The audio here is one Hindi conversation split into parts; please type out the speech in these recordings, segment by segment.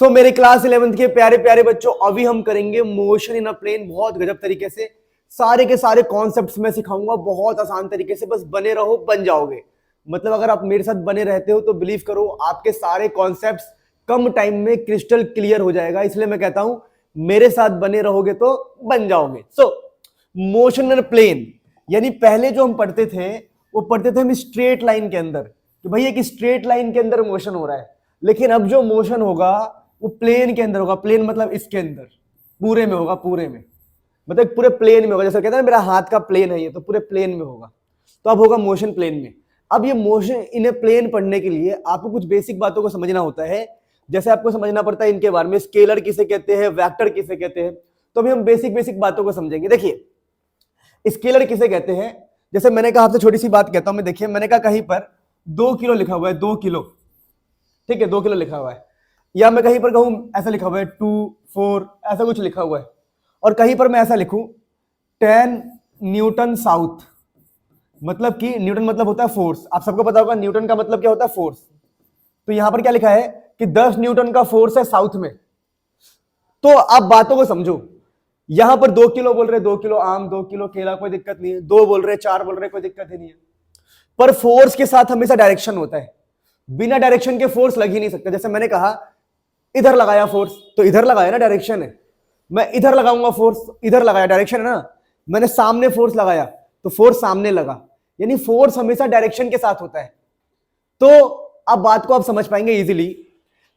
मेरे क्लास 11th के प्यारे प्यारे बच्चों, अभी हम करेंगे मोशन इन अ प्लेन बहुत गजब तरीके से। सारे के सारे कॉन्सेप्ट्स मैं सिखाऊंगा बहुत आसान तरीके से, बस बने रहो बन जाओगे। मतलब अगर आप मेरे साथ बने रहते हो तो बिलीव करो आपके सारे कॉन्सेप्ट्स कम टाइम में क्रिस्टल क्लियर हो जाएगा। इसलिए मैं कहता हूं मेरे साथ बने रहोगे तो बन जाओगे। मोशन इन अ प्लेन यानी पहले जो हम पढ़ते थे वो पढ़ते थे हम स्ट्रेट लाइन के अंदर कि भाई एक स्ट्रेट लाइन के अंदर मोशन हो रहा है, लेकिन अब जो मोशन होगा वो प्लेन के अंदर होगा। प्लेन मतलब इसके अंदर पूरे में होगा, पूरे में मतलब पूरे प्लेन में होगा। जैसे कहते हैं ना मेरा हाथ का प्लेन है ये, तो पूरे प्लेन में होगा। तो अब होगा मोशन प्लेन में। अब ये मोशन इन ए प्लेन पढ़ने के लिए आपको कुछ बेसिक बातों को समझना होता है। जैसे आपको समझना पड़ता है इनके बारे में, स्केलर किसे कहते हैं, वेक्टर किसे कहते हैं। तो अभी हम बेसिक बेसिक बातों को समझेंगे। देखिए स्केलर किसे कहते हैं, जैसे मैंने कहा आपसे छोटी सी बात कहता हूं मैं। देखिए मैंने कहा कहीं पर 2 किलो लिखा हुआ है, 2 किलो, ठीक है 2 किलो लिखा हुआ है, या मैं कहीं पर कहूं ऐसा लिखा हुआ है 2 4 ऐसा कुछ लिखा हुआ है, और कहीं पर मैं ऐसा लिखूं 10 न्यूटन साउथ, मतलब कि न्यूटन मतलब होता है फोर्स। आप सबको पता होगा न्यूटन का मतलब क्या होता है, फोर्स। तो यहां पर क्या लिखा है कि 10 न्यूटन का फोर्स है साउथ में। तो आप बातों को समझो, यहां पर 2 किलो बोल रहे, 2 किलो आम, 2 किलो केला, कोई दिक्कत नहीं है। 2 बोल रहे, 4 बोल रहे, कोई दिक्कत ही नहीं है। पर फोर्स के साथ हमेशा डायरेक्शन होता है, बिना डायरेक्शन के फोर्स लग ही नहीं सकता। जैसे मैंने कहा इधर लगाया फोर्स, तो इधर लगाया ना, डायरेक्शन है। मैं इधर लगाऊंगा फोर्स, इधर लगाया, डायरेक्शन है ना। मैंने सामने फोर्स लगाया तो फोर्स सामने लगा, यानी फोर्स हमेशा डायरेक्शन के साथ होता है। तो अब बात को आप समझ पाएंगे इजीली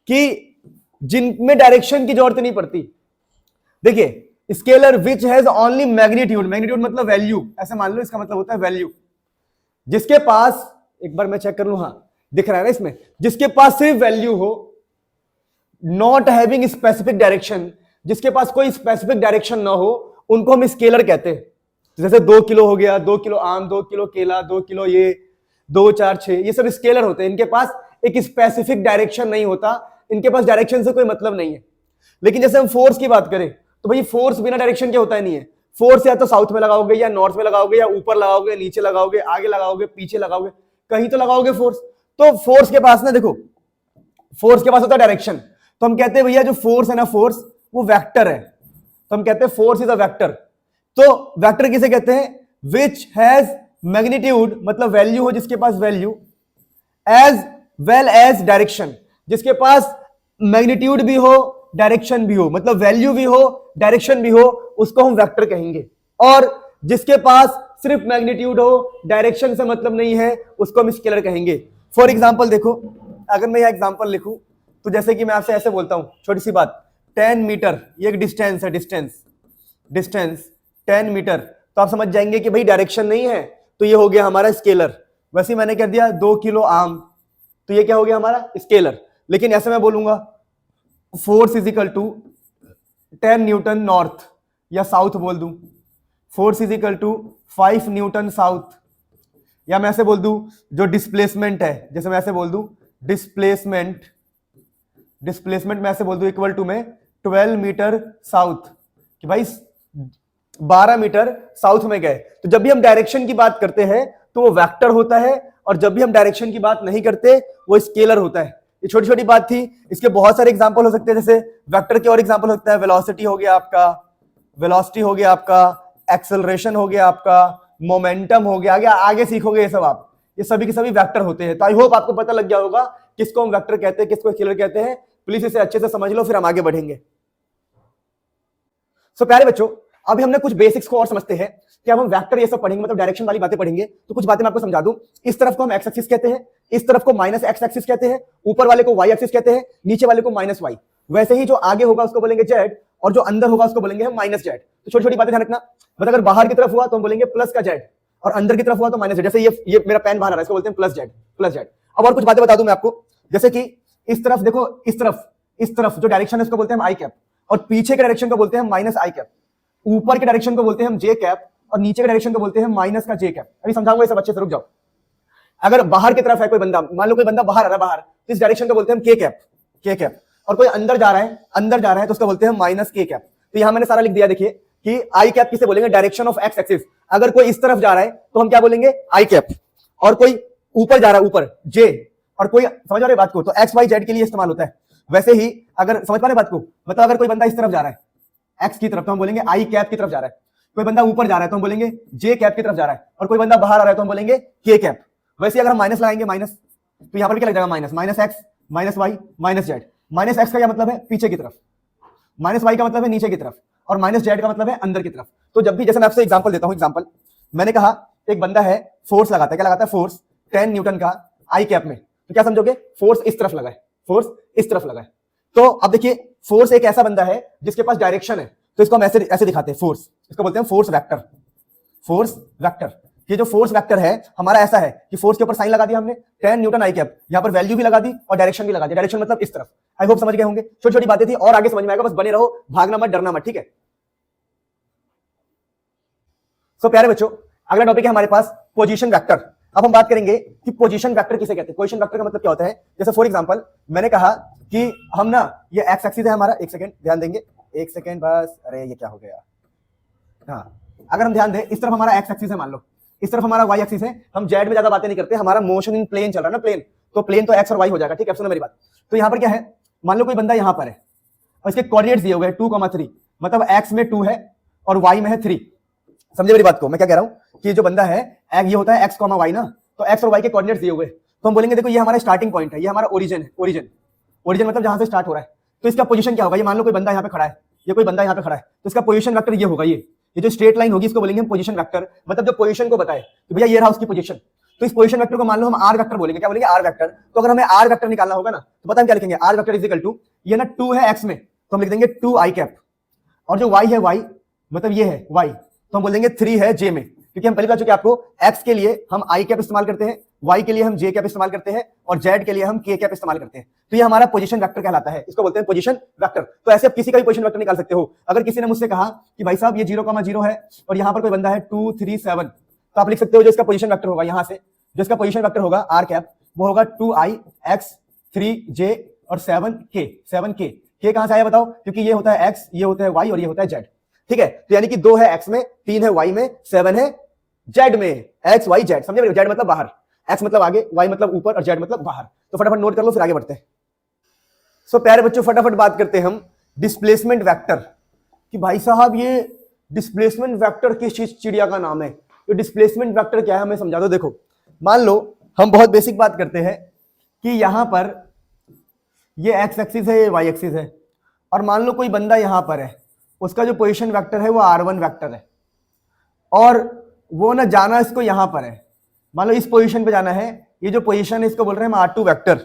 कि जिनमें डायरेक्शन की जरूरत नहीं पड़ती। देखिए scalar which has only magnitude, magnitude मतलब वैल्यू, ऐसे मान लो, इसका मतलब होता है वैल्यू। जिसके पास, एक बार मैं चेक कर लूं, हाँ दिख रहा है ना इसमें, जिसके पास सिर्फ वैल्यू हो, नॉट हैविंग स्पेसिफिक डायरेक्शन, जिसके पास कोई स्पेसिफिक डायरेक्शन ना हो, उनको हम स्केलर कहते हैं। तो जैसे 2 किलो हो गया, 2 किलो आम, 2 किलो केला, 2 किलो ये, 2 4 6, ये सब स्केलर होते हैं। इनके पास एक स्पेसिफिक डायरेक्शन नहीं होता, इनके पास डायरेक्शन से कोई मतलब नहीं है। लेकिन जैसे हम फोर्स की बात करें तो भाई फोर्स बिना डायरेक्शन के होता ही नहीं है। फोर्स या तो साउथ में लगाओगे, या नॉर्थ में लगाओगे, या ऊपर लगाओगे, नीचे लगाओगे, आगे लगाओगे, पीछे लगाओगे, कहीं तो लगाओगे फोर्स। तो फोर्स के पास ना, देखो फोर्स के पास होता है डायरेक्शन। तो हम कहते हैं भैया जो फोर्स है ना, फोर्स वो वेक्टर है। तो हम कहते हैं फोर्स इज अ वेक्टर। तो वेक्टर किसे कहते हैं, विच हैज मैग्नीट्यूड मतलब वैल्यू हो, जिसके पास value, as well as direction, जिसके पास मैग्नीट्यूड भी हो, डायरेक्शन भी हो, मतलब वैल्यू भी हो, डायरेक्शन भी हो, उसको हम वेक्टर कहेंगे। और जिसके पास सिर्फ मैग्नीट्यूड हो, डायरेक्शन से मतलब नहीं है, उसको हम स्केलर कहेंगे। फॉर एग्जांपल देखो, अगर मैं यह एग्जांपल लिखूं तो जैसे कि मैं आपसे ऐसे बोलता हूं, छोटी सी बात, 10 मीटर ये एक डिस्टेंस है, डिस्टेंस 10 मीटर, तो आप समझ जाएंगे कि भाई डायरेक्शन नहीं है, तो ये हो गया हमारा स्केलर। वैसे मैंने कह दिया 2 किलो आम, तो ये क्या हो गया हमारा स्केलर। लेकिन ऐसे मैं बोलूंगा force is equal to 10 newton north या साउथ बोल दूं, force is equal to 5 newton south, या मैं ऐसे बोल दूं जो डिस्प्लेसमेंट है, जैसे मैं ऐसे बोल दूं डिस्प्लेसमेंट मैं ऐसे बोल दूं इक्वल टू में 12 मीटर साउथ, कि भाई 12 मीटर साउथ में गए। तो जब भी हम डायरेक्शन की बात करते हैं तो वो वेक्टर होता है, और जब भी हम डायरेक्शन की बात नहीं करते वो स्केलर होता है। ये छोटी छोटी बात थी, इसके बहुत सारे एग्जांपल हो सकते हैं। जैसे वेक्टर के और एग्जांपल हो सकता है, वेलोसिटी हो गया आपका, एक्सेलरेशन हो गया आपका, मोमेंटम हो गया, आगे सीखोगे ये सब आप, ये सभी के सभी वेक्टर होते हैं। तो आई होप आपको पता लग गया होगा किसको हम वेक्टर कहते हैं, किसको स्केलर कहते हैं। प्लीज इसे अच्छे से समझ लो, फिर हम आगे बढ़ेंगे। प्यारे बच्चों, अभी हमने कुछ बेसिक्स को और समझते हैं कि अब हम वेक्टर ये सब पढ़ेंगे, मतलब डायरेक्शन वाली बातें पढ़ेंगे। तो कुछ बातें मैं आपको समझा दूं। इस तरफ को हम एक्स एक्सिस कहते हैं, इस तरफ को माइनस एक्स एक्सिस कहते हैं, ऊपर वाले को वाई एक्सिस कहते हैं, नीचे वाले को माइनस वाई। वैसे ही जो आगे होगा उसको बोलेंगे जेड, और जो अंदर होगा उसको बोलेंगे हम माइनस जेड। तो छोटी छोटी बातें ध्यान रखना। मतलब अगर बाहर की तरफ हुआ तो हम बोलेंगे प्लस का जेड, और अंदर की तरफ हुआ तो माइनस जेड। जैसे ये मेरा पेन बाहर आ रहा है, इसको बोलते हैं प्लस जेड। अब और कुछ बातें बता दूं मैं आपको, जैसे कि इस तरफ देखो, इस तरफ जो डायरेक्शन है उसको बोलते हैं हम आई कैप, और पीछे के डायरेक्शन को बोलते हैं हम माइनस आई कैप, ऊपर के डायरेक्शन को बोलते हैं हम जे कैप, और नीचे के डायरेक्शन को बोलते हैं माइनस का जे कैप। अभी समझाऊंगा ये सब अच्छे से, रुक जाओ। अगर बाहर की तरफ है कोई बंदा, मान लो कोई बंदा बाहर आ रहा है बाहर, तो इस डायरेक्शन को बोलते हैं हम के कैप, और कोई अंदर जा रहा है तो उसको बोलते हैं माइनस के कैप। तो यहां मैंने सारा लिख दिया, देखिए कि आई कैप किसे बोलेंगे, डायरेक्शन ऑफ एक्स एक्सिस। अगर कोई इस तरफ जा रहा है तो हम क्या बोलेंगे, आई कैप, और कोई ऊपर जा रहा है ऊपर जे, और कोई समझ आ रही बात को, तो एक्स वाई जेड के लिए इस्तेमाल होता है। वैसे ही अगर समझ पा रहे बात को, मतलब अगर कोई बंदा इस तरफ जा रहा है एक्स की तरफ तो हम बोलेंगे आई कैप की तरफ जा रहा है, कोई बंदा ऊपर जा रहा है तो हम बोलेंगे जे कैप की तरफ जा रहा है, और कोई बंदा बाहर आ रहा है तो हम बोलेंगे के कैप। वैसे अगर हम माइनस लगाएंगे माइनस, तो यहां पर क्या लग जाएगा minus, minus X minus Y minus Z. Minus X का क्या मतलब है पीछे की तरफ, माइनस वाई का मतलब है नीचे की तरफ, और माइनस जेड का मतलब है अंदर की तरफ। तो जब भी, जैसे मैं आपसे एग्जांपल देता हूं, एग्जांपल मैंने कहा एक बंदा है फोर्स लगाता है, क्या लगाता है फोर्स 10 न्यूटन का आई कैप में, तो क्या समझोगे फोर्स इस तरफ लगा है, फोर्स इस तरफ लगा है। तो अब देखिए फोर्स एक ऐसा बंदा है जिसके पास डायरेक्शन है, तो इसको हम ऐसे ऐसे दिखाते हैं फोर्स, इसको बोलते हैं फोर्स वेक्टर। फोर्स वेक्टर, ये जो फोर्स वेक्टर है हमारा ऐसा है कि फोर्स के ऊपर साइन लगा दिया हमने 10 न्यूटन आई कैप, यहां पर वैल्यू भी लगा दी और डायरेक्शन भी लगा दी, डायरेक्शन मतलब इस तरफ। आई होप समझ गए होंगे, छोटी छोटी बातें थी और आगे समझ में आएगा, बस बने रहो, भागना मत, डरना मत, ठीक है। सो प्यारे बच्चों अगला टॉपिक है हमारे पास पोजीशन वेक्टर। अब हम बात करेंगे कि पोजीशन वेक्टर किसे कहते हैं। पोजीशन वेक्टर का मतलब क्या होता है, जैसे फॉर एग्जांपल मैंने कहा कि हम ना, ये एक्स एक्सिस है हमारा, एक सेकंड ध्यान देंगे, एक सेकंड बस, अरे ये क्या हो गया, हाँ अगर हम ध्यान दें इस तरफ हमारा एक्स एक्सिस है, मान लो इस तरफ हमारा वाई एक्सिस है, हम जेड में ज्यादा बातें नहीं करते, हमारा मोशन इन प्लेन चल रहा है ना, प्लेन, तो प्लेन तो एक्स और वाई हो जाएगा, ठीक है। सुनो मेरी बात, तो यहां पर क्या है, मान लो कोई बंदा यहां पर है और इसके कोऑर्डिनेट्स दिए हुए हैं 2,3, मतलब एक्स में 2 है और वाई में है 3। समझे मेरी बात को, मैं क्या कह रहा हूं कि जो बंदा है ये होता है एक्स कॉमा वाई ना, तो एक्स और वाई के कोऑर्डिनेट्स दिए हुए, तो हम बोलेंगे देखो ये हमारा स्टार्टिंग पॉइंट है, ये हमारा ओरिजिन है, ओरिजिन मतलब जहां से स्टार्ट हो रहा है, तो इसका पोजीशन क्या होगा, ये मान लो कोई बंदा यहाँ पे खड़ा है, ये कोई बंदा यहाँ पे खड़ा है, तो इसका पोजीशन वेक्टर ये होगा, ये जो स्ट्रेट लाइन होगी इसको बोलेंगे हम पोजीशन वेक्टर, मतलब जो पोजीशन को बताए कि भैया ये रहा उसकी पोजीशन। तो इस पोजीशन वेक्टर को मान लो हम आर वेक्टर बोलेंगे, क्या बोलेंगे आर वेक्टर। तो अगर हमें आर वेक्टर निकालना होगा ना, तो पता हम क्या लिखेंगे, R vector is equal to, ये ना 2 है एक्स में तो हम लिख देंगे 2 आई कैप, और जो वाई है वाई मतलब ये है वाई, तो हम बोल देंगे 3 है जे में, क्योंकि हम पहले बता चुके आपको एक्स के लिए हम आई कैप इस्तेमाल करते हैं, वाई के लिए हम जे कैप इस्तेमाल करते हैं, और जेड के लिए हम के कैप इस्तेमाल करते हैं। तो ये हमारा पोजीशन वेक्टर कहलाता है, इसको बोलते हैं पोजीशन वेक्टर। तो ऐसे आप किसी का भी पोजीशन वेक्टर निकाल सकते हो। अगर किसी ने मुझसे कहा कि भाई साहब ये 0,0 है और यहाँ पर कोई बंदा है 2, 3, 7, तो आप लिख सकते हो जो इसका पोजीशन वेक्टर होगा, यहाँ से जो इसका पोजीशन वेक्टर होगा आर कैप, वो होगा 2i x 3j और 7k। 7k के कहां से आया बताओ, क्योंकि ये होता है x, ये होता है y और ये होता है z, ठीक है। तो यानी कि 2 है x में, 3 है y में, 7 है z में, x y z, समझे, z मतलब बाहर, x मतलब आगे, y मतलब ऊपर और z मतलब बाहर। तो फटाफट नोट कर लो फिर आगे बढ़ते हैं। सो प्यारे बच्चों फटाफट बात करते हैं हम डिस्प्लेसमेंट वेक्टर, कि भाई साहब ये डिस्प्लेसमेंट वेक्टर किस चीज चिड़िया का नाम है, तो डिस्प्लेसमेंट वेक्टर क्या है हमें समझा दो। देखो मान लो हम बहुत बेसिक बात करते हैं कि यहां पर ये एक्स एक्सिस है, ये वाई एक्सिस है, और मान लो कोई बंदा यहां पर है, उसका जो पोजीशन वेक्टर है वो r1 वेक्टर है, और वो ना जाना इसको यहां पर है, मान लो इस पोजीशन पे जाना है, ये जो पोजीशन है इसको बोल रहे हैं हम r2 वेक्टर।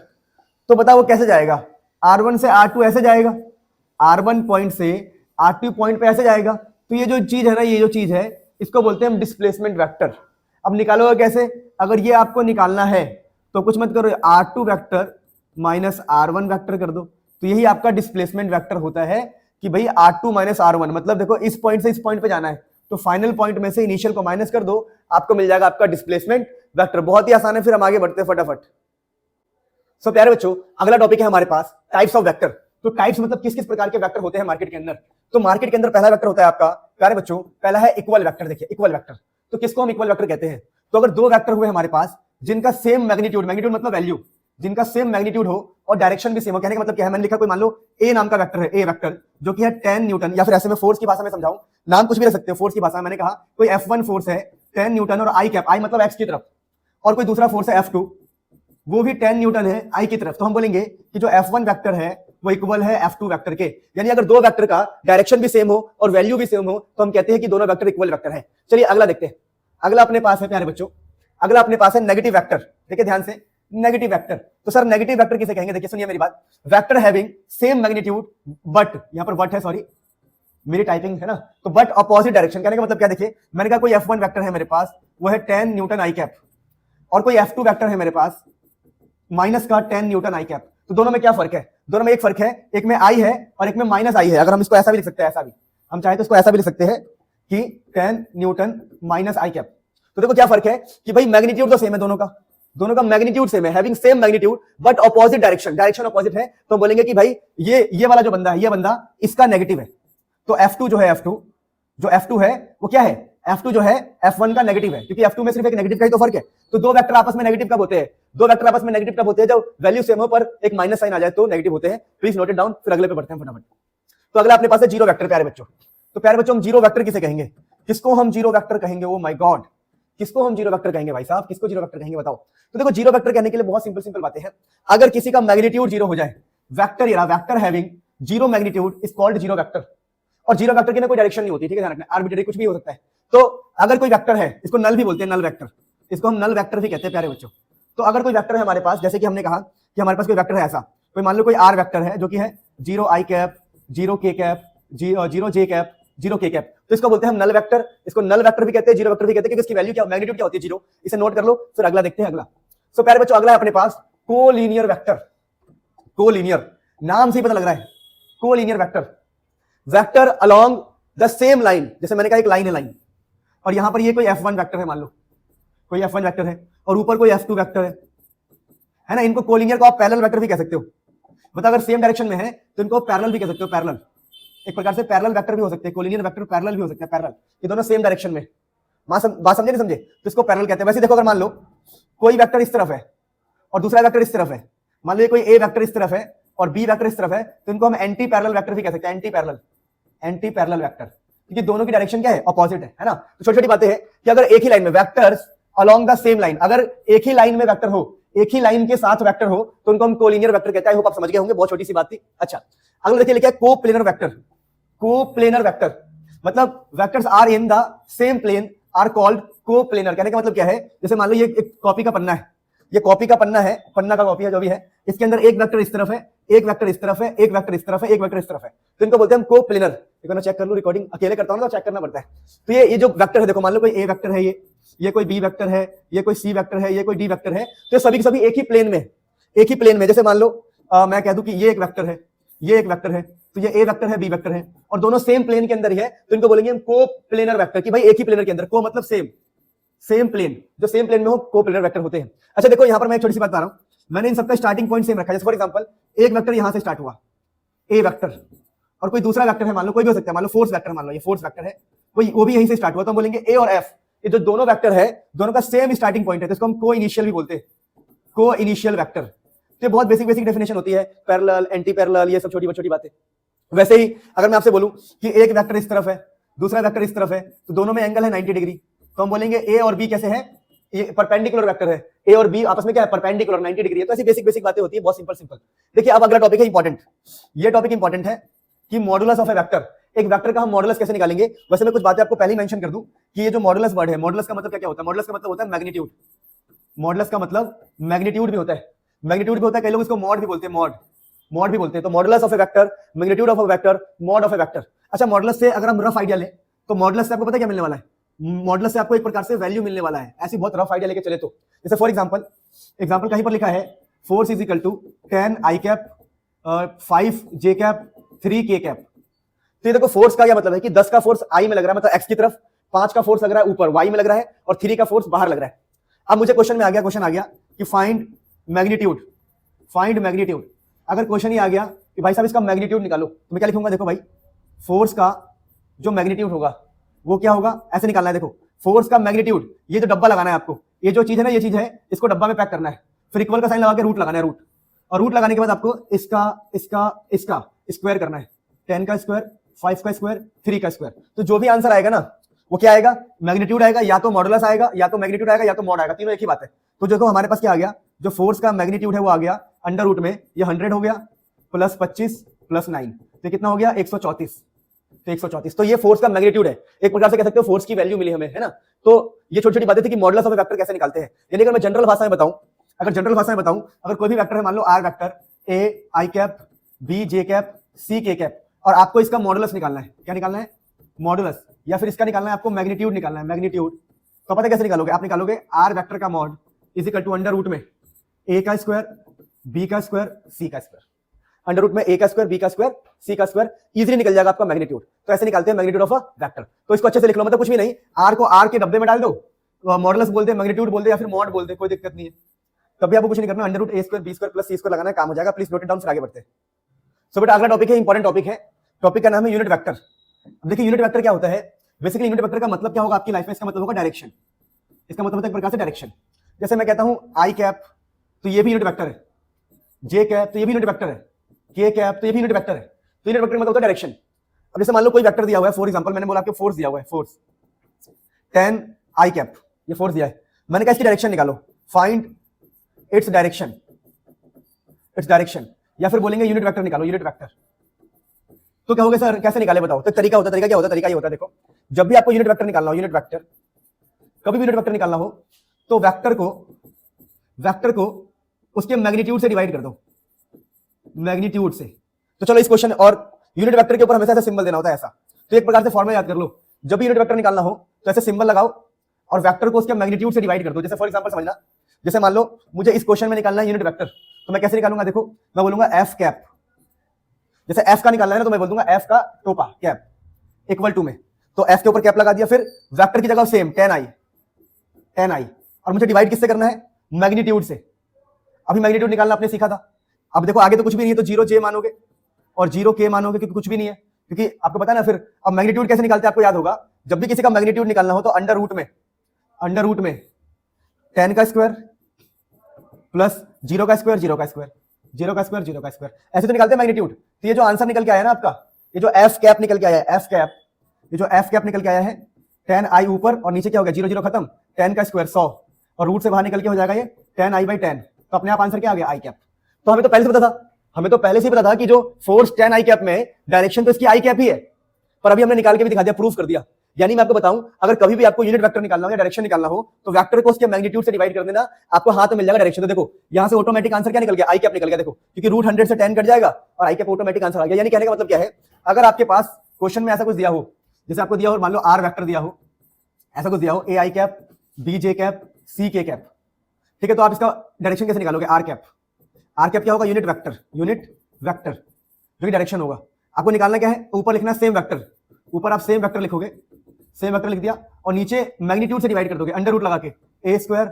तो बता वो कैसे जाएगा, r1 से r2 ऐसे जाएगा, r1 पॉइंट से r2 पॉइंट पे ऐसे जाएगा। तो ये जो चीज है ना, ये जो चीज है इसको बोलते हैं हम डिस्प्लेसमेंट वेक्टर। अब निकालोगे कैसे, अगर ये आपको निकालना है तो कुछ मत करो, r2 vector minus r1 vector कर दो, तो यही आपका डिस्प्लेसमेंट वेक्टर होता है कि भाई r2 माइनस r1, मतलब देखो इस पॉइंट से इस पॉइंट पे जाना है, तो फाइनल पॉइंट में से इनिशियल को माइनस कर दो, आपको मिल जाएगा आपका डिस्प्लेसमेंट वेक्टर। बहुत ही आसान है, फिर हम आगे बढ़ते हैं फटाफट। सो प्यारे बच्चों अगला टॉपिक है हमारे पास टाइप्स ऑफ वेक्टर। तो टाइप्स मतलब किस किस प्रकार के वेक्टर होते हैं मार्केट के अंदर। तो मार्केट के अंदर पहला वेक्टर होता है आपका, प्यारे बच्चों पहला है इक्वल वेक्टर। देखिए इक्वल वेक्टर, तो किसको हम इक्वल वेक्टर कहते हैं, तो अगर दो वेक्टर हुए हमारे पास जिनका सेम मैग्नीट्यूड, मैग्नीट्यूड मतलब वैल्यू, जिनका सेम मैग्नीट्यूड हो और डायरेक्शन भी सेम हो, कहने का मतलब क्या है, मैंने लिखा कोई मान लो ए नाम का वेक्टर है, ए वेक्टर जो कि है 10 न्यूटन, या फिर ऐसे में फोर्स की भाषा में समझाऊं, नाम कुछ भी रख सकते हो फोर्स की भाषा में। मैंने कहा कोई F1 फोर्स है 10 न्यूटन और आई कैप, आई मतलब एक्स की तरफ, और कोई दूसरा फोर्स है F2 वो भी 10 न्यूटन है आई की तरफ, तो हम बोलेंगे कि जो F1 वेक्टर है वो इक्वल है F2 वेक्टर के। यानी अगर दो वेक्टर का डायरेक्शन भी सेम हो और वैल्यू भी सेम हो तो हम कहते हैं कि दोनों वेक्टर इक्वल वेक्टर है। चलिए अगला देखते हैं। अगला अपने पास है प्यारे बच्चों, अगला अपने पास है नेगेटिव वेक्टर। देखिए ध्यान से, नेगेटिव वेक्टर, तो सर नेगेटिव वेक्टर किसे कहेंगे, देखिए सुनिए मेरी बात, vector having same magnitude but, यहां पर बट है, सॉरी मेरी टाइपिंग है ना, तो बट अपोजिट डायरेक्शन। कहने का मतलब क्या, देखिए मैंने कहा कोई F1 वेक्टर है मेरे पास वो है 10 न्यूटन आई कैप, और कोई F2 वेक्टर है मेरे पास माइनस का 10 न्यूटन आई कैप। तो दोनों में क्या फर्क है, दोनों में एक फर्क है, एक में आई है और एक में माइनस आई है। अगर हम इसको ऐसा भी लिख सकते हैं, ऐसा भी हम चाहे तो इसको ऐसा भी लिख सकते हैं कि 10 न्यूटन माइनस आई कैप। तो देखो क्या फर्क है कि भाई मैग्नीट्यूड तो सेम है, दोनों का मैग्नीट्यूड सेम है, having same magnitude but opposite direction, direction opposite है। तो बोलेंगे कि भाई ये वाला जो बंदा है, ये बंदा इसका नेगेटिव है, तो F2 जो है, F2 है वो क्या है, F2 जो है F1 का नेगेटिव है, क्योंकि F2 में सिर्फ एक नेगेटिव का ही तो फर्क है। तो दो वेक्टर आपस में नेगेटिव कब होते हैं, दो वेक्टर आपस में नेगेटिव कब होते हैं? जब वैल्यू सेम हो पर एक माइनस साइन आ जाए तो नेगेटिव होते हैं। प्लीज नोट इट डाउन, फिर अगले पे बढ़ते हैं फटाफट। तो अगला अपने पास है जीरो वेक्टर। प्यारे बच्चों, तो प्यारे बच्चों हम जीरो वेक्टर किसे कहेंगे? किसको हम जीरो वेक्टर कहेंगे? ओ माय गॉड, किसको हम जीरो वेक्टर कहेंगे भाई साहब? किसको जीरो वेक्टर कहेंगे बताओ? तो देखो जीरो वेक्टर कहने के लिए बहुत सिंपल सिंपल बातें हैं। अगर किसी का मैग्नीट्यूड जीरो हो जाए, वेक्टर या vector having zero magnitude is called zero vector. और जीरो वेक्टर की ना कोई डायरेक्शन नहीं होती, ठीक है, ध्यान रखना, आर्बिट्रेरी कुछ भी हो सकता है। तो अगर कोई वेक्टर है, इसको नल भी बोलते हैं, नल वेक्टर, इसको हम नल वेक्टर भी कहते हैं प्यारे बच्चों। तो अगर कोई वेक्टर है हमारे पास, जैसे कि हमने कहा कि हमारे पास कोई वेक्टर है ऐसा, कोई मान लो कोई आर वेक्टर है जो कि है जीरो आई कैप, जीरो के कैप, जीरो जे कैप, जीरो के कैप, तो इसको बोलते हैं हम नल वेक्टर। इसको नल वेक्टर भी कहते हैं, जीरो वेक्टर भी कहते हैं, क्योंकि इसकी वैल्यू क्या, मैग्नीट्यूड क्या होती है? जीरो। इसे नोट कर लो, फिर अगला देखते हैं। अगला सो प्यारे बच्चों अगला है अपने पास कोलीनियर वेक्टर। कोलीनियर, नाम से ही पता लग रहा है, collinear vector. Vector along the same line, जैसे मैंने कहा एक लाइन है, लाइन, और यहां पर ये कोई F1 वेक्टर है, मान लो कोई F1 वेक्टर है और ऊपर कोई F2 वेक्टर है ना। इनको कोलीनियर को आप पैरेलल वेक्टर भी कह सकते हो। मतलब अगर सेम डायरेक्शन में है तो इनको पैरेलल भी कह सकते हो। पैरेलल एक प्रकार से पैरेलल वेक्टर भी हो सकते हैं, कोलिनियर वेक्टर पैरेलल भी हो सकते हैं। पैरेलल, ये दोनों सेम डायरेक्शन में, बात समझे नहीं समझे? तो इसको पैरेलल कहते हैं। वैसे देखो, अगर मान लो कोई वेक्टर इस तरफ है और दूसरा वेक्टर इस तरफ है, मान लो कोई ए वेक्टर इस तरफ है और बी वेक्टर इस तरफ है, तो इनको हम एंटी पैरेलल वेक्टर भी कह सकते हैं। Anti parallel, anti parallel vector, क्योंकि दोनों की डायरेक्शन क्या है? अपोजिट है ना। तो छोटी छोटी बातें हैं कि अगर एक ही लाइन में vectors along the same line, अगर एक ही लाइन में वेक्टर हो, एक ही लाइन के साथ वेक्टर हो, तो उनको हम कोलिनियर वेक्टर कहते हैं। आई होप आप समझ गए होंगे, बहुत छोटी सी बात थी। अच्छा, अगला देखिए लिखा है कोप्लेनर वेक्टर। कोप्लेनर वेक्टर मतलब vectors are in the same plane are called coplanar. कहने का मतलब क्या है? जैसे मान लो ये एक कॉपी का पन्ना है, ये कॉपी का पन्ना है, पन्ना का कॉपी है जो भी है, इसके अंदर एक वेक्टर इस तरफ है, एक वेक्टर इस तरफ है, एक वेक्टर इस तरफ है, एक वेक्टर इस तरफ है, तो इनको बोलते हैं हम कोप्लेनर। एक बार चेक कर लो, रिकॉर्डिंग अकेले करता हूं ना तो चेक करना पड़ता है। तो ये जो वेक्टर है, देखो मान लो कोई ए वेक्टर है, ये कोई बी वेक्टर है, ये कोई सी वेक्टर है, ये कोई डी वेक्टर है, तो सभी के सभी एक ही प्लेन में, एक ही प्लेन में। जैसे मान लो मैं कह दूं कि ये एक वेक्टर है, ये एक वेक्टर है, तो ये ए वेक्टर है, बी वेक्टर है, और दोनों सेम प्लेन के अंदर ही है, तो इनको बोलेंगे हम कोप्लेनर वेक्टर, कि भाई एक ही प्लेनर के अंदर, को मतलब सेम, सेम प्लेन, जो सेम प्लेन में हो कोप्लेनर वेक्टर होते हैं। अच्छा देखो, यहां पर मैं एक छोटी सी बात बता रहा हूं, मैंने इन सबका स्टार्टिंग पॉइंट सेम रखा है। जैसे फॉर एग्जांपल एक वेक्टर यहां से स्टार्ट हुआ, ए वेक्टर, और कोई दूसरा वेक्टर है, मान लो कोई भी हो सकता है, मान लो फोर्स वेक्टर, मान लो ये फोर्स वेक्टर है, कोई वो भी यहीं से स्टार्ट हुआ, तो हम बोलेंगे ए और एफ, ये जो दोनों वेक्टर है, दोनों का सेम स्टार्टिंग पॉइंट है, तो इसको हम को इनिशियल भी बोलते हैं, को इनिशियल वेक्टर। तो बहुत बेसिक बेसिक डेफिनेशन होती है, पैरेलल, एंटी पैरेलल, ये सब छोटी छोटी बातें। वैसे ही अगर मैं आपसे बोलूं कि एक वेक्टर इस तरफ है, दूसरा वेक्टर इस तरफ है, तो दोनों में एंगल है 90 डिग्री, तो हम बोलेंगे ए और बी कैसे है? ये परपेंडिकुलर वेक्टर है, ए और बी आपस में क्या है? परपेंडिकुलर, 90 डिग्री है। तो ऐसी बेसिक बेसिक बातें होती है, बहुत सिंपल सिंपल। देखिए अब अगला टॉपिक है इंपॉर्टेंट, ये टॉपिक इंपॉर्टेंट है कि मॉडुलस ऑफ ए वेक्टर। एक वेक्टर का हम मॉडुलस कैसे निकालेंगे? वैसे मैं कुछ बातें आपको पहले ही मेंशन कर दूं कि ये जो मॉडुलस वर्ड है, मॉडुलस का मतलब क्या होता है? मॉडुलस का मतलब होता है मैग्नीट्यूड। मॉडुलस का मतलब मैग्नीट्यूड भी होता है, मैग्नीट्यूड भी होता है, कई लोग इसको मॉड भी बोलते हैं, मॉड भी बोलते हैं। तो modulus of A vector, magnitude of A vector, mod of A vector. अच्छा, मॉडुलस से अगर हम रफ आइडिया लें तो मॉडुलस से आपको पता क्या मिलने वाला है? मॉडुलस से आपको एक प्रकार से वैल्यू मिलने वाला है, ऐसी बहुत रफ आइडिया लेके चले तो। जैसे फॉर एग्जांपल कहीं पर लिखा है force is equal to 10 I cap 5 J cap 3 K cap. तो ये देखो फोर्स का क्या मतलब है कि 10 का फोर्स आई में लग रहा है, मतलब एक्स की तरफ, 5 का फोर्स लग रहा है ऊपर वाई में लग रहा है, और 3 का फोर्स बाहर लग रहा है। अब मुझे क्वेश्चन आ गया कि फाइंड मैग्नीट्यूड, फाइंड मैग्नीट्यूड। अगर क्वेश्चन ही आ गया कि भाई साहब इसका मैग्नीट्यूड निकालो, तो मैं क्या लिखूंगा? देखो भाई, फोर्स का जो मैग्नीट्यूड होगा वो क्या होगा, ऐसे निकालना है। देखो फोर्स का मैग्नीट्यूड, ये जो डब्बा लगाना है आपको, ये जो चीज है ना, ये चीज है, इसको डब्बा में पैक करना है, फिर इक्वल का साइन लगा के रूट लगाना है, रूट, और रूट लगाने के बाद आपको इसका स्क्वायर करना है, 10 का स्क्वायर, 5 का स्क्वायर, 3 का स्क्वायर। तो जो भी आंसर आएगा ना वो क्या आएगा? मैग्नीट्यूड आएगा, या तो मॉडुलस आएगा, या तो मैग्नीट्यूड आएगा, या तो मॉड आएगा, तीनों एक ही बात है। तो देखो हमारे पास क्या आ गया, जो फोर्स का मैग्नीट्यूड है वो आ गया अंडर रूट में, ये 100 हो गया प्लस 25 प्लस 9, तो कितना हो गया? 134। तो 134, तो ये फोर्स का मैग्नीट्यूड है, एक प्रकार से कह सकते हो फोर्स की वैल्यू मिली हमें, है ना। तो ये छोटी छोटी बातें थी कि मॉडुलस ऑफ ए वेक्टर कैसे निकालते हैं। यानी अगर मैं जनरल भाषा में बताऊं, अगर कोई भी वेक्टर है, मान लो R vector, A I cap, B J cap, C K cap, और आपको इसका मॉडुलस निकालना है। क्या निकालना है? मॉडुलस, या फिर इसका निकालना है आपको मैग्नीट्यूड निकालना है, मैग्नीट्यूड। तो पता कैसे निकालोगे? आप निकालोगे आर वेक्टर का mod is equal to under root में ए का स्क्वायर, बी का स्क्वायर, सी का स्क्वायर, अंडर रूट में ए का स्क्वायर, बी का स्क्वायर, सी का स्क्वायर, इजीली निकल जाएगा आपका मैग्नीट्यूड। तो ऐसे निकालते हैं मैग्नीट्यूड ऑफ अ वेक्टर। तो इसको अच्छे से लिख लो, मतलब कुछ भी नहीं, आर को आर के डब्बे में डाल दो, मॉडुलस बोलते हैं, मैग्नीट्यूड बोलते हैं, या फिर मॉड बोलते हैं, कोई दिक्कत नहीं है। तब भी आपको कुछ नहीं करना, अंडर रूट ए स्क्वायर बी स्क्वायर प्लस सी स्क्वायर लगाना है, काम हो जाएगा। प्लीज नोट इट डाउन, फिर आगे बढ़ते हैं। सो बेटा अगला टॉपिक है, इंपॉर्टेंट टॉपिक है, टॉपिक का नाम है यूनिट वेक्टर। अब देखिए यूनिट वेक्टर क्या होता है। बेसिकली यूनिट वेक्टर का मतलब क्या होगा आपकी लाइफ में? इसका मतलब होगा डायरेक्शन, इसका मतलब होता है एक प्रकार से डायरेक्शन। जैसे मैं कहता हूं आई कैप तो ये भी यूनिट वेक्टर है, जे कैप तो ये भी यूनिट वेक्टर है, के कैप तो ये भी यूनिट वेक्टर है। तो यूनिट वेक्टर मतलब होता है डायरेक्शन। अब जैसे मान लो कोई वेक्टर दिया हुआ है, फॉर एग्जांपल मैंने बोला आपको फोर्स दिया हुआ है, फोर्स 10 आई कैप, ये फोर्स दिया है, मैंने कहा इसकी डायरेक्शन निकालो, find its direction, its direction, या फिर बोलेंगे यूनिट वेक्टर निकालो, यूनिट वेक्टर। तो क्या होगा सर, कैसे निकाले बताओ? तो तरीका होता है, तरीका क्या होता है? तरीका ये होता है, देखो जब भी आपको यूनिट वेक्टर निकालना हो, यूनिट वेक्टर, कभी भी यूनिट वेक्टर निकालना हो तो वेक्टर को उसके मैग्नीट्यूड से डिवाइड कर दो, मैग्नीट्यूड से। तो चलो इस क्वेश्चन, और यूनिट वेक्टर के ऊपर हमेशा ऐसा सिंबल देना होता है, ऐसा। तो एक प्रकार से फॉर्मूला याद कर लो, जब भी यूनिट वेक्टर निकालना हो तो ऐसे सिंबल लगाओ और वेक्टर को उसके मैग्नीट्यूड से डिवाइड कर दो। जैसे फॉर एग्जांपल समझना, जैसे मान लो मुझे इस क्वेश्चन में निकालना है यूनिट वेक्टर, तो मैं कैसे निकालूंगा? देखो मैं बोलूंगा एफ कैप, जैसे एफ का निकालना है ना तो मैं बोल दूंगा एफ का टोपा कैप इक्वल टू में, तो एफ के ऊपर कैप लगा दिया, फिर वेक्टर की जगह सेम 10 आई, और मुझे डिवाइड किससे करना है? मैग्नीट्यूड से। अभी मैग्नीट्यूड निकालना आपने सीखा था। अब देखो आगे तो कुछ भी नहीं है, तो 0 जे मानोगे और 0 के मानोगे, क्योंकि कुछ भी नहीं है, क्योंकि आपको पता है ना। फिर अब मैग्नीट्यूड कैसे निकालते हैं आपको याद होगा, जब भी किसी का मैग्नीट्यूड निकालना हो तो अंडर रूट में 10 का स्क्वायर प्लस 0 का स्क्वायर, 0 का स्क्वायर, 0 का स्क्वायर, 0 का स्क्वायर, ऐसे तो निकालते हैं मैग्नीट्यूड। तो ये जो आंसर निकल के आया ना आपका, ये जो एफ कैप निकल के आया है, एफ कैप, ये जो एफ कैप निकल के आया है, 10 आई ऊपर और नीचे क्या हो गया? 0 0 खत्म, 10 का स्क्वायर 100, और रूट से बाहर निकल के हो जाएगा ये 10 आई बाई 10, तो अपने आप आंसर क्या आ गया? आई कैप। तो हमें तो पहले से पता था, हमें तो पहले से ही पता था कि जो फोर्स 10 आई कैप में डायरेक्शन तो इसकी आई कैप ही है, पर अभी हमने निकाल के भी दिखा दिया, प्रूफ कर दिया। यानी मैं आपको बताऊं, अगर कभी भी आपको यूनिट वेक्टर निकालना हो या डायरेक्शन निकालना हो तो वेक्टर को उसके मैग्नीट्यूड से डिवाइड कर देना, आपको हाथ में मिल जाएगा डायरेक्शन। तो देखो यहां से ऑटोमेटिक आंसर क्या निकल गया? आई कैप निकल गया। देखो क्योंकि रूट 100 से 10 कट जाएगा और आई कैप ऑटोमेटिक आंसर आ गया। यानी कहने का मतलब क्या है, अगर आपके पास क्वेश्चन में ऐसा कुछ दिया हो, जैसे आपको दिया हो मान लो आर वेक्टर दिया हो, ऐसा कुछ दिया हो, ए I cap, B J cap, C K cap, ठीक है, तो आप इसका डायरेक्शन कैसे निकालोगे? Are cap. आर कैप क्या होगा? यूनिट वेक्टर जो कि डायरेक्शन होगा। आपको निकालना क्या है? ऊपर लिखना सेम वेक्टर, ऊपर आप सेम वेक्टर लिखोगे, सेम वेक्टर लिख दिया, और नीचे मैग्नीट्यूड से डिवाइड कर दोगे, अंडर रूट लगा के, ए स्क्वायर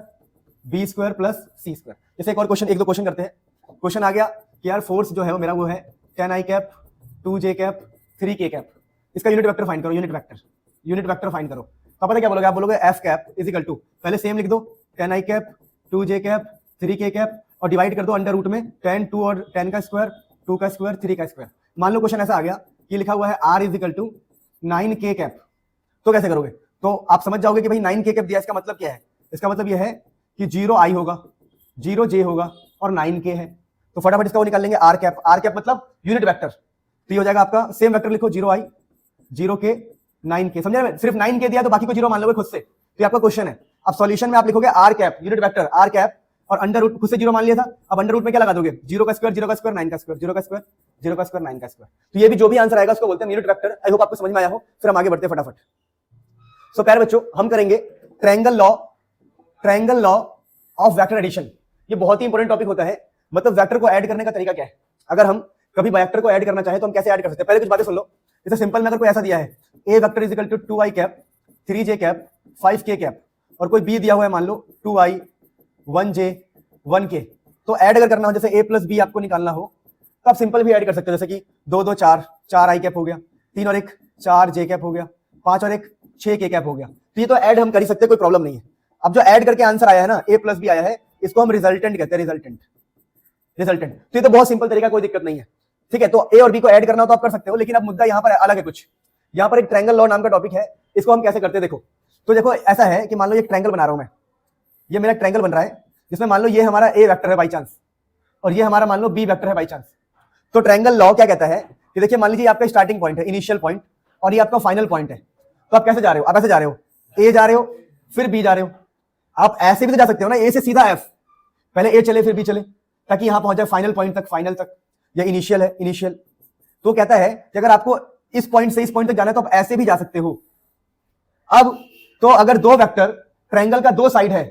बी स्क्वायर प्लस सी स्क्वायर। जैसे एक और क्वेश्चन, एक दो क्वेश्चन करते हैं। क्वेश्चन आ गया कि यार फोर्स जो है वो मेरा वो है 10 I cap, 2 J cap, 3 K cap, इसका यूनिट वेक्टर फाइंड करो, यूनिट वेक्टर फाइंड करो। तो पता क्या बोलोगे? आप बोलोगे F cap is equal to, पहले सेम लिख दो, 10 I cap, 2 J cap, 3 K cap, और डिवाइड कर दो अंडर रूट में 10, 2 और 10 का स्क्वायर, 2 का स्क्वायर, 3 का स्क्वायर। मान लो क्वेश्चन ऐसा आ गया कि लिखा हुआ है आर इज इक्वल टू 9 के कैप, तो कैसे करोगे? तो आप समझ जाओगे कि भाई 9 के कैप दिया, इसका मतलब क्या है? इसका मतलब यह है कि 0 आई होगा, 0 जे होगा और 9 के है, तो फटाफट इसका वो निकाल लेंगे आर कैप। आर कैप मतलब यूनिट वेक्टर, तो ये हो जाएगा आपका सेम वेक्टर लिखो, 0 आई, 0 के, 9 के। समझे? सिर्फ 9 के दिया तो बाकी को 0 मान लोगे खुद से, तो ये आपका क्वेश्चन है। अब सॉल्यूशन में आप लिखोगे R cap, unit vector R cap, और अंडर रूट खुद से 0 मान लिया था, अब अंडर रूट में क्या लगा दोगे? 0 का स्क्वायर, 0 का स्क्वायर, 9 का स्क्वायर, 0 का स्क्वायर, 0 का स्क्वायर, 9 का स्क्वायर। तो ये भी जो भी आंसर आएगा उसको बोलते हैं यूनिट वेक्टर। आई होप आपको समझ में आया हो। फिर हम आगे बढ़ते हैं फटाफट। सो प्यारे बच्चों, हम करेंगे triangle law of vector addition. ये बहुत ही इंपॉर्टेंट टॉपिक होता है, मतलब वेक्टर को ऐड करने का तरीका क्या है। अगर हम कभी वेक्टर को ऐड करना चाहे तो हम कैसे ऐड कर सकते हैं? पहले कुछ बातें सुन लो। जैसे सिंपल में अगर कोई ऐसा दिया है, A vector is equal to 2 I cap, 3 J cap, 5 K cap, और कोई बी दिया हुआ है मान लो 2 आई, 1 जे, 1 के, तो ऐड अगर करना हो, जैसे ए प्लस बी आपको निकालना हो, तो आप सिंपल भी ऐड कर सकते हो। जैसे कि 2 2 4 आई कैप हो गया, 3 और 1 4 जे कैप हो गया, 5 और 1 6 के कैप हो गया। तो ये तो ऐड हम कर ही सकते हैं, कोई प्रॉब्लम नहीं है। अब जो ऐड करके आंसर आया है ना, ए प्लस बी आया है, इसको हम रिजल्टेंट कहते हैं, रिजल्टेंट। तो ये तो बहुत सिंपल तरीका, कोई दिक्कत नहीं है, ठीक है। तो ए और बी को ऐड करना हो तो आप कर सकते हो, लेकिन अब मुद्दा यहाँ पर अलग है कुछ। यहाँ पर एक ट्रायंगल लॉ नाम का टॉपिक है, इसको हम कैसे करते हैं देखो। तो देखो ऐसा है कि मान लो ये ट्रायंगल बना रहा हूं मैं, ये मेरा ट्रायंगल बन रहा है जिसमें मान लो ये हमारा ए वेक्टर है बाई चांस, और ये हमारा मान लो बी वेक्टर है बाई चांस। तो ट्रायंगल लॉ क्या कहता है कि देखिए मान लीजिए आपका स्टार्टिंग पॉइंट है, इनिशियल पॉइंट, और ये आपका फाइनल पॉइंट है। तो आप कैसे जा रहे हो? आप ऐसे जा रहे हो, ए जा रहे हो फिर बी जा रहे हो। आप ऐसे भी तो जा सकते हो ना, ए से सीधा एफ, पहले ए चले फिर बी चले, ताकि यहां पहुंच जाए फाइनल पॉइंट तक, फाइनल तक। या इनिशियल है, इनिशियल। तो कहता है कि अगर आपको इस पॉइंट से इस पॉइंट तक जाना है तो आप ऐसे भी जा सकते हो। अब तो अगर दो वेक्टर ट्रायंगल का 2 साइड है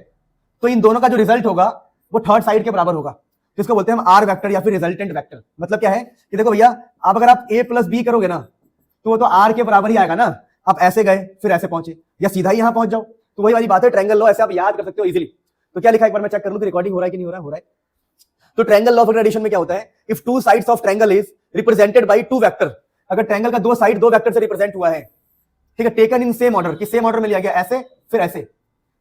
तो इन दोनों का जो रिजल्ट होगा वो थर्ड साइड के बराबर होगा, तो इसको बोलते हैं हम आर वेक्टर या फिर रिजल्टेंट वेक्टर। मतलब क्या है कि देखो भैया, आप अगर आप ए प्लस बी करोगे ना तो वो तो आर के बराबर ही आएगा ना। आप ऐसे गए फिर ऐसे पहुंचे, या सीधा ही यहां पहुंच जाओ, तो वही वाली बात है। ट्रायंगल लॉ ऐसे आप याद कर सकते हो इजीली। तो क्या लिखा है एक बार मैं चेक कर लूं कि रिकॉर्डिंग हो रहा है कि नहीं हो रहा है। हो रहा है। तो ट्रायंगल लॉ ऑफ एडिशन में क्या होता है, if 2 sides of triangle is represented by 2 vector, अगर ट्रायंगल का 2 साइड 2 वेक्टर से रिप्रेजेंट हुआ है, ठीक है, टेकन इन सेम ऑर्डर, कि सेम ऑर्डर में लिया गया ऐसे फिर ऐसे,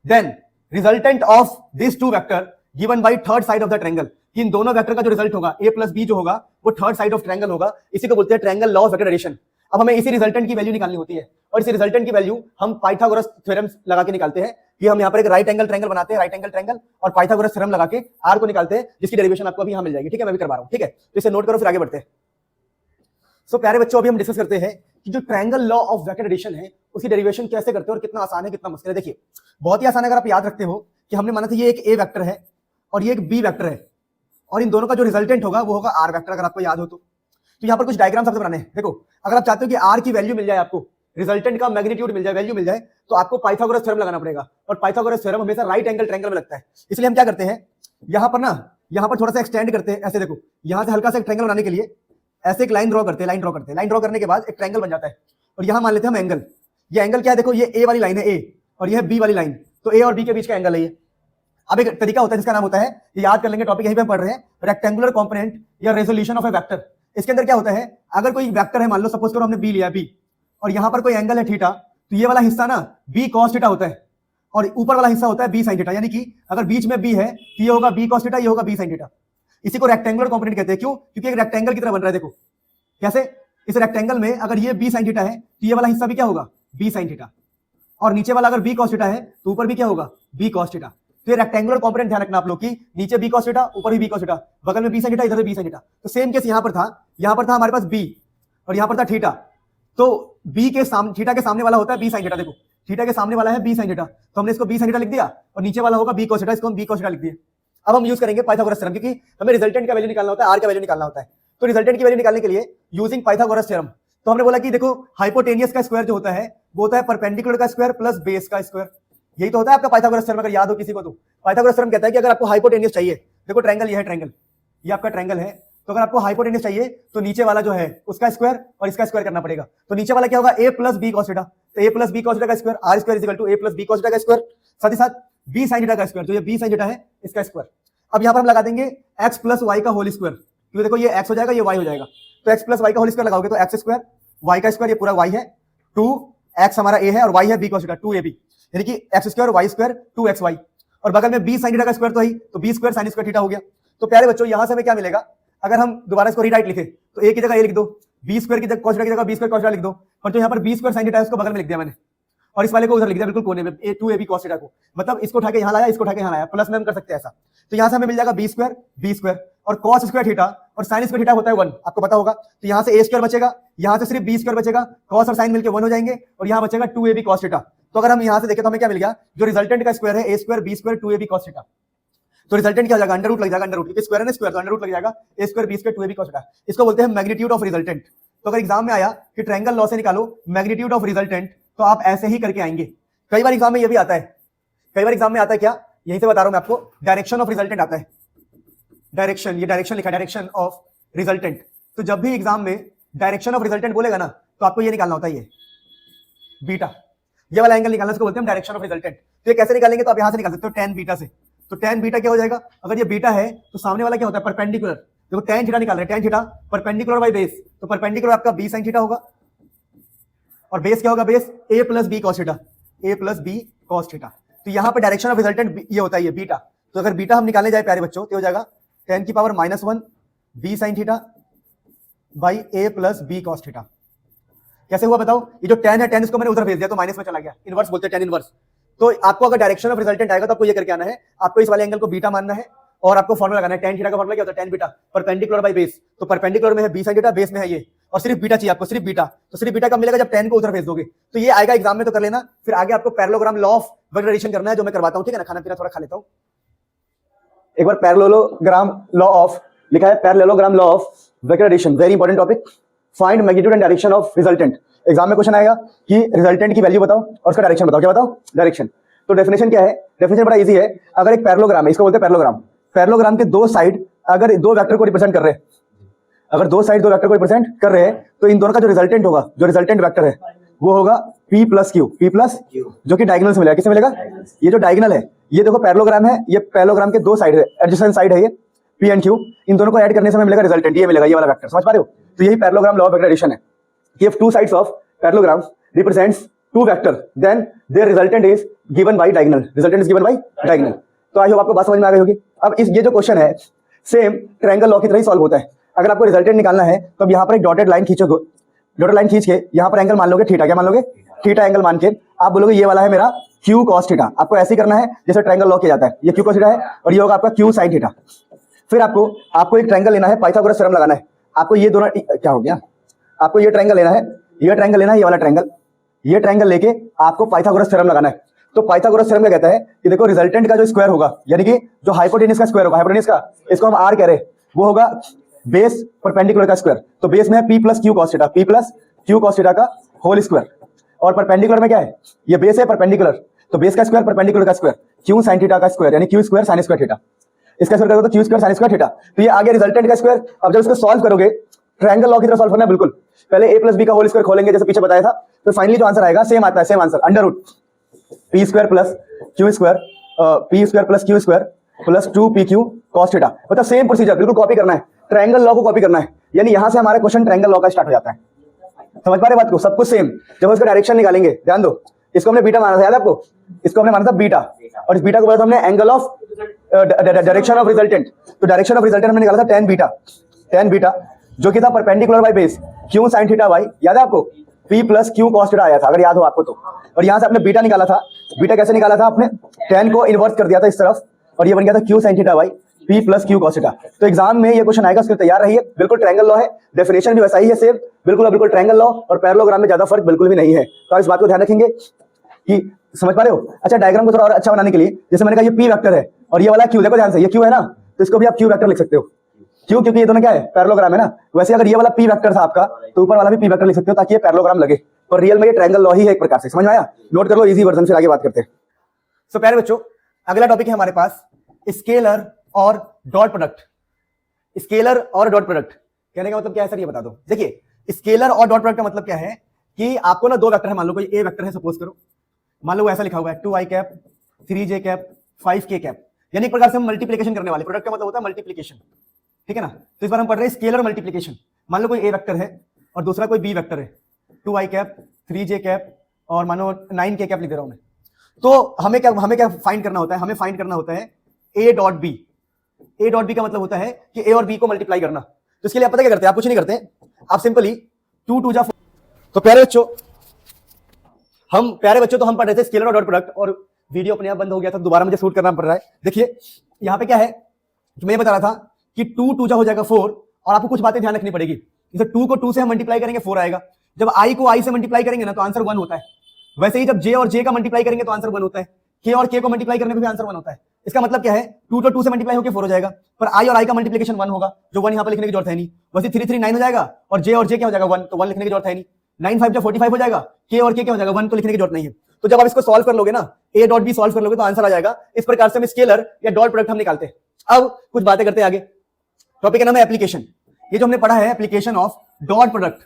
then resultant of this 2 vector given by third side of the triangle. इन दोनों वेक्टर का जो रिजल्ट होगा a प्लस बी जो होगा वो थर्ड साइड ऑफ ट्रायंगल होगा। इसी को बोलते हैं triangle law of vector addition. अब हमें इसी रिजल्टेंट की वैल्यू निकालनी होती है और इसी रिजल्टेंट की वैल्यू हम पाइथागोरस थ्योरम लगा के निकालते हैं कि हम यहाँ पर एक राइट एंगल ट्रायंगल बनाते हैं, राइट एंगल ट्रायंगल, और पाइथागोरस थ्योरम लगा के आर को निकालते हैं, जिसकी डेरिवेशन आपको अभी यहाँ मिल जाएगी। ठीक है, मैं भी करवा रहा हूँ। ठीक है, तो इसे नोट करो, फिर आगे बढ़ते हैं। सो प्यारे बच्चों, अभी हम डिस्कस करते हैं कि जो triangle law of vector addition है उसकी डेरिवेशन कैसे करते हैं और कितना आसान है कितना मुश्किल है। देखिए बहुत ही आसान है। अगर आप याद रखते हो कि हमने माना था ये एक ए वेक्टर है और ये एक बी वेक्टर है और इन दोनों का जो रिजल्टेंट होगा वो होगा आर वेक्टर, अगर आपको याद हो तो यहाँ पर कुछ डायग्राम सबसे बनाने हैं। देखो अगर आप चाहते हो कि आर की वैल्यू मिल जाए, आपको रिजल्टेंट का मैग्नीट्यूड मिल जाए, वैल्यू मिल जाए, तो आपको पाइथागोरस थ्योरम लगाना पड़ेगा और पाइथागोरस थ्योरम हमेशा राइट एंगल ट्रायंगल में लगता है। इसलिए हम क्या करते हैं, यहाँ पर थोड़ा सा एक्सटेंड करते हैं। ऐसे देखो, यहाँ से हल्का सा एक ट्रायंगल बनाने के लिए ऐसे एक लाइन ड्रॉ करते हैं, लाइन ड्रॉ करने के बाद एक ट्रायंगल बन जाता है और यहाँ मान लेते हैं हम एंगल। ये एंगल क्या है, देखो ये ए वाली लाइन है, ए, और ये है बी वाली लाइन, तो ए और बी के बीच का एंगल है ये। अब एक तरीका होता है जिसका नाम होता है, ये याद कर लेंगे, टॉपिक यहीं पे हम पढ़ रहे हैं, रेक्टेंगुलर कंपोनेंट या रेजोल्यूशन ऑफ ए वेक्टर। इसके अंदर क्या होता है, अगर कोई वेक्टर है, मान लो सपोज करो हमने बी लिया, बी, और यहाँ पर कोई एंगल है थीटा, तो ये वाला हिस्सा ना बी कॉस थीटा होता है और ऊपर वाला हिस्सा होता है बी साइन थीटा। यानी कि अगर बीच में बी है तो ये होगा बी कॉस थीटा, ये होगा बी साइन थीटा। इसी को रेक्टेंगुलर कंपोनेंट कहते हैं। क्यों? क्योंकि एक रेक्टेंगल की तरह बन रहा है। देखो कैसे, इस रेक्टेंगल में अगर ये बी साइन थीटा है तो ये वाला हिस्सा भी क्या होगा, बी साइन थीटा, और नीचे वाला अगर बी कॉस थीटा है तो ऊपर भी क्या होगा, बी कॉस थीटा। तो ये रेक्टेंगुलर कंपोनेंट ध्यान रखना आप लोग की, नीचे बी कॉस थीटा, ऊपर भी बी कॉस थीटा, बगल में बी साइन थीटा, इधर से बी साइन थीटा। तो सेम केस यहाँ पर था हमारे पास बी और यहाँ पर था थीटा, तो बी के सामने, थीटा के सामने वाला होता है बी साइन थीटा। देखो थीटा के सामने वाला है बी साइन थीटा, तो हमने इसको बी साइन थीटा लिख दिया और नीचे वाला होगा बी कॉस थीटा, इसको हम बी कॉस थीटा लिख दिया। अब हम यूज करेंगे पाइथागोरस थ्योरम, क्योंकि हमें रिजल्टेंट का वैल्यू निकालना होता है, आर का वैल्यू निकालना होता है। तो रिजल्टेंट की वैल्यू निकालने के लिए यूजिंग पाइथागोरस थ्योरम, तो हमने बोला कि देखो हाइपोटेनियस का स्क्वायर जो होता है वो होता है परपेंडिकुलर का स्क्वायर प्लस बेस का स्क्वायर। यही तो होता है आपका पाइथागोरस थ्योरम, अगर याद हो किसी को तो। पाइथागोरस थ्योरम कहता है कि अगर आपको हाइपोटेनियस चाहिए, देखो ट्रायंगल ये है, ट्रायंगल ये आपका ट्रायंगल है, तो अगर आपको हाइपोटेनियस चाहिए तो नीचे वाला जो है उसका स्क्वायर और इसका स्क्वायर करना पड़ेगा। तो नीचे वाला क्या होगा, A plus B cos theta, तो A plus B cos theta का square, R square is equal to A plus B cos theta का स्क्वायर, साथ ही साथ बी साइन थीटा का स्क्वायर, तो ये बी साइन थीटा है, इसका स्क्वायर। अब यहाँ पर हम लगा देंगे एक्स प्लस वाई का होल स्क्वायर, क्योंकि देखो ये एक्स हो जाएगा, ये वाई हो जाएगा, तो एक्स प्लस वाई का होल स्क्वायर लगाओगे तो एक्स स्क्वायर, वाई का स्क्वायर, ये पूरा वाई है, 2x हमारा a है और y है b cos थीटा, 2ab, यानी कि x square y square 2xy, और बगल में b sin थीटा का स्क्वायर तो है, तो b square sin square theta हो गया। तो प्यारे बच्चों यहां से हमें क्या मिलेगा, अगर हम दोबारा इसको रीराइट लिखे तो a की जगह a लिख दो, b स्क्वायर की जगह cos थीटा की जगह b स्क्वायर cos थीटा लिख दो, पर जो यहाँ पर b स्क्वायर sin थीटा है उसको बगल में लिख दिया मैंने, और इस वाले को उधर लिख दिया बिल्कुल कोने में, 2ab cos थीटा को, मतलब इसको उठा के यहाँ लाया, इसको उठा के यहाँ लाया, प्लस में हम कर सकते हैं ऐसा। तो यहाँ से हमें मिल जाएगा b स्क्वायर और cos स्क्वायर थीटा और sin स्क्वायर थीटा होता है 1, आपको पता होगा। तो यहाँ से a स्क्वायर बचेगा, यहाँ से सिर्फ b स्क्वायर बचेगा, cos और sin मिलकर 1 हो जाएंगे, और यहाँ बचेगा 2ab cos थीटा। तो अगर हम यहाँ से देखें तो हमें क्या मिल गया, जो रिजल्टेंट का स्क्वायर है a square b square 2ab cos theta, तो रिजल्टेंट क्या हो जाएगा, अंडर रूट लग जाएगा, अंडर रूट, क्योंकि स्क्वायर है ना स्क्वायर, तो अंडर रूट लग जाएगा, a square b square 2ab cos theta. इसको बोलते हैं मैग्नीट्यूड ऑफ रिजल्टेंट। तो अगर एग्जाम में आया कि ट्रायंगल लॉ से निकालो मैग्नीट्यूड ऑफ रिजल्टेंट, तो आप ऐसे ही करके आएंगे। कई बार एग्जाम में ये भी आता है, कई बार एग्जाम में आता है क्या, यहीं से बता रहा हूं मैं आपको, डायरेक्शन ऑफ रिजल्टेंट आता है, डायरेक्शन, ये डायरेक्शन लिखा है, डायरेक्शन ऑफ रिजल्टेंट। तो जब भी एग्जाम में डायरेक्शन ऑफ रिजल्टेंट बोलेगा ना, तो आपको ये निकालना होता है, ये बीटा, ये वाला एंगल निकालना, इसको बोलते हैं डायरेक्शन ऑफ रिजल्टेंट। तो ये कैसे निकालेंगे, तो आप यहां से निकाल सकते हो tan बीटा से। तो tan बीटा क्या हो जाएगा, अगर ये बीटा है तो सामने वाला क्या होता है, परपेंडिकुलर। देखो tan थीटा निकाल रहे हैं, tan theta perpendicular by base, तो परपेंडिकुलर आपका b sin थीटा होगा, और बेस क्या होगा, base a plus b cos theta, a plus b cos theta. तो यहाँ पर डायरेक्शन ऑफ रिजल्टेंट ये होता है, ये बीटा। तो अगर बीटा हम निकालने जाए प्यारे बच्चों, तो हो जाएगा tan की power -1 b sin theta by a plus b cos theta. कैसे हुआ बताओ, ये जो tan है, tan इसको मैंने उधर भेज दिया तो माइनस में चला गया, इनवर्स बोलते हैं tan इनवर्स। तो आपको अगर डायरेक्शन ऑफ रिजल्टेंट आएगा तो आपको ये करके आना है, आपको इस वाले एंगल को बीटा मानना है, और आपको फॉर्मूला लगाना है, tan थीटा का फॉर्मूला क्या होता है, tan beta perpendicular by base. तो परपेंडिकुलर में है b sin थीटा, बेस में है ये, और सिर्फ बीटा चाहिए आपको, सिर्फ बीटा। तो सिर्फ बीटा कब मिलेगा, जब tan को उधर भेज दोगे। तो ये आएगा एग्जाम में, तो कर लेना। फिर आगे आपको parallelogram law of vector addition करना है, जो मैं करवाता हूं, ठीक है ना। खाना पीना थोड़ा खा लेता हूं। एक बार पैरेललोग्राम लॉ ऑफ लिखा है, parallelogram law of vector addition, very important topic. Find magnitude and direction of resultant. Exam में क्वेश्चन आएगा कि रिजल्टेंट की वैल्यू बताओ और उसका डायरेक्शन बताओ। क्या बताओ, डायरेक्शन। तो डेफिनेशन क्या है, डेफिनेशन बड़ा इजी है। अगर एक पैरेललोग्राम है, इसको बोलते हैं पैरेललोग्राम, पैरेललोग्राम के दो साइड अगर दो वेक्टर को रिप्रेजेंट कर रहे हैं, अगर दो साइड दो वेक्टर को रिप्रेजेंट कर रहे हैं, तो इन दोनों का जो रिजल्टेंट होगा, जो रिजल्टेंट वेक्टर है, वो होगा p plus Q, p plus Q, जो कि डायगोनल से मिलेगा। किससे मिलेगा, ये जो डायगोनल है, ये देखो पैरेललोग्राम है, ये पैरेललोग्राम के दो साइड है, एडजेसेंट साइड है ये p एंड q, इन दोनों को ऐड करने से हमें मिलेगा रिजल्टेंट, ये मिलेगा, ये वाला वेक्टर। समझ पा रहे हो। तो यही parallelogram law of vector addition है कि if two sides of parallelogram represents two vector, then their resultant is given by diagonal, resultant is given by diagonal। तो आई होप आपको बात समझ में आ गई होगी। अब इस ये जो क्वेश्चन है सेम ट्रायंगल लॉ की तरह ही सॉल्व होता है। अगर आपको रिजल्टेंट निकालना है तो अब यहाँ पर एक डॉटेड लाइन खींचोगे, डॉटेड लाइन खींच के यहाँ पर एंगल मान लोगे थीटा। क्या मान लोगे? थीटा एंगल मान के आप बोलोगे ये वाला है मेरा क्यू कॉस थीटा। आपको ऐसे ही करना है जैसे ट्रायंगल लॉ किया जाता है। ये क्यू कॉस थीटा है और ये होगा आपका क्यू साइन थीटा। फिर आपको एक ट्रायंगल लेना है, पाइथागोरस थ्योरम लगाना है। आपको ये दोनों क्या हो गया, आपको ये ट्रायंगल लेना है, ये ट्रायंगल लेना है, ये वाला ट्रायंगल, ये ट्रायंगल लेके आपको पाइथागोरस थ्योरम लगाना है। तो पाइथागोरस थ्योरम क्या कहता है कि देखो रिजल्टेंट का जो स्क्वायर होगा, यानी कि जो हाइपोटेनस का स्क्वायर होगा, हाइपोटेनस का, इसको हम आर कह रहे हैं, वो होगा बेस परपेंडिकुलर का स्क्वायर। तो बेस में है P plus Q cos theta, P plus Q cos theta का होल स्क्वायर। और परपेंडिकुलर में क्या है, ये बेस है परपेंडिकुलर, तो बेस का स्क्वायर परपेंडिकुलर का स्क्वायर, क्यू साइन थीटा का स्क्वायर, यानी Q square sine square theta. इसका स्क्वायर करोगे तो Q square sine square theta. तो ये आ गया रिजल्टेंट का स्क्वायर। अब जब इसको सॉल्व करोगे ट्रायंगल लॉ की तरह सॉल्व करना है बिल्कुल। पहले a प्लस बी का होल स्क्वायर खोलेंगे जैसे पीछे बताया था, तो फाइनली जो आंसर आएगा सेम आता है, same answer under root P square plus Q square, P square plus Q square plus 2pq cos theta. मतलब सेम प्रोसीजर, बिल्कुल कॉपी करना है, ट्रायंगल लॉ को कॉपी करना है। यानी यहां से हमारा क्वेश्चन ट्रायंगल लॉ का स्टार्ट हो जाता है। समझ पा रहे बात को? सब कुछ सेम। जब उसका डायरेक्शन निकालेंगे, ध्यान दो, इसको हमने बीटा माना था, याद है आपको? इसको हमने माना था बीटा, और इस बीटा को बोला था हमने angle of direction of resultant. तो डायरेक्शन ऑफ रिजल्टेंट हमने निकाला था tan बीटा, tan बीटा जो कि था perpendicular by base Q sine theta by, याद है आपको? p plus Q cos theta आया था, अगर याद हो आपको तो। और यहां से आपने बीटा निकाला था। बीटा कैसे निकाला था आपने? tan को इन्वर्स कर दिया था इस तरफ और ये बन गया था Q sine theta by p plus Q cos theta. तो एग्जाम में ये क्वेश्चन आएगा, उसके तैयार रहिए। बिल्कुल ट्रायंगल लॉ है, डेफिनेशन भी वैसा ही है सेम, बिल्कुल ट्रायंगल लॉ और पैरेललोग्राम में ज्यादा फर्क बिल्कुल भी नहीं है। तो आप इस बात को ध्यान रखेंगे कि समझ पा रहे हो? अच्छा, डायग्राम को थोड़ा और अच्छा बनाने के लिए, जैसे मैंने कहा ये p वेक्टर है और ये वाला q, देखो ध्यान से, ये q है ना, तो इसको भी आप q वेक्टर लिख सकते हो। क्यों? क्योंकि ये दोनों क्या है, पैरेललोग्राम है ना। वैसे अगर ये वाला p वेक्टर था आपका, तो ऊपर वाला भी p वेक्टर लिख सकते हो ताकि ये पैरेललोग्राम लगे। पर रियल में ये ट्रायंगल लॉ ही है एक प्रकार से। समझ में आया? नोट कर लो, इजी वर्जन, फिर आगे बात करते हैं। सो प्यारे बच्चों, अगला टॉपिक है हमारे पास स्केलर और डॉट प्रोडक्ट। स्केलर और डॉट प्रोडक्ट कहने का मतलब क्या है सर, ये बता दो। देखिए, स्केलर और डॉट प्रोडक्ट का मतलब क्या है कि आपको ना दो वेक्टर है, मान लो कोई ए वेक्टर है, सपोज करो, मान लो ऐसा लिखा हुआ है 2i cap 3j cap 5k cap, यानी एक प्रकार से हम मल्टीप्लिकेशन करने वाले। प्रोडक्ट का मतलब होता है मल्टीप्लिकेशन, ठीक है ना। तो इस बार हम पढ़ रहे हैं स्केलर मल्टीप्लिकेशन। मान लो कोई ए वेक्टर है और दूसरा कोई बी वेक्टर है, 2i कैप 3j कैप और मानो 9k कैप लिख दे रहा हूं मैं। तो हमें क्या फाइंड करना होता है? हमें फाइंड करना होता है A dot B. A dot B का मतलब होता है कि ए और बी को मल्टीप्लाई करना। तो इसके लिए आप पता क्या करते हैं? आप कुछ नहीं करते, आप सिंपली 2 2 जा 4। तो प्यारे बच्चों तो हम पढ़ रहे थे स्केलर और डॉट प्रोडक्ट, और वीडियो अपने आप बंद हो गया था, दोबारा मुझे शूट करना पड़ रहा है। देखिए यहां पे क्या है कि मैं बता रहा था कि 2 2 जा हो जाएगा 4, और आपको कुछ बातें ध्यान रखनी पड़ेगी। जैसे 2 को 2 से हम मल्टीप्लाई करेंगे 4 आएगा। जब i को i से मल्टीप्लाई करेंगे ना तो आंसर 1 होता है। वैसे ही जब j और j का मल्टीप्लाई करेंगे तो आंसर 1 होता है। k और k को मल्टीप्लाई करने पे भी आंसर 1 होता है। इसका मतलब क्या है? 2 तो 2 से मल्टीप्लाई होकर 4 हो जाएगा, पर i और i का मल्टीप्लिकेशन 1 होगा, जो 1 यहां पर लिखने की जरूरत है नहीं। वैसे 3 3 9 हो जाएगा और j और j क्या हो जाएगा 1, तो 1 लिखने की जरूरत है नहीं। 9 5 जब 45 हो जाएगा, k और k क्या हो जाएगा 1, तो लिखने की जरूरत नहीं है। तो जब आप इसको सॉल्व कर लोगे ना, a डॉट बी सॉल्व कर लोगे तो आंसर आ जाएगा। इस प्रकार से हम स्केलर या डॉट प्रोडक्ट हम निकालते हैं। अब कुछ बातें करते हैं आगे। टॉपिक का नाम है एप्लीकेशन। ये जो हमने पढ़ा है एप्लीकेशन ऑफ डॉट प्रोडक्ट,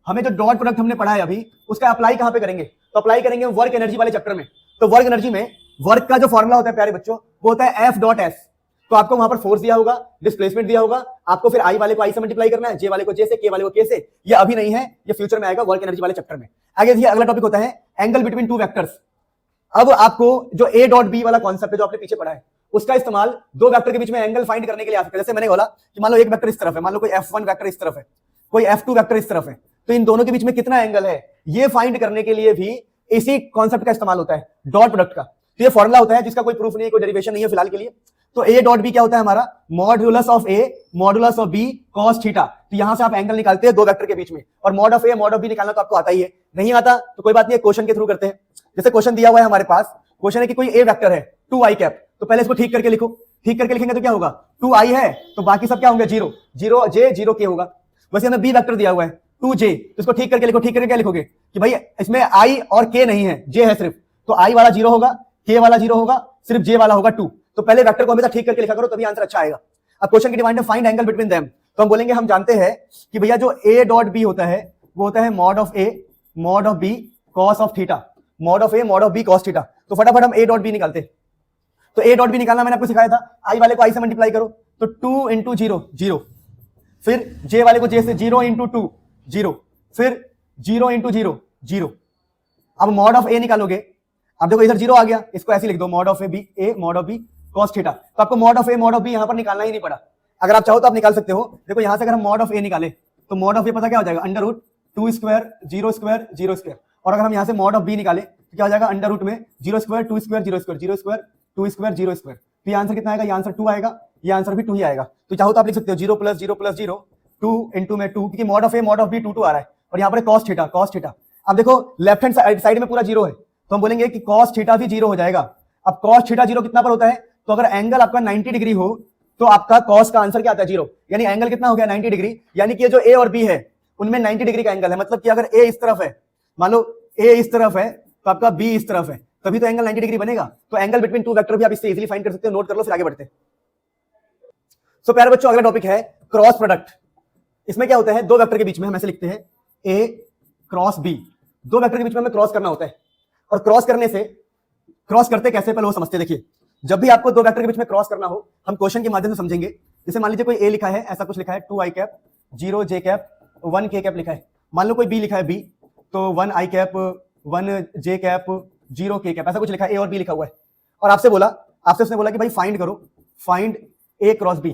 हमें जो डॉट प्रोडक्ट हमने पढ़ा है अभी, उसका अप्लाई कहां पे करेंगे? तो अप्लाई करेंगे वर्क एनर्जी वाले चैप्टर में। तो वर्क एनर्जी में वर्क का जो फॉर्मूला होता है प्यारे बच्चों, वो होता है एफ डॉट एस। तो आपको वहां पर फोर्स दिया होगा, डिस्प्लेसमेंट दिया होगा, आपको फिर आई वाले को आई से मल्टीप्लाई करना है, जे वाले को जे से, के वाले को के से। ये अभी नहीं है, ये फ्यूचर में आएगा वर्क एनर्जी वाले चैप्टर में। आगे देखिए, अगला टॉपिक होता है एंगल बिटवीन टू वेक्टर्स। अब आपको जो ए डॉट बी वाला कॉन्सेप्ट है जो आपने पीछे पढ़ा है, उसका इस्तेमाल दो वेक्टर के बीच में एंगल फाइंड करने के लिए आ सकता है। जैसे मैंने बोला कि मान लो एक वेक्टर इस तरफ है, मान लो कोई f1 वेक्टर इस तरफ है, कोई f2 वेक्टर इस तरफ है, तो इन दोनों के बीच में कितना एंगल है, ये फाइंड करने के लिए भी इसी कॉन्सेप्ट का इस्तेमाल होता है, डॉट प्रोडक्ट का। तो ये फॉर्मूला होता है जिसका कोई प्रूफ नहीं है, कोई डेरिवेशन नहीं है फिलहाल के लिए। तो ए डॉट बी क्या होता है हमारा? Modulus of A modulus of B cos theta. तो यहां से आप एंगल निकालते हैं दो वेक्टर के बीच में, और mod of A mod of B निकालना तो आपको आता ही है। नहीं आता तो कोई बात नहीं, क्वेश्चन के थ्रू करते हैं। जैसे क्वेश्चन दिया हुआ है हमारे पास, क्वेश्चन है कि कोई ए वेक्टर है 2i कैप, तो पहले इसको ठीक करके लिखो। ठीक करके लिखेंगे तो क्या होगा? 2i है तो बाकी सब क्या होंगे? 0 0 j 0 k होगा। वैसे हमें बी वेक्टर दिया हुआ है 2j, तो इसको ठीक करके लिखो। ठीक करके क्या लिखोगे कि भाई इसमें i और k नहीं है, j है सिर्फ, तो i वाला 0 होगा, k वाला 0 होगा, सिर्फ j वाला होगा 2। तो पहले वेक्टर को हमेशा ठीक करके लिखा करो, तभी आंसर अच्छा आएगा। अब क्वेश्चन की डिमांड है फाइंड एंगल बिटवीन देम, तो हम बोलेंगे हम जानते हैं कि भैया जो a डॉट बी होता है वो होता है mod of a mod of b cos of theta, mod of a mod of b cos theta. तो फटाफट हम a डॉट b निकालते। तो a डॉट b निकालना मैंने आपको सिखाया था, i वाले को i से मल्टीप्लाई करो तो 2 इंटू 0 0, फिर j वाले को j से 0 इंटू 2 0, फिर 0 इंटू 0 0। अब मॉड ऑफ a निकालोगे, अब देखो इधर 0 आ गया, इसको ऐसे लिख दो mod of a mod of b cos theta. तो आपको mod of A mod of B यहां पर निकालना ही नहीं पड़ा। अगर आप चाहो तो आप निकाल सकते हो। देखो यहां से अगर हम मॉड ऑफ ए निकाले तो मॉड ऑफ ए पता क्या हो जाएगा, under root 2 square 0 square 0 square. और अगर हम यहां से मॉड ऑफ बी निकाले तो क्या हो जाएगा, अंडर रूट में 0 square 2 square 0 square 0 square 2 square 0 square. तो ये आंसर कितना आएगा, ये आंसर 2 आएगा, ये आंसर भी 2 ही आएगा। तो चाहो तो आप लिख सकते हो 0 प्लस 0 प्लस 0 2 इंटू में 2, क्योंकि mod of A mod of B 2 आ रहा है और यहाँ पर कॉस थीटा कॉस थीटा। अब देखो लेफ्ट हैंड साइड में पूरा 0 है तो हम बोलेंगे कि कॉस थीटा भी 0 हो जाएगा। अब कॉस थीटा 0 कितना पर होता है, तो अगर एंगल आपका 90 डिग्री हो तो आपका कॉस का आंसर क्या आता है, 0। यानी एंगल कितना हो गया, 90 डिग्री। यानी कि ये जो ए और बी है उनमें 90 डिग्री का एंगल है। मतलब कि अगर ए इस तरफ है, मान लो ए इस तरफ है तो आपका बी इस तरफ है, तभी तो एंगल 90 डिग्री बनेगा। तो एंगल बिटवीन टू वेक्टर भी आप इससे इजीली फाइंड कर सकते हो। नोट कर लो फिर आगे बढ़ते हैं। सो प्यारे बच्चों अगला टॉपिक है क्रॉस प्रोडक्ट। इसमें क्या होता है, दो वेक्टर के बीच में हम ऐसे लिखते हैं ए क्रॉस बी। दो वेक्टर के बीच में हमें क्रॉस करना होता है और क्रॉस करने से, क्रॉस करते कैसे पहले वो समझते हैं। देखिए जब भी आपको दो वेक्टर के बीच में क्रॉस करना हो हम क्वेश्चन के माध्यम से समझेंगे। जैसे मान लीजिए कोई ए लिखा है, ऐसा कुछ लिखा है 2 आई कैप 0 जे कैप 1 के कैप लिखा है। मान लो कोई बी लिखा है बी, तो 1 आई कैप 1 जे कैप 0 के कैप, ऐसा कुछ लिखा है, ए और बी लिखा हुआ है। और आपसे उसने बोला कि भाई फाइंड करो, फाइंड ए क्रॉस बी।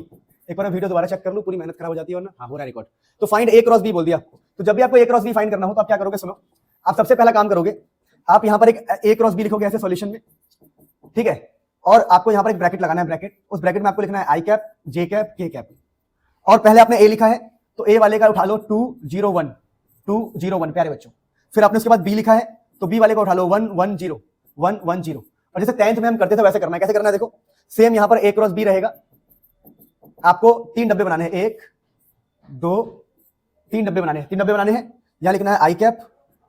एक बार वीडियो दोबारा चेक कर लूं, पूरी मेहनत खराब हो जाती है वरना। हाँ हो रहा है रिकॉर्ड। तो फाइंड ए क्रॉस बी बोल दिया। तो जब भी आपको ए क्रॉस बी फाइंड करना हो तो आप क्या करोगे, सुनो। आप सबसे पहला काम करोगे, आप यहां पर एक ए क्रॉस बी लिखोगे ऐसे सॉल्यूशन में, ठीक है। और आपको यहां पर एक ब्रैकेट लगाना है, ब्रैकेट, उस ब्रैकेट में आपको लिखना है आई कैप जे कैप के कैप। और पहले आपने ए लिखा है तो ए वाले का उठा लो 2 0 1 2 0 1 प्यारे बच्चों। फिर आपने उसके बाद बी लिखा है तो बी वाले का उठा लो 1 1 0 1 1 0। और जैसे 10th में हम करते थे वैसे करना है। कैसे करना है देखो, सेम यहां पर ए क्रॉस बी रहेगा। आपको 3 डब्बे बनाने हैं, 1 2 3 डब्बे बनाने हैं। 3 डब्बे बनाने हैं। यहां लिखना है आई कैप,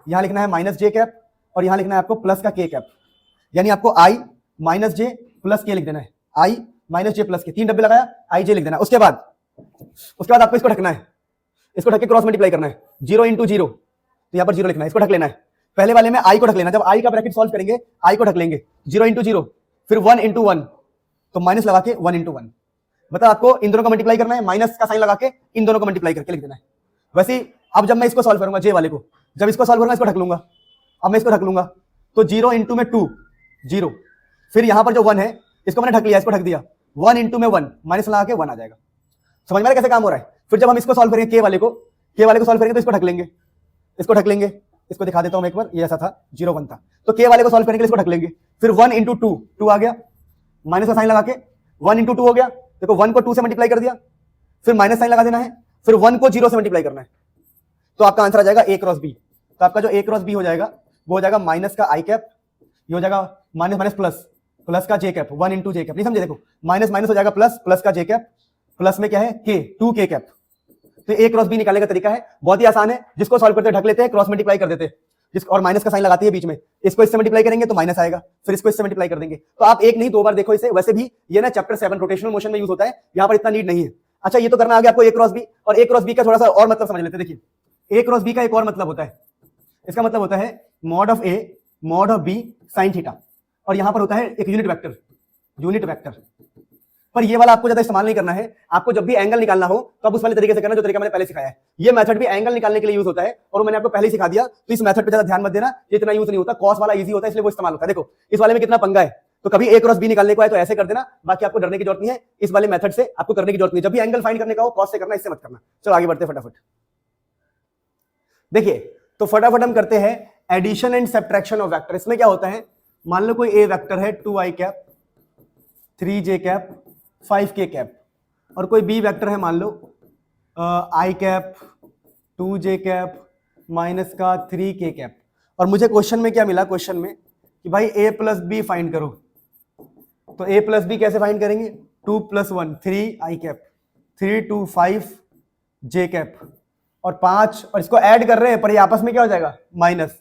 यहां लिखना है माइनस जे कैप और यहां लिखना है आपको प्लस का के कैप। यानी आपको आई माइनस जे प्लस के लिख देना है, आई माइनस जे प्लस के। 3 डब्बे लगाया, आई जे लिख देना है। उसके बाद आपको इसको ढकना है, इसको ढक के क्रॉस मल्टीप्लाई करना है 0 इंटू 0। तो यहां पर 0 लिखना है, इसको ढक लेना है। पहले वाले में आई को ढक लेना। जब आई का ब्रैकेट सॉल्व करेंगे आई को ढक लेंगे 0 इंटू 0, फिर 1 इंटू 1, तो माइनस लगा के 1 इंटू 1। मतलब आपको इन दोनों को मल्टीप्लाई करना है, माइनस का साइन लगा के इन दोनों को मल्टीप्लाई करके लिख देना है। वैसे ही अब जब मैं इसको सॉल्व करूंगा जे वाले को, जब इसको सॉल्व करूंगा इसको ढक लूंगा। अब मैं इसको ढक लूंगा तो 0 इंटू में 2 0, फिर यहां पर जो 1 है इसको मैंने ढक लिया, इसको ढक दिया 1 इंटू में 1 माइनस लगा के 1 आ जाएगा। समझ में कैसे काम हो रहा है। फिर जब हम इसको सॉल्व करेंगे के वाले को सॉल्व करेंगे तो इसको ढक लेंगे, इसको ढक लेंगे। इसको दिखा देता हूं मैं एक बार, ये ऐसा था 0 1 था। तो के वाले को सॉल्व करेंगे इसको ढक लेंगे। फिर 1 इंटू 2 2 आ गया, माइनस का साइन लगा के 1 इंटू 2 हो गया। देखो 1 को 2 से मल्टीप्लाई कर दिया, फिर माइनस साइन लगा देना है, फिर 1 को 0 से मल्टीप्लाई करना है। तो आपका आंसर आ जाएगा ए क्रॉस बी। तो आपका जो ए क्रॉस बी हो जाएगा वो हो जाएगा माइनस का आई कैप, ये हो जाएगा माइनस माइनस प्लस, प्लस का जे कैप 1 इंटू जे कैप। नहीं समझे, देखो माइनस माइनस हो जाएगा प्लस, प्लस का जे कैप, प्लस में क्या है के 2 के कैप। तो ए क्रॉस बी निकालने का तरीका है बहुत ही आसान है। जिसको सॉल्व करते ढक लेते हैं, क्रॉस मल्टीप्लाई कर देते हैं, जिसको और माइनस का साइन लगाती है बीच में। इसको इससे मल्टीप्लाई करेंगे तो माइनस आएगा, फिर इसको इससे मल्टीप्लाई कर देंगे। तो आप एक नहीं 2 बार देखो इसे। वैसे भी ये ना चैप्टर 7 रोटेशनल मोशन में यूज होता है, यहां पर इतना नीड नहीं है। अच्छा ये तो करना आ गया आपको ए क्रॉस बी। और ए क्रॉस बी का थोड़ा सा और मतलब समझ लेते हैं। देखिए ए क्रॉस बी का एक और मतलब होता है, इसका मतलब होता है mod of A mod of B sine theta. और यहां पर होता है एक यूनिट वेक्टर। पर ये वाला आपको ज्यादा इस्तेमाल नहीं करना है। आपको जब भी एंगल निकालना हो तो आप उस वाले तरीके से करना जो तरीका मैंने पहले सिखाया है। ये मेथड भी एंगल निकालने के लिए यूज होता है और मैंने आपको पहले ही सिखा दिया। तो इस मेथड पे ज्यादा ध्यान मत देना, ये इतना यूज नहीं होता। कॉस वाला इजी होता है इसलिए वो इस्तेमाल होता है। देखो इस वाले में कितना पंगा है। तो कभी ए क्रॉस बी निकालने को है तो ऐसे कर देना, बाकी आपको डरने की जरूरत नहीं है। इस वाले मेथड से आपको करने की जरूरत नहीं। जब भी एंगल फाइंड करने का हो कॉस से करना, इससे मत करना। चलो आगे बढ़ते फटाफट। देखिए तो फटाफट हम करते हैं addition and subtraction of vector. इसमें क्या होता है, मान लो कोई ए वेक्टर है 2 I cap 3 J cap 5 K cap, और कोई बी वेक्टर है मान लो आई कैप 2 जे कैप माइनस का 3 के कैप। और मुझे क्वेश्चन में क्या मिला, क्वेश्चन में कि भाई a प्लस बी फाइंड करो। तो a प्लस बी कैसे फाइंड करेंगे, 2 + 1 3 आई कैप 3 2 5 जे कैप और 5, और इसको ऐड कर रहे हैं पर ये आपस में क्या हो जाएगा माइनस,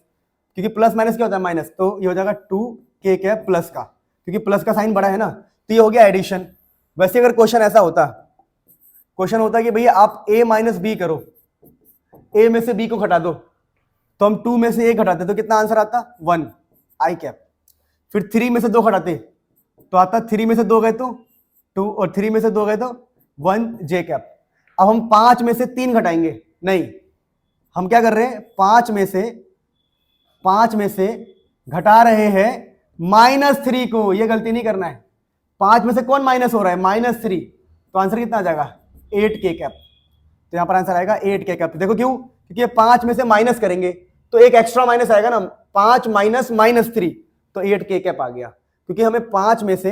क्योंकि प्लस माइनस क्या होता है माइनस। तो ये हो जाएगा 2 के कैप प्लस का, क्योंकि प्लस का साइन बड़ा है ना। तो ये हो गया एडिशन। वैसे अगर क्वेश्चन ऐसा होता, क्वेश्चन होता कि भैया आप a माइनस बी करो, a में से b को घटा दो, तो हम 2 में से a घटाते तो कितना आंसर आता 1 आई कैप। फिर 3 में से 2 घटाते तो आता 3 में से 2 गए तो 2 और 3 में से 2 गए तो 1 जे कैप। अब हम 5 में से 3 घटाएंगे, नहीं हम क्या कर रहे हैं 5 में से घटा रहे हैं -3 को। ये गलती नहीं करना है। 5 में से कौन माइनस हो रहा है? -3। तो आंसर कितना आ जाएगा? 8k cap. तो यहां पर आंसर आएगा 8k कैप। देखो क्यों? क्योंकि ये 5 में से माइनस करेंगे तो एक एक्स्ट्रा माइनस आएगा ना, 5 माइनस -3, तो 8k कैप आ गया। क्योंकि हमें 5 में से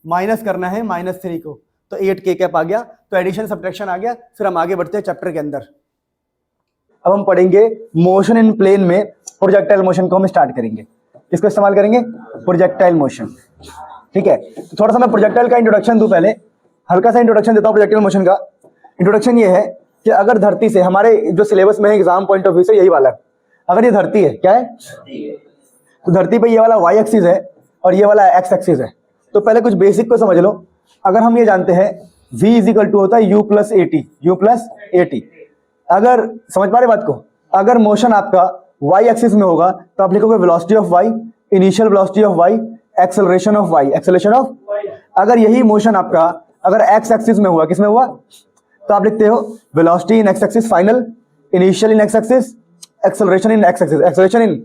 माइनस करना है -3 को, तो 8k कैप आ गया। तो एडिशन सब्ट्रैक्शन आ गया। फिर हम आगे बढ़ते हैं चैप्टर के अंदर। अब हम पढ़ेंगे मोशन इन प्लेन में प्रोजेक्टाइल मोशन को हम स्टार्ट करेंगे। किसको इस्तेमाल करेंगे? Projectile motion. ठीक है, तो थोड़ा सा मैं प्रोजेक्टाइल का इंट्रोडक्शन दूं। पहले हल्का सा इंट्रोडक्शन देता हूं प्रोजेक्टाइल मोशन का। इंट्रोडक्शन ये है कि अगर धरती से, हमारे जो सिलेबस में है एग्जाम पॉइंट ऑफ व्यू से यही वाला है, अगर ये धरती है, क्या है? तो धरती पे ये वाला वाई एक्सिस है और ये वाला एक्स एक्सिस है। तो पहले कुछ बेसिक को समझ लो। अगर हम ये जानते हैं v इजिकल टू होता है u प्लस ए टी। अगर समझ पा रहे बात को, अगर मोशन आपका y एक्सिस में होगा तो आप लिखोगे velocity of y, initial velocity of y, acceleration of y, acceleration of. अगर यही मोशन आपका अगर x एक्सिस में हुआ, किस में हुआ? तो आप लिखते हो velocity in x axis final, initial in x axis, acceleration in x axis, acceleration in.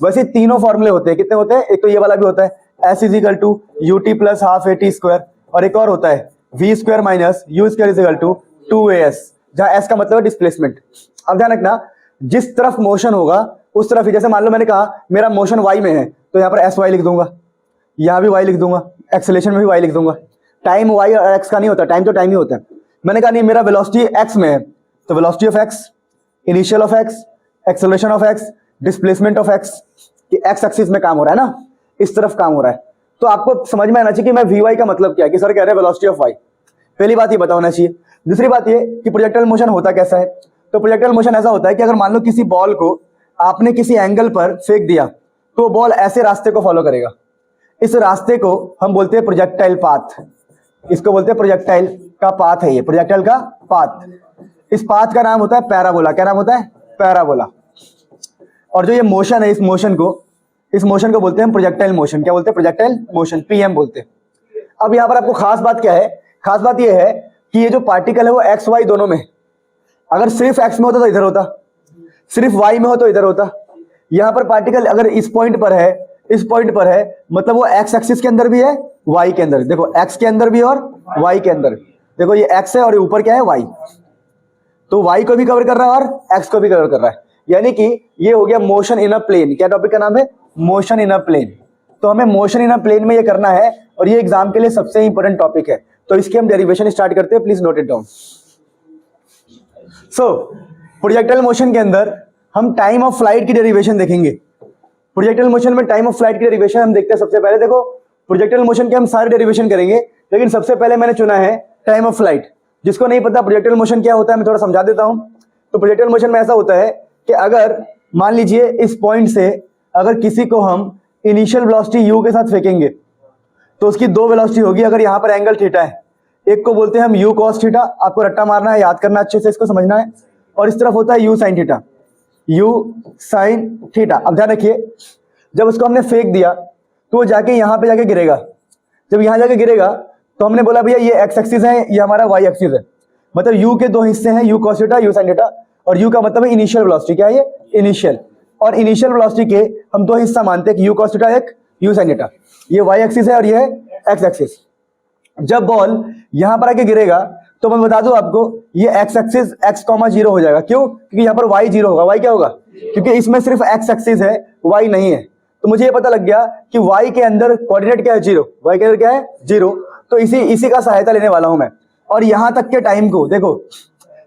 वैसे तीनों फॉर्मूले होते हैं। कितने होते हैं? एक तो ये वाला भी होता है s is equal to U T plus half A T square, और एक और होता है v square minus U square is equal to 2as, जहां s का मतलब है डिस्प्लेसमेंट। अब ध्यान रखना, जिस तरफ मोशन होगा उस तरफ ही, जैसे मान लो मैंने कहा मेरा मोशन y में है तो यहाँ पर एस वाई लिख दूंगा, यहाँ भी y लिख दूंगा, एक्सेलेरेशन में भी y लिख दूंगा। टाइम y और x का नहीं होता, टाइम तो टाइम ही होता है। मैंने कहा नहीं मेरा वेलोसिटी x में है तो velocity of x, initial of x, acceleration of x, displacement of x, कि x एक्सिस में काम हो रहा है ना, इस तरफ काम हो रहा है। तो आपको समझ में आना चाहिए कि मैं vy का मतलब क्या है, कि सर कह रहे हैं वेलोसिटी ऑफ y। पहली बात ये पता होना चाहिए। दूसरी बात ये कि प्रोजेक्टाइल मोशन होता कैसा है। तो प्रोजेक्टाइल मोशन ऐसा होता है कि अगर मान लो किसी बॉल को आपने किसी एंगल पर फेंक दिया तो बॉल ऐसे रास्ते को फॉलो करेगा। इस रास्ते को हम बोलते हैं प्रोजेक्टाइल पाथ। इसको बोलते हैं प्रोजेक्टाइल का पाथ है, ये प्रोजेक्टाइल का पाथ। इस पाथ का नाम होता है पैराबोला। क्या नाम होता है? पैराबोला। और जो ये मोशन है, इस मोशन को बोलते हैं प्रोजेक्टाइल मोशन। क्या बोलते हैं? प्रोजेक्टाइल मोशन, पीएम बोलते हैं। अब यहाँ पर आपको खास बात क्या है? खास बात ये है कि ये जो पार्टिकल है वो एक्स वाई दोनों में, अगर सिर्फ एक्स में होता तो इधर होता, सिर्फ वाई में हो तो इधर होता। यहाँ पर पार्टिकल अगर इस पॉइंट पर है, इस पॉइंट पर है, मतलब वो एक्स एक्सिस के अंदर भी है, वाई के अंदर। देखो एक्स के अंदर भी और वाई के अंदर। देखो ये एक्स है और ये ऊपर क्या है? वाई। तो वाई को भी कवर कर रहा है और एक्स को भी कवर कर रहा है, यानी कि ये हो गया मोशन इन अ प्लेन। क्या टॉपिक का नाम है? Motion in a plane. तो हमें मोशन इन अ प्लेन में ये करना है और ये एग्जाम के लिए सबसे इंपॉर्टेंट टॉपिक है। तो इसके हम डेरिवेशन स्टार्ट करते हैं, please note it down. So projectile motion के अंदर हम टाइम ऑफ फ्लाइट की डेरिवेशन देखेंगे। प्रोजेक्टाइल मोशन में टाइम ऑफ फ्लाइट की डेरिवेशन हम देखते हैं। सबसे पहले देखो, प्रोजेक्टाइल मोशन के हम सारे डेरिवेशन करेंगे, लेकिन सबसे पहले मैंने चुना है टाइम ऑफ फ्लाइट। जिसको नहीं पता प्रोजेक्टाइल मोशन क्या होता है, मैं थोड़ा समझा देता हूं। तो प्रोजेक्टाइल मोशन में ऐसा होता है कि अगर मान लीजिए इस पॉइंट से अगर किसी को हम इनिशियल वेलोसिटी u के साथ फेंकेंगे तो उसकी दो वेलोसिटी होगी। अगर यहाँ पर एंगल थीटा है, एक को बोलते हैं हम u cos थीटा, आपको रट्टा मारना है, याद करना अच्छे से, इसको समझना है। और इस तरफ होता है u sin theta, u sin theta. अब ध्यान रखिए, जब उसको हमने फेंक दिया तो वो जाके यहाँ पे जाके गिरेगा। जब यहाँ जाके गिरेगा तो हमने बोला भैया ये x एक्सिस है, ये हमारा y एक्सिस है। मतलब u के दो हिस्से हैं, u cos theta, u sin theta. और u का मतलब है इनिशियल वेलोसिटी। क्या है ये? इनिशियल। और इनिशियल वेलोसिटी के हम दो हिस्सा मानते हैं कि u cos थीटा एक, u sin थीटा। ये y एक्सिस है और ये है x एक्सिस। जब बॉल यहां पर आके गिरेगा तो मैं बता दूं आपको, ये x एक्सिस x, 0 हो जाएगा। क्यों? क्योंकि यहाँ पर y 0 होगा। y क्या होगा? क्योंकि इसमें सिर्फ x एक्सिस है, y नहीं है। तो मुझे ये पता लग गया कि y के अंदर कोऑर्डिनेट क्या है? 0। y के अंदर क्या है? 0। तो इसी का सहायता लेने वाला हूं मैं। और यहां तक के टाइम को देखो,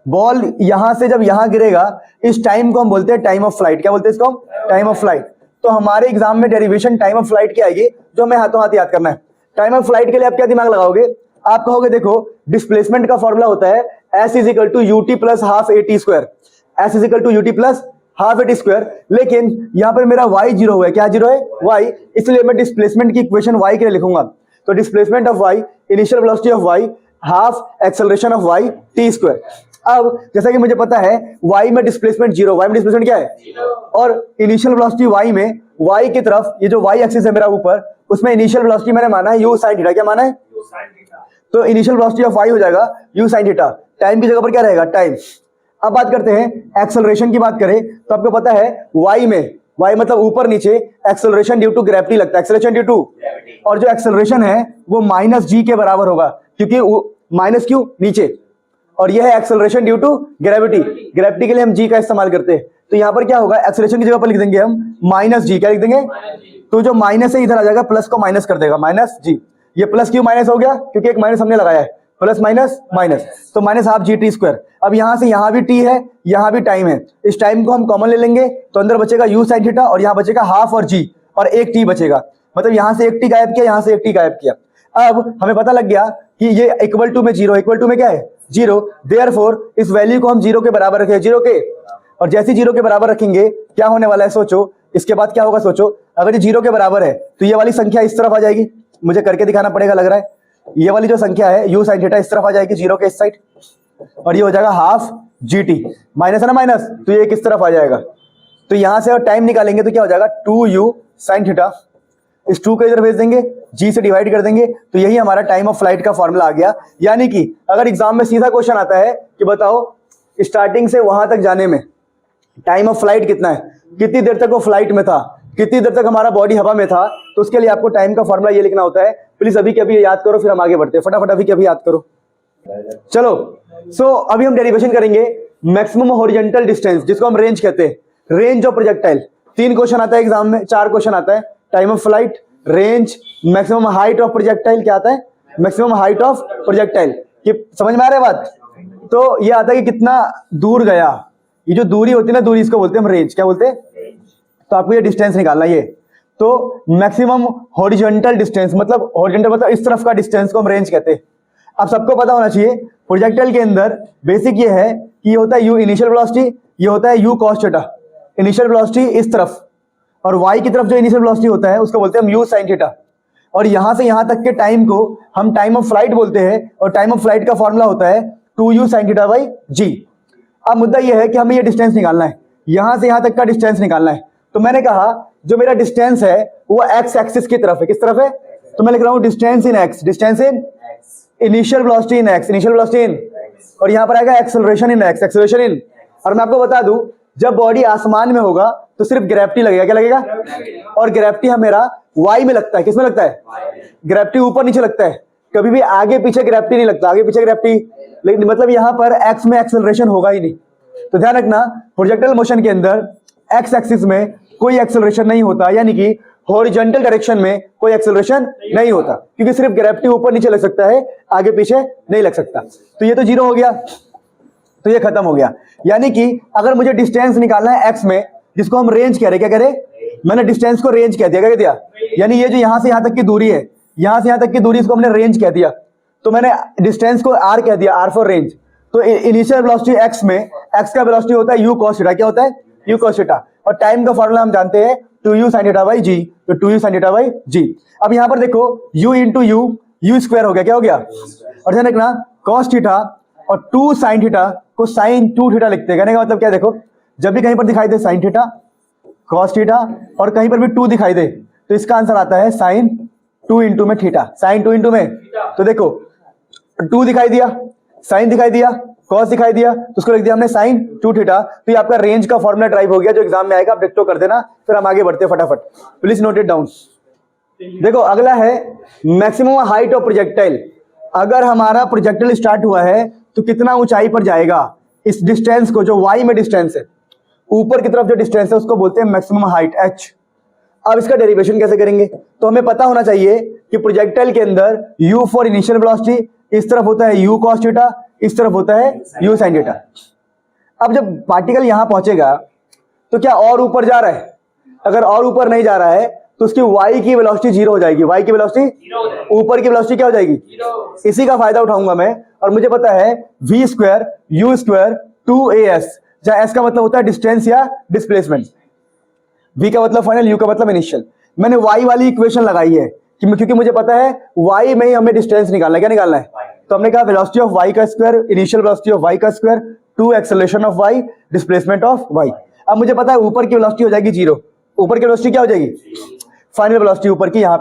बॉल यहां से जब यहां गिरेगा, इस टाइम को हम बोलते हैं टाइम ऑफ फ्लाइट। क्या बोलते हैं इसको? Time of flight. तो हमारे एग्जाम में डेरिवेशन टाइम ऑफ फ्लाइट की आएगी, जो हमें हाथों हाथ याद करना है। टाइम ऑफ फ्लाइट के लिए आप क्या दिमाग लगाओगे? आप कहोगे देखो डिस्प्लेसमेंट का फॉर्मूला होता है s is equal to U T plus half A T square, s is equal to U T plus half A T square. लेकिन यहां पर मेरा y 0 हुआ है। क्या 0 है? y। इसलिए मैं डिस्प्लेसमेंट की इक्वेशन y के लिए लिखूंगा। तो displacement of y, initial velocity of y, half acceleration of y T square. अब जैसा कि मुझे पता है y में डिस्प्लेसमेंट 0, y में डिस्प्लेसमेंट क्या है? और इनिशियल वेलोसिटी y में, y की तरफ ये जो y एक्सिस है मेरा ऊपर, उसमें इनिशियल वेलोसिटी मैंने माना है u sin थीटा। क्या माना है? तो इनिशियल वेलोसिटी ऑफ y हो जाएगा u sin थीटा। टाइम की जगह पर क्या रहेगा? टाइम। अब बात करते हैं एक्सेलरेशन की। बात करें तो आपको पता है y में y मतलब ऊपर नीचे, एक्सेलरेशन ड्यू टू ग्रेविटी लगता है, एक्सेलरेशन ड्यू टू, और जो एक्सेलरेशन है वो माइनस जी के बराबर होगा, क्योंकि माइनस क्यों नीचे, और यह है acceleration due to gravity. Gravity के लिए हम जी का इस्तेमाल करते हैं, तो यहां पर क्या होगा, एक्सेलरेशन की जगह पर लिख देंगे हम माइनस जी। क्या लिख देंगे, तो जो माइनस है इधर आ जाएगा, प्लस को माइनस कर देगा, माइनस जी। ये प्लस क्यों माइनस हो गया, क्योंकि एक माइनस हमने लगाया है, प्लस माइनस माइनस, तो minus half G T square. अब यहां से यहां भी टी है, यहां भी टाइम है, इस टाइम को हम कॉमन ले लेंगे, तो अंदर बचेगा यू साइन थीटा, और यहां बचेगा हाफ और जी, और एक टी बचेगा, मतलब यहां से एक टी गायब किया, यहां से एक टी गायब किया। अब हमें पता लग गया कि ये इक्वल टू में जीरो, इक्वल टू में क्या है, जीरो, देयरफॉर इस वैल्यू को हम जीरो के बराबर रखें, जीरो के, और जैसे जीरो के बराबर रखेंगे क्या होने वाला है सोचो, इसके बाद क्या होगा सोचो, अगर ये जीरो के बराबर है तो ये वाली संख्या इस तरफ आ जाएगी, मुझे करके दिखाना पड़ेगा लग रहा है, ये वाली जो संख्या है यू साइन थीटा इस तरफ आ जाएगी, जीरो के इस साइड, और ये हो जाएगा हाफ जी टी, माइनस है ना माइनस, तो ये किस तरफ आ जाएगा, तो यहां से और टाइम निकालेंगे तो क्या हो जाएगा, टू यू साइन थीटा, इस टू को इधर भेज देंगे, जी से डिवाइड कर देंगे, तो यही हमारा टाइम ऑफ फ्लाइट का फॉर्मूला आ गया। यानी कि अगर एग्जाम में सीधा क्वेश्चन आता है कि बताओ स्टार्टिंग से वहां तक जाने में टाइम ऑफ फ्लाइट कितना है, कितनी देर तक वो फ्लाइट में था, कितनी देर तक हमारा बॉडी हवा में था, तो उसके लिए आपको टाइम का फॉर्मूला ये लिखना होता है। प्लीज अभी के अभी याद करो, फिर हम आगे बढ़ते हैं, फटाफट अभी के अभी याद करो। चलो अभी हम डेरिवेशन करेंगे मैक्सिमम हॉरिजॉन्टल डिस्टेंस, जिसको हम रेंज कहते हैं, रेंज ऑफ प्रोजेक्टाइल। 3 क्वेश्चन आता है एग्जाम में, 4 क्वेश्चन आता है, time of flight, range, maximum height of projectile, क्या आता है, मैक्सिमम हाइट ऑफ प्रोजेक्टाइल। ये समझ में आ रहा है बात, तो ये आता है कि कितना दूर गया, ये जो दूरी होती है ना, दूरी इसको बोलते हैं हम रेंज, क्या बोलते हैं, तो आपको ये डिस्टेंस निकालना है, ये तो मैक्सिमम हॉरिजॉन्टल डिस्टेंस, मतलब हॉरिजॉन्टल मतलब इस तरफ का डिस्टेंस को हम रेंज कहते हैं। अब सबको पता होना चाहिए प्रोजेक्टाइल के अंदर बेसिक ये है कि ये होता है यू इनिशियल वेलोसिटी, ये होता है you cos theta, initial velocity इस तरफ, और वाई की तरफ जो इनिशियल वेलोसिटी होता है उसको बोलते हैं हम यू साइन थीटा, और यहां से यहां तक के टाइम को हम टाइम ऑफ फ्लाइट बोलते हैं, और टाइम ऑफ फ्लाइट का फॉर्मूला होता है 2u sin थीटा बाई जी। अब मुद्दा यह है कि हमें ये डिस्टेंस निकालना है, यहां से यहां तक का डिस्टेंस निकालना है, तो मैंने कहा जो मेरा डिस्टेंस है वो एक्स एक्सिस की तरफ है, किस तरफ है, तो मैं लिख रहा हूं distance in x, distance in initial velocity in x, initial velocity इन, और यहां पर आएगा acceleration in x, acceleration in. और मैं आपको बता दूं जब बॉडी आसमान में होगा तो सिर्फ ग्रेविटी लगेगा, क्या लगेगा, और ग्रेविटी हमेरा वाई में लगता है, किसमें लगता है, ग्रेविटी ऊपर नीचे लगता है, कभी भी आगे पीछे ग्रेविटी नहीं लगता, आगे पीछे ग्रेविटी, लेकिन मतलब यहां पर एक्स में एक्सेलरेशन होगा ही नहीं। तो ध्यान रखना प्रोजेक्टाइल मोशन के अंदर एक्स एक्सिस में कोई एक्सेलरेशन नहीं होता, यानी कि हॉरिजॉन्टल डायरेक्शन में कोई एक्सेलरेशन नहीं होता, क्योंकि सिर्फ ग्रेविटी ऊपर नीचे लग सकता है, आगे पीछे नहीं लग सकता। तो ये तो जीरो हो गया, तो ये खत्म हो गया। यानी कि अगर मुझे डिस्टेंस निकालना है एक्स में, जिसको हम रेंज कह रहे, क्या कह रहे, मैंने डिस्टेंस को रेंज कह दिया, क्या कह दिया, यानी ये जो यहां से यहां तक की दूरी है, यहां से यहां तक की दूरी, इसको हमने रेंज कह दिया, तो मैंने डिस्टेंस को आर कह दिया, आर फॉर रेंज। तो इनिशियल वेलोसिटी एक्स में, एक्स का वेलोसिटी होता है यू कॉस थीटा, क्या होता है, यू कॉस थीटा, और टाइम का फॉर्मूला हम जानते हैं 2u sin थीटा बाई जी, तो 2u sin थीटा बाई जी। अब यहां पर देखो u इंटू यू स्क्वायर हो गया, क्या हो गया, और ध्यान रखना कॉस थीटा और 2 sin थीटा को sin 2 थीटा लिखते हैं। कहने का मतलब क्या, देखो जब भी कहीं पर दिखाई दे sin थीटा, cos थीटा और कहीं पर भी 2 दिखाई दे तो इसका आंसर आता है sin 2 इंटू में थीटा, sin 2 इंटू में, तो देखो 2 दिखाई दिया, sin दिखाई दिया, cos दिखाई दिया, तो उसको लिख दिया हमने sin 2 थीटा। तो ये आपका रेंज का फॉर्मूला ड्राइव हो गया, जो एग्जाम में आएगा आप डिक्टो कर देना, फिर हम आगे बढ़ते हैं फटाफट, प्लीज नोट इट डाउन। देखो अगला है मैक्सिमम हाइट ऑफ प्रोजेक्टाइल। अगर हमारा प्रोजेक्टाइल स्टार्ट हुआ है तो कितना ऊंचाई पर जाएगा, इस डिस्टेंस को, जो y में डिस्टेंस है, ऊपर की तरफ जो डिस्टेंस है उसको बोलते हैं मैक्सिमम हाइट h। अब इसका डेरिवेशन कैसे करेंगे, तो हमें पता होना चाहिए कि प्रोजेक्टाइल के अंदर u फॉर इनिशियल वेलोसिटी, इस तरफ होता है u cos थीटा, इस तरफ होता है u sin थीटा। अब जब पार्टिकल यहां पहुंचेगा तो क्या और ऊपर जा रहा है, अगर और ऊपर नहीं जा रहा है तो उसकी y की वेलोसिटी जीरो हो जाएगी, y की वेलोसिटी, ऊपर की वेलोसिटी क्या हो जाएगी, इसी का फायदा उठाऊंगा मैं। और मुझे पता है v square u square 2as, जहां s का मतलब होता है डिस्टेंस या डिस्प्लेसमेंट, v का मतलब फाइनल, u का मतलब इनिशियल। मैंने y वाली इक्वेशन लगाई है क्योंकि मुझे पता है y में ही हमें डिस्टेंस निकालना है, क्या निकालना है, तो हमने कहा वेलोसिटी ऑफ y का square, initial velocity of y का square, 2 acceleration of y, displacement of y। अब मुझे पता है ऊपर की वेलोसिटी हो जाएगी जीरो, ऊपर की वेलोसिटी क्या हो जाएगी, फाइनल वेलोसिटी ऊपर की, यहाँ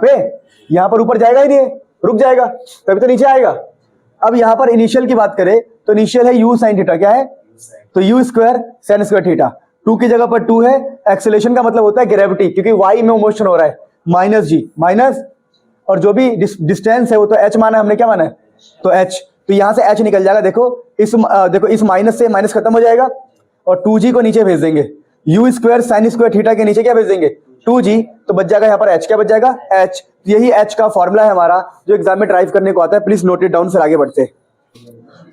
पर ऊपर जाएगा ही नहीं, रुक जाएगा तभी तो नीचे आएगा। अब यहाँ पर इनिशियल की बात करें तो इनिशियल है u sin थीटा, क्या है, तो u square sin square theta, 2 की जगह पर 2 है, एक्सेलेरेशन का मतलब होता है ग्रेविटी, क्योंकि y में मोशन हो रहा है, माइनस जी माइनस, और जो भी डिस्टेंस है वो तो h माना है हमने, क्या माना है, तो h, तो यहां से h निकल जाएगा। देखो इस माइनस से माइनस खत्म हो जाएगा और 2g को नीचे भेज देंगे, u square sine square theta के नीचे क्या भेज देंगे, 2g, तो बच जाएगा यहाँ पर h, क्या बच जाएगा, h। यही h का फॉर्मूला है हमारा जो एग्जाम में ड्राइव करने को आता है, प्लीज नोट इट डाउन, फिर आगे बढ़ते हैं।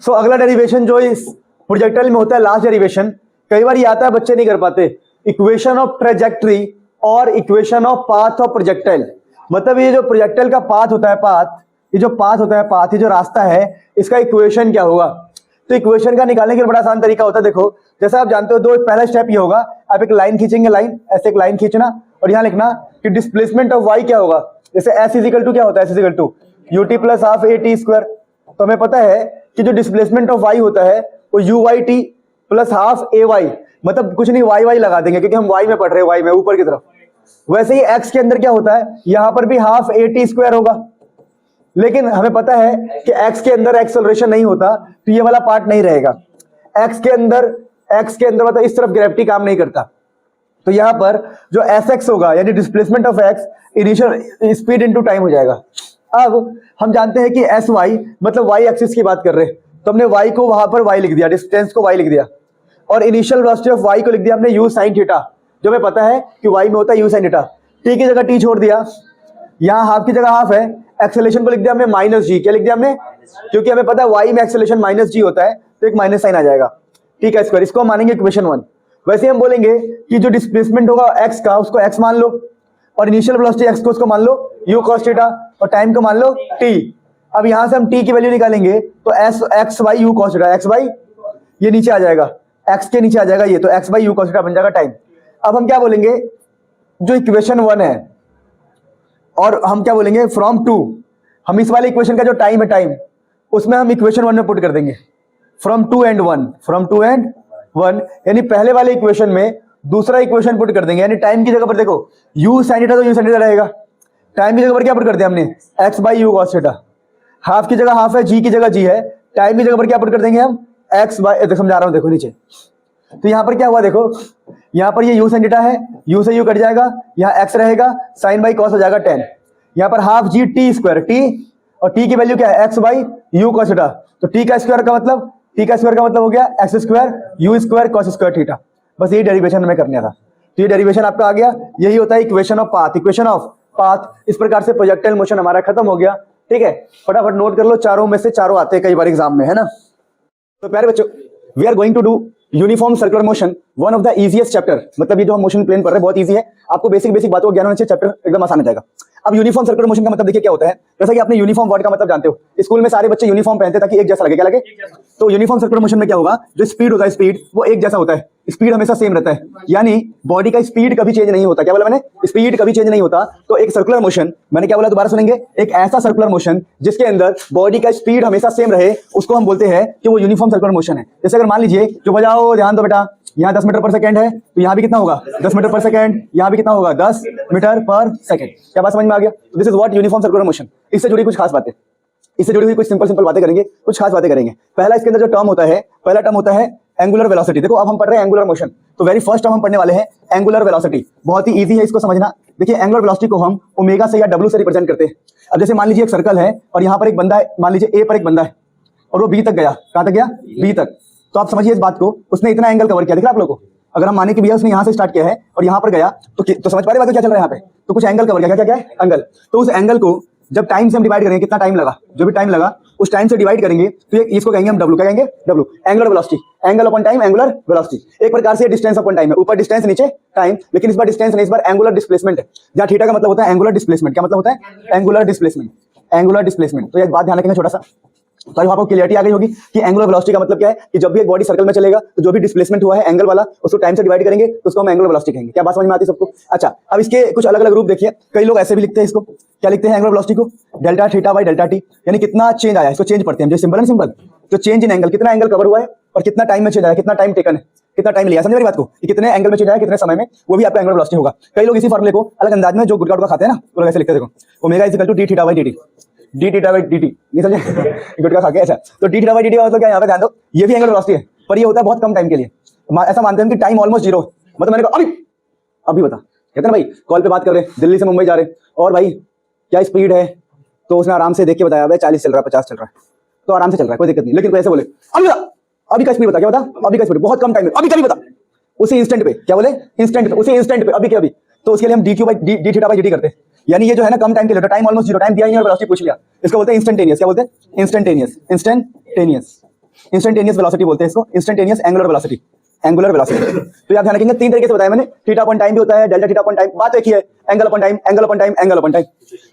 सो अगला डेरिवेशन जो इस प्रोजेक्टाइल में होता है, लास्ट डेरिवेशन, कई बार ये आता है बच्चे नहीं कर पाते, इक्वेशन ऑफ ट्रेजेक्ट्री और equation of path of projectile. मतलब ये जो प्रोजेक्टाइल का पाथ होता है, ये जो रास्ता है, इसका इक्वेशन क्या होगा। तो इक्वेशन का निकालने के लिए बड़ा आसान तरीका होता है। देखो जैसा आप जानते हो, पहला स्टेप ये होगा, आप एक लाइन खींचेंगे, लाइन ऐसे एक लाइन खींचना और यहाँ लिखना कि डिस्प्लेसमेंट ऑफ वाई क्या होगा। जैसे एस इजिकल टू क्या होता है, S is equal to U T plus half A T square. तो हमें पता है कि जो डिस्प्लेसमेंट ऑफ वाई होता है वो U Y T plus half A Y, मतलब कुछ नहीं वाई वाई लगा देंगे क्योंकि हम वाई में पढ़ रहे हैं, वाई में ऊपर की तरफ। वैसे ही एक्स के अंदर क्या होता है, यहां पर भी हाफ ए टी स्क्वायर होगा, लेकिन हमें पता है कि एक्स के अंदर एक्सेलरेशन नहीं होता, तो ये वाला पार्ट नहीं रहेगा। एक्स के अंदर मतलब इस तरफ ग्रेविटी काम नहीं करता, तो यहां पर जो एस एक्स होगा यानी displacement of x initial speed into time हो जाएगा। अब हम जानते हैं कि एस वाई मतलब वाई एक्सिस की बात कर रहे हैं, तो हमने वाई को वहां पर वाई लिख दिया, डिस्टेंस को वाई लिख दिया, और इनिशियल वेलोसिटी ऑफ वाई को लिख दिया हमने यू साइन थीटा, जो हमें पता है कि वाई में होता है यू साइन थीटा। टी की जगह टी छोड़ दिया, यहाँ हाफ की जगह हाफ है, एक्सेलेरेशन को लिख दिया हमने माइनस जी। क्या लिख दिया हमने, क्योंकि हमें पता है वाई में एक्सेलेरेशन माइनस जी होता है, तो एक माइनस साइन आ जाएगा, ठीक है स्क्वायर। इसको हम मानेंगे इक्वेशन 1। वैसे हम बोलेंगे कि जो डिस्प्लेसमेंट होगा एक्स का, उसको एक्स मान लो, और इनिशियल वेलोसिटी एक्स को उसको मान लो यू कॉस थीटा, और टाइम को मान लो टी। अब यहां से हम टी की वैल्यू निकालेंगे तो S x by you cos theta, x by ये नीचे आ जाएगा, एक्स के नीचे आ जाएगा ये, तो x by you cos theta बन जाएगा टाइम। अब हम क्या बोलेंगे, जो इक्वेशन 1 है, और हम क्या बोलेंगे फ्रॉम 2, हम इस वाले इक्वेशन का जो टाइम है, टाइम उसमें हम इक्वेशन 1 में पुट कर देंगे फ्रॉम 2 एंड 1, फ्रॉम 2 एंड 1, यानी पहले वाले इक्वेशन में दूसरा इक्वेशन पुट कर देंगे। यानी टाइम की जगह पर देखो u sin थीटा तो u sin थीटा रहेगा, टाइम की जगह पर क्या पुट कर दिया हमने, x by you cos theta. Half की जगह हाफ है, g की जगह g है, टाइम की जगह पर क्या पुट कर देंगे हम, x बाई, समझा रहा हूं देखो नीचे। तो यहां पर क्या हुआ देखो, यहां पर ये u sin थीटा है, u से u कट जाएगा, यहाँ x रहेगा, साइन बाई कॉस हो जाएगा tan। यहाँ पर half g T square, t और t की वैल्यू क्या है, x by you cos theta, तो t का स्क्वायर का मतलब हो गया x square you square cos square theta. बस यही डेरिवेशन हमें करना था, तो ये डेरिवेशन आपका आ गया। यही होता है equation of path, equation of path. इस प्रकार से प्रोजेक्टाइल मोशन हमारा खत्म हो गया, ठीक है। फटाफट नोट कर लो, चारों में से चारों आते हैं कई बार एग्जाम में, है ना। तो प्यारे बच्चों, we are going to do uniform circular motion, one of the easiest chapter. मतलब ये जो हम मोशन प्लेन पढ़ रहे हैं बहुत इजी है, आपको बेसिक बातों का ज्ञान होने से चैप्टर एकदम आसान हो जाएगा। अब यूनिफॉर्म सर्कुलर मोशन का मतलब देखिए क्या होता है। जैसा कि आपने यूनिफॉर्म वर्ड का मतलब जानते हो, स्कूल में सारे बच्चे यूनिफॉर्म पहनते ताकि एक जैसा लगे, क्या लगे। तो यूनिफॉर्म सर्कुलर मोशन में क्या होगा, जो स्पीड होता है, स्पीड वो एक जैसा होता है, स्पीड हमेशा सेम रहता है, यानी बॉडी का स्पीड कभी चेंज नहीं होता। क्या बोला मैंने, स्पीड कभी चेंज नहीं होता। तो एक सर्कुलर मोशन, मैंने क्या बोला दोबारा सुनेंगे, एक ऐसा सर्कुलर मोशन जिसके अंदर बॉडी का स्पीड हमेशा सेम रहे, उसको हम बोलते हैं कि वो यूनिफॉर्म सर्कुलर मोशन है। जैसे अगर मान लीजिए, जो बजाओ ध्यान दो बेटा, यहाँ 10 मीटर पर सेकंड है, तो यहाँ भी कितना होगा 10 मीटर पर सेकंड, यहाँ भी कितना होगा 10 मीटर पर सेकंड। क्या बात समझ में आ गया। This is what uniform circular motion. इससे जुड़ी कुछ खास बातें, इससे जुड़ी हुई कुछ सिंपल बातें करेंगे, कुछ खास बातें करेंगे। पहला इसके अंदर जो टर्म होता है, पहला टर्म होता है एंगुलर वेलोसिटी। देखो अब हम पढ़ रहे हैं एंगुलर मोशन, तो वेरी फर्स्ट टर्म हम पढ़ने वाले हैं एंगुलर वेलोसिटी। बहुत ही इजी है इसको समझना। देखिए एंगुलर वेलोसिटी को हम ओमेगा से या डब्ल्यू से रिप्रेजेंट करते हैं। अब जैसे मान लीजिए एक सर्कल है और यहाँ पर एक बंदा है, मान लीजिए ए पर एक बंदा है और वो बी तक गया, कहाँ तक गया, बी तक। तो आप समझिए इस बात को, उसने इतना एंगल कवर किया, दिख रहा है आप लोगों को। अगर हम माने कि भैया उसने यहाँ से स्टार्ट किया है और यहाँ पर गया, तो समझ पा रहे बात क्या चल रहा है यहाँ पे, तो कुछ एंगल कवर किया, क्या क्या है एंगल। तो उस एंगल को जब टाइम से हम डिवाइड करेंगे, कितना टाइम लगा, जो भी टाइम लगा उस टाइम से डिवाइड करेंगे, तो ये इसको कहेंगे हम डब्ल्यू। क्या कहेंगे, W, angular velocity, angle upon time, angular velocity. एक प्रकार से डिस्टेंस अपॉन टाइम है, ऊपर डिस्टेंस नीचे टाइम, लेकिन इस बार डिस्टेंस नहीं, इस बार एंगुलर डिस्प्लेसमेंट है। जहाँ थीटा का मतलब होता है एंगुलर डिस्प्लेसमेंट। क्या मतलब होता है, एंगुलर डिस्प्लेसमेंट, एंगुलर डिस्प्लेसमेंट। तो एक बात ध्यान रखेंगे छोटा सा, तो आपको क्लियरिटी आ गई होगी कि एंगुलर वेलोसिटी का मतलब क्या है, कि जब भी एक बॉडी सर्कल में चलेगा तो जो भी डिस्प्लेसमेंट हुआ है एंगल वाला, उसको टाइम से डिवाइड करेंगे तो उसको हम एंगुलर वेलोसिटी कहेंगे। क्या बात समझ में आती है सबको। अच्छा, अब इसके कुछ अलग अलग रूप देखिए। कई लोग ऐसे भी लिखते हैं इसको, क्या लिखते हैं एंगुलर वेलोसिटी को, delta theta by delta T, यानी कितना चेंज आया, इसको चेंज पढ़ते हैं। जो सिंपल है सिंपल, तो चेंज इन एंगल, कितना एंगल कवर हुआ है और कितना टाइम में चेंज आया, कितना टाइम टेकन है, कितना टाइम लिया। समझ मेरी बात को, कि कितने एंगल में चेंज आया, कितने समय में, वो भी आपका एंगुलर वेलोसिटी होगा। कई लोग इसी फॉर्मूले को अलग अंदाज में जो गुटका गुटका खाते हैं ना, वो लोग ऐसे लिखते हैं, देखो omega is equal to D theta by D T, D theta by D T, नहीं समझे गुटका खा के। अच्छा, तो D theta by D T का मतलब क्या है, यहाँ पे ध्यान दो, ये भी एंगुलर वेलोसिटी है, पर ये होता है बहुत कम टाइम के लिए। ऐसा मानते हैं कि टाइम ऑलमोस्ट जीरो, मतलब मैंने कहा अभी बता, कहते ना भाई कॉल पे बात कर रहे, दिल्ली से मुंबई जा रहे, और भाई क्या स्पीड है, तो उसने आराम से देख के बताया भाई 40 चल रहा है, 50 चल रहा है, तो आराम से चल रहा है, कोई दिक्कत नहीं। लेकिन कोई ऐसे बोले अभी बता, अभी का स्पीड बता, क्या बता, अभी का स्पीड, बहुत कम टाइम है, अभी क्या बता, उसी इंस्टेंट पे, क्या बोले, इंस्टेंट पे, उसी इंस्टेंट पे, अभी क्या अभी, तो उसके लिए हम D Q by D theta by D करते हैं। यानी ये जो है ना कम टाइम के लिए, टाइम ऑलमोस्ट जीरो, टाइम दिया ही नहीं और वेलोसिटी पूछ लिया, इसको बोलते हैं इंस्टेंटेनियस। क्या बोलते हैं, इंस्टेंटेनियस, इंस्टेंटेनियस, इंस्टेंटेनियस वेलोसिटी बोलते हैं इसको, instantaneous angular velocity, angular velocity. तो याद रखेंगे 3 तरीके से बताया मैंने, थीटा अपॉन टाइम भी होता है, डेल्टा थीटा अपॉन टाइम, बात एक ही है, angle upon time, angle upon time, angle upon time,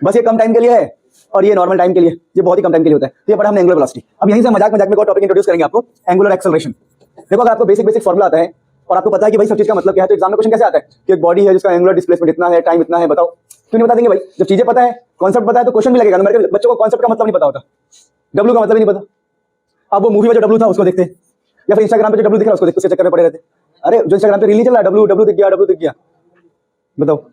बस ये कम टाइम के लिए है और ये नॉर्मल टाइम के लिए, ये बहुत ही कम टाइम के लिए होता है। तो ये पढ़ा हमने एंगुलर वेलोसिटी। अब यहीं से मजाक मजाक में एक टॉपिक इंट्रोड्यूस करेंगे आपको, एंगुलर एक्सेलरेशन। देखो अगर आपको बेसिक फॉर्मुला आता है और आपको पता है कि भाई सब चीज का मतलब क्या है, तो एग्जाम में क्वेश्चन कैसे आता है कि एक बॉडी है जिसका एंगुलर डिस्प्लेसमेंट इतना है, टाइम इतना है, बताओ, क्यों नहीं बता देंगे भाई, जब चीजें पता है, कॉन्सेप्ट पता है, तो क्वेश्चन भी लगेगा। मेरे बच्चों को कॉन्सेप्ट का मतलब नहीं पता होता, डब्ल्यू का मतलब ही नहीं पता, अब वो मूवी में जो डब्ल्यू था उसको देखते, या फिर इंस्टाग्राम पे जो डब्ल्यू दिख रहा है उसको देखते, उसके चक्कर में पड़े रहते। अरे जो इंस्टाग्राम पे रील नहीं चल रहा, डब्ल्यू डब्ल्यू दिख गया, डब्ल्यू दिख गया, बताओ।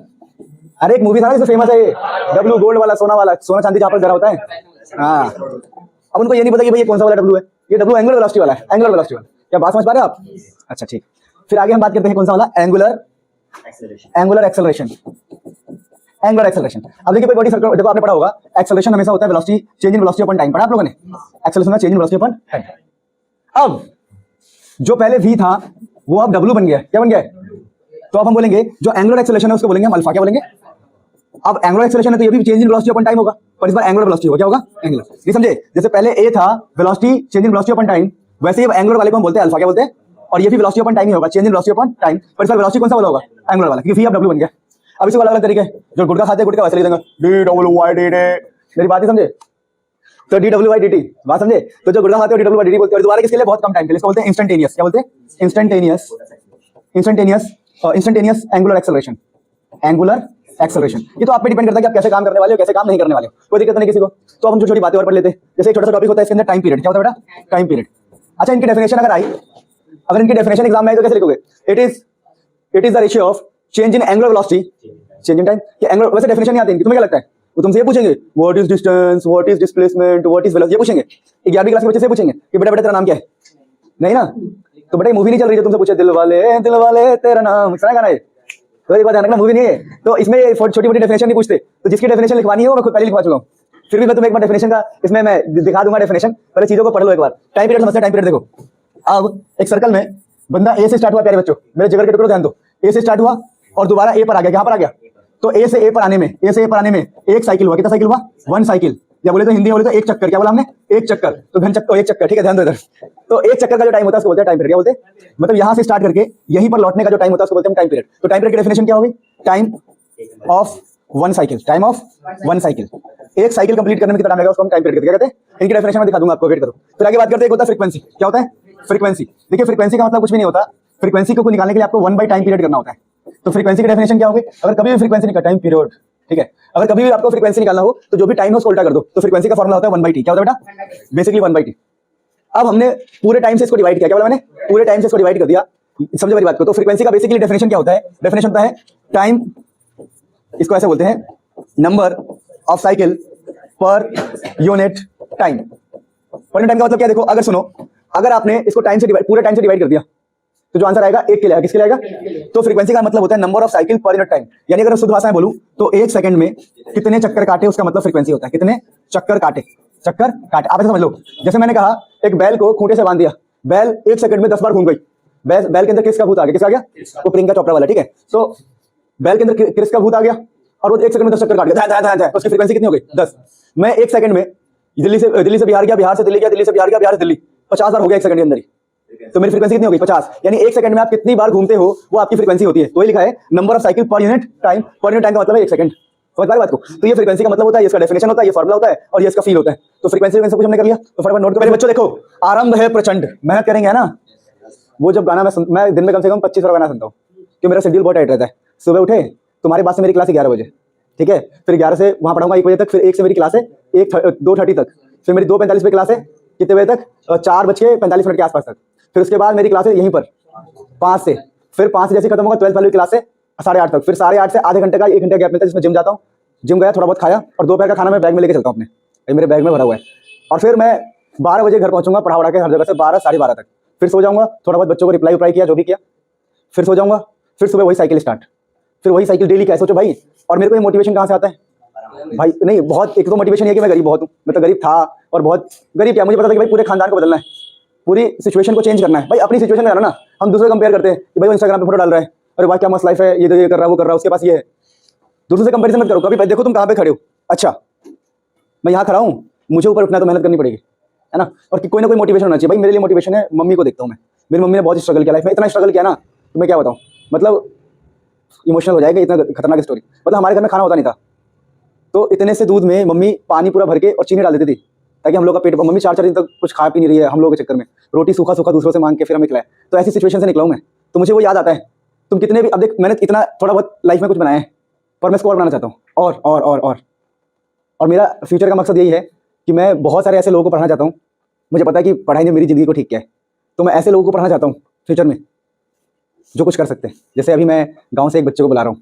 अरे एक मूवी था ना जिसमें फेमस है ये डब्ल्यू, गोल्ड वाला, सोना वाला, सोना चांदी जहाँ पर जरा होता है, हाँ। अब उनको ये नहीं पता कि भाई ये कौन सा वाला डब्ल्यू है, ये डब्ल्यू एंगुलर वेलोसिटी वाला है, एंगुलर वेलोसिटी वाला। क्या बात समझ पा रहे हो आप? अच्छा ठीक, फिर आगे हम बात करते हैं कौन सा वाला, एंगुलर एक्सेलरेशन, एंगुलर एक्सेलरेशन। अब देखिए कोई बॉडी सर्कल, देखो आपने पढ़ा होगा एक्सेलरेशन हमेशा होता है velocity change in velocity upon time, पढ़ा आप लोगों ने, acceleration change in velocity upon time. अब जो पहले v था वो अब w बन गया, क्या बन गया है, तो अब हम बोलेंगे जो एंगुलर एक्सेलरेशन है उसको बोलेंगे हम अल्फा, क्या बोलेंगे, अब एंगुलर एक्सेलरेशन है तो ये भी change in velocity upon time होगा, पर इस बार एंगुलर वेलोसिटी होगा, क्या होगा, एंगुलर। ये समझे, जैसे पहले a था velocity change in velocity upon time, वैसे ही एंगुलर वाले को हम बोलते हैं अल्फा, क्या बोलते हैं, और ये भी वेलोसिटी अपॉन टाइम ही होगा, change in velocity upon time, पर इस बार वेलोसिटी कौन सा वाला होगा, एंगुलर वाला, क्योंकि v अब w बन गया। अब इसको अलग अलग तरीके, जो गुटखा खाते हैं गुटखा वैसे लिख देंगे D W Y D D, मेरी बात नहीं समझे, तो D W Y D T, बात समझे, तो जो गुटखा खाते हैं D W Y D T बोलते हैं, और दोबारा किसके लिए, बहुत कम टाइम के लिए, इसको बोलते हैं इंस्टेंटेनियस, क्या बोलते हैं, instantaneous, instantaneous, instantaneous angular acceleration, angular acceleration. ये तो आप पे डिपेंड करता है कि आप कैसे काम करने वाले हो, कैसे काम नहीं करने वाले हो, कोई दिक्कत नहीं किसी को। तो अब हम छोटी बातें और पढ़ लेते हैं, जैसे एक छोटा सा टॉपिक होता है इसके अंदर टाइम पीरियड, क्या होता है बेटा, टाइम पीरियड। अच्छा इनकी डेफिनेशन अगर आई, अगर इनकी डेफिनेशन एग्जाम में आई तो कैसे लिखोगे, it is the ratio of change in angular velocity change in time. कि एंगुलर, वैसे डेफिनेशन नहीं आती इनकी, तुम्हें क्या लगता है, वो तुमसे ये पूछेंगे what is distance, what is displacement, what is velocity, ये पूछेंगे। 11वीं क्लास के बच्चे से पूछेंगे कि बेटा बेटा तेरा नाम क्या है, नहीं ना, तो बेटा मूवी नहीं चल रही जो तुमसे पूछे दिल वाले तेरा नाम, सुना गाना है, तो एक बात ध्यान रखना मूवी नहीं है, तो इसमें छोटी मोटी डेफिनेशन नहीं पूछते, तो जिसकी डेफिनेशन लिखवानी है वो मैं खुद पहले लिखवा चुका हूँ, फिर भी मैं तुम्हें एक बार डेफिनेशन का इसमें मैं दिखा दूंगा डेफिनेशन, पहले चीजों को पढ़ लो एक बार। टाइम पीरियड समझते हैं, टाइम पीरियड देखो, अब एक सर्कल में बंदा ए से स्टार्ट हुआ, प्यारे बच्चों मेरे जिगर के टुकड़ों ध्यान दो, ए से स्टार्ट हुआ और दोबारा ए पर आ गया, यहाँ पर आ गया, तो ए से ए पर आने में एक साइकिल हुआ, कितना साइकिल हुआ, 1 साइकिल, या बोले तो हिंदी बोले तो एक चक्कर, क्या बोला हमने, एक चक्कर, तो घन चक्कर, एक चक्कर, ठीक है ध्यान दो इधर, तो एक चक्कर का जो टाइम होता है उसको बोलते हैं टाइम पीरियड, क्या बोलते हैं, मतलब यहाँ से स्टार्ट करके यहीं पर लौटने का जो टाइम होता है उसको बोलते हैं टाइम पीरियड। तो टाइम पीरियड की डेफिनेशन क्या होगी, time of 1 cycle, time of 1 cycle, एक साइकिल कंप्लीट करने में कितना टाइम लगेगा उसको हम टाइम पीरियड कहते हैं। इनकी डेफिनेशन में दिखा दूंगा आपको, वेट करो। फिर आगे बात करते हैं, एक होता है फ्रीक्वेंसी, क्या होता है, फ्रीक्वेंसी। देखिए फ्रीक्वेंसी का मतलब कुछ भी नहीं होता, फ्रीक्वेंसी को निकालने के लिए आपको 1 बाई टाइम पीरियड करना होता है। तो फ्रीक्वेंसी की डेफिनेशन क्या होगी, अगर कभी भी फ्रीक्वेंसी निकाल, टाइम पीरियड, ठीक है, अगर कभी भी आपको फ्रीक्वेंसी निकालना हो तो जो भी टाइम है उसको उल्टा कर दो, तो फ्रीक्वेंसी का फॉर्मूला होता है 1/t, क्या होता है बेटा, बेसिकली 1/t। अब हमने पूरे टाइम से इसको डिवाइड किया, क्या बोला मैंने, पूरे टाइम से इसको डिवाइड कर दिया, समझे मेरी बात को। तो फ्रीक्वेंसी का बेसिकली डेफिनेशन क्या होता है, डेफिनेशन होता है टाइम, इसको ऐसे बोलते हैं number of cycle per unit time. Per unit time का मतलब क्या, देखो अगर सुनो, अगर आपने इसको टाइम से डिवाइड, पूरे टाइम से डिवाइड कर दिया तो जो आंसर आएगा 1 के लिए, किसके लिए आएगा, तो फ्रीक्वेंसी का मतलब होता है number of cycle per unit time, यानी अगर शुद्ध भाषा में बोलूं तो 1 सेकंड में कितने चक्कर काटे उसका मतलब फ्रीक्वेंसी होता है, कितने चक्कर काटे, चक्कर काटे। आप ऐसे समझ लो, जैसे मैंने कहा एक बैल को खूंटे से बांध दिया, बैल 1 सेकंड में 10 बार घूम गई, बैल के अंदर किसका भूत आ गया, किसका आ गया, वो प्रियंका चोपड़ा वाला, ठीक है। तो बैल के अंदर किसका भूत आ गया और वो 1 सेकंड में 10 चक्कर काट गया, तो उसकी फ्रीक्वेंसी कितनी हो गई, 10। मैं 1 सेकंड में दिल्ली से बिहार गया, बिहार से दिल्ली गया, दिल्ली से बिहार गया, बिहार से दिल्ली, 50 बार हो गया 1 सेकंड के अंदर ही, तो मेरी फ्रीक्वेंसी कितनी हो गई, 50। यानी 1 सेकंड में आप कितनी बार घूमते हो वो आपकी फ्रीक्वेंसी होती है। तो ये लिखा है number of cycle per unit time, per unit time का मतलब है 1 सेकंड, समझ पाए बात को। तो ये फ्रीक्वेंसी का मतलब होता है, इसका डेफिनेशन होता है, ये फॉर्मूला होता है और ये इसका फील होता है। तो फ्रीक्वेंसी सब कुछ हमने कर लिया, तो फटाफट नोट करो मेरे बच्चों। देखो आरंभ है प्रचंड, मेहनत करेंगे ना, वो जब गाना मैं दिन में कम से कम 25 गाना सुनता हूँ क्योंकि मेरा शेड्यूल बहुत टाइट रहता है। सुबह उठे, तुम्हारे पास से मेरी क्लास 11 बजे, ठीक है, फिर 11 से वहां पढ़ाऊंगा 1 बजे तक, फिर 1 से मेरी क्लास है 2:30 तक, फिर मेरी 2:45 पे क्लास है, कितने बजे तक, 4:45 के आसपास तक, फिर उसके बाद मेरी क्लास है यहीं पर 5 से, फिर 5 से जैसे खत्म होगा 12th वाली क्लास है 8:30 तक, फिर 8:30 से आधे घंटे का 1 घंटे गैप मिलता है जिसमें जिम जाता हूँ, जिम गया थोड़ा बहुत खाया और दोपहर का खाना मैं बैग में लेके चलता हूँ अपने, मेरे बैग में भरा हुआ है, और फिर मैं 12 बजे घर पहुंचूंगा पढ़ा के हर जगह से 12 साढ़े 12 तक, फिर सो जाऊंगा, थोड़ा बहुत बच्चों को रिप्लाई किया जो भी किया, फिर सो जाऊंगा, फिर सुबह वही साइकिल स्टार्ट, फिर वही साइकिल डेली का है। सोचो भाई, और मेरे को ये मोटिवेशन कहाँ से आता है भाई? नहीं, बहुत एक तो मोटिवेशन ये है कि मैं गरीब बहुत हूँ, मैं तो गरीब था, और बहुत गरीब क्या, मुझे पता था कि भाई पूरे खानदान को बदलना है, पूरी सिचुएशन को चेंज करना है। भाई अपनी सिचुएशन में जाना ना, हम दूसरे कंपेयर करते हैं कि भाई इंस्टाग्राम पे फोटो डाल रहा है, अरे भाई क्या मस्त लाइफ है, ये तो ये कर रहा है, वो कर रहा है, उसके पास ये है। दूसरे से कंपेरिजन मत करो कभी। भाई देखो तुम कहाँ पे खड़े हो, अच्छा मैं यहाँ खड़ा हूँ, मुझे ऊपर उठना है तो मेहनत करनी पड़ेगी, है ना। और कोई ना कोई मोटिवेशन होना चाहिए। भाई मेरे लिए मोटिवेशन है, मम्मी को देखता हूँ मैं, मेरी मम्मी ने बहुत स्ट्रगल किया लाइफ में, इतना स्ट्रगल किया ना तो मैं क्या बताऊँ, मतलब इमोशनल हो जाएगा, इतना खतरनाक स्टोरी। मतलब हमारे घर में खाना होता नहीं था, तो इतने से दूध में मम्मी पानी पूरा भर के और चीनी डाल देती थी, ताकि हम लोग का पेट, मम्मी 4-4 दिन तक कुछ खा पी नहीं रही है हम लोगों के चक्कर में, रोटी सूखा सूखा दूसरों से मांग के फिर हमें खिलाए। तो ऐसी सिचुएशन से निकला हूँ मैं, तो मुझे वो याद आता है। तुम कितने भी, अब देख मैंने इतना थोड़ा बहुत लाइफ में कुछ बनाया है, पर मैं इसको और बनाना चाहता हूँ, और मेरा फ्यूचर का मकसद यही है कि मैं बहुत सारे ऐसे लोगों को पढ़ाना चाहता हूँ। मुझे पता है कि पढ़ाई ने मेरी ज़िंदगी को ठीक किया है, तो मैं ऐसे लोगों को पढ़ाना चाहता हूँ फ्यूचर में जो कुछ कर सकते हैं। जैसे अभी मैं गाँव से एक बच्चे को बुला रहा हूँ,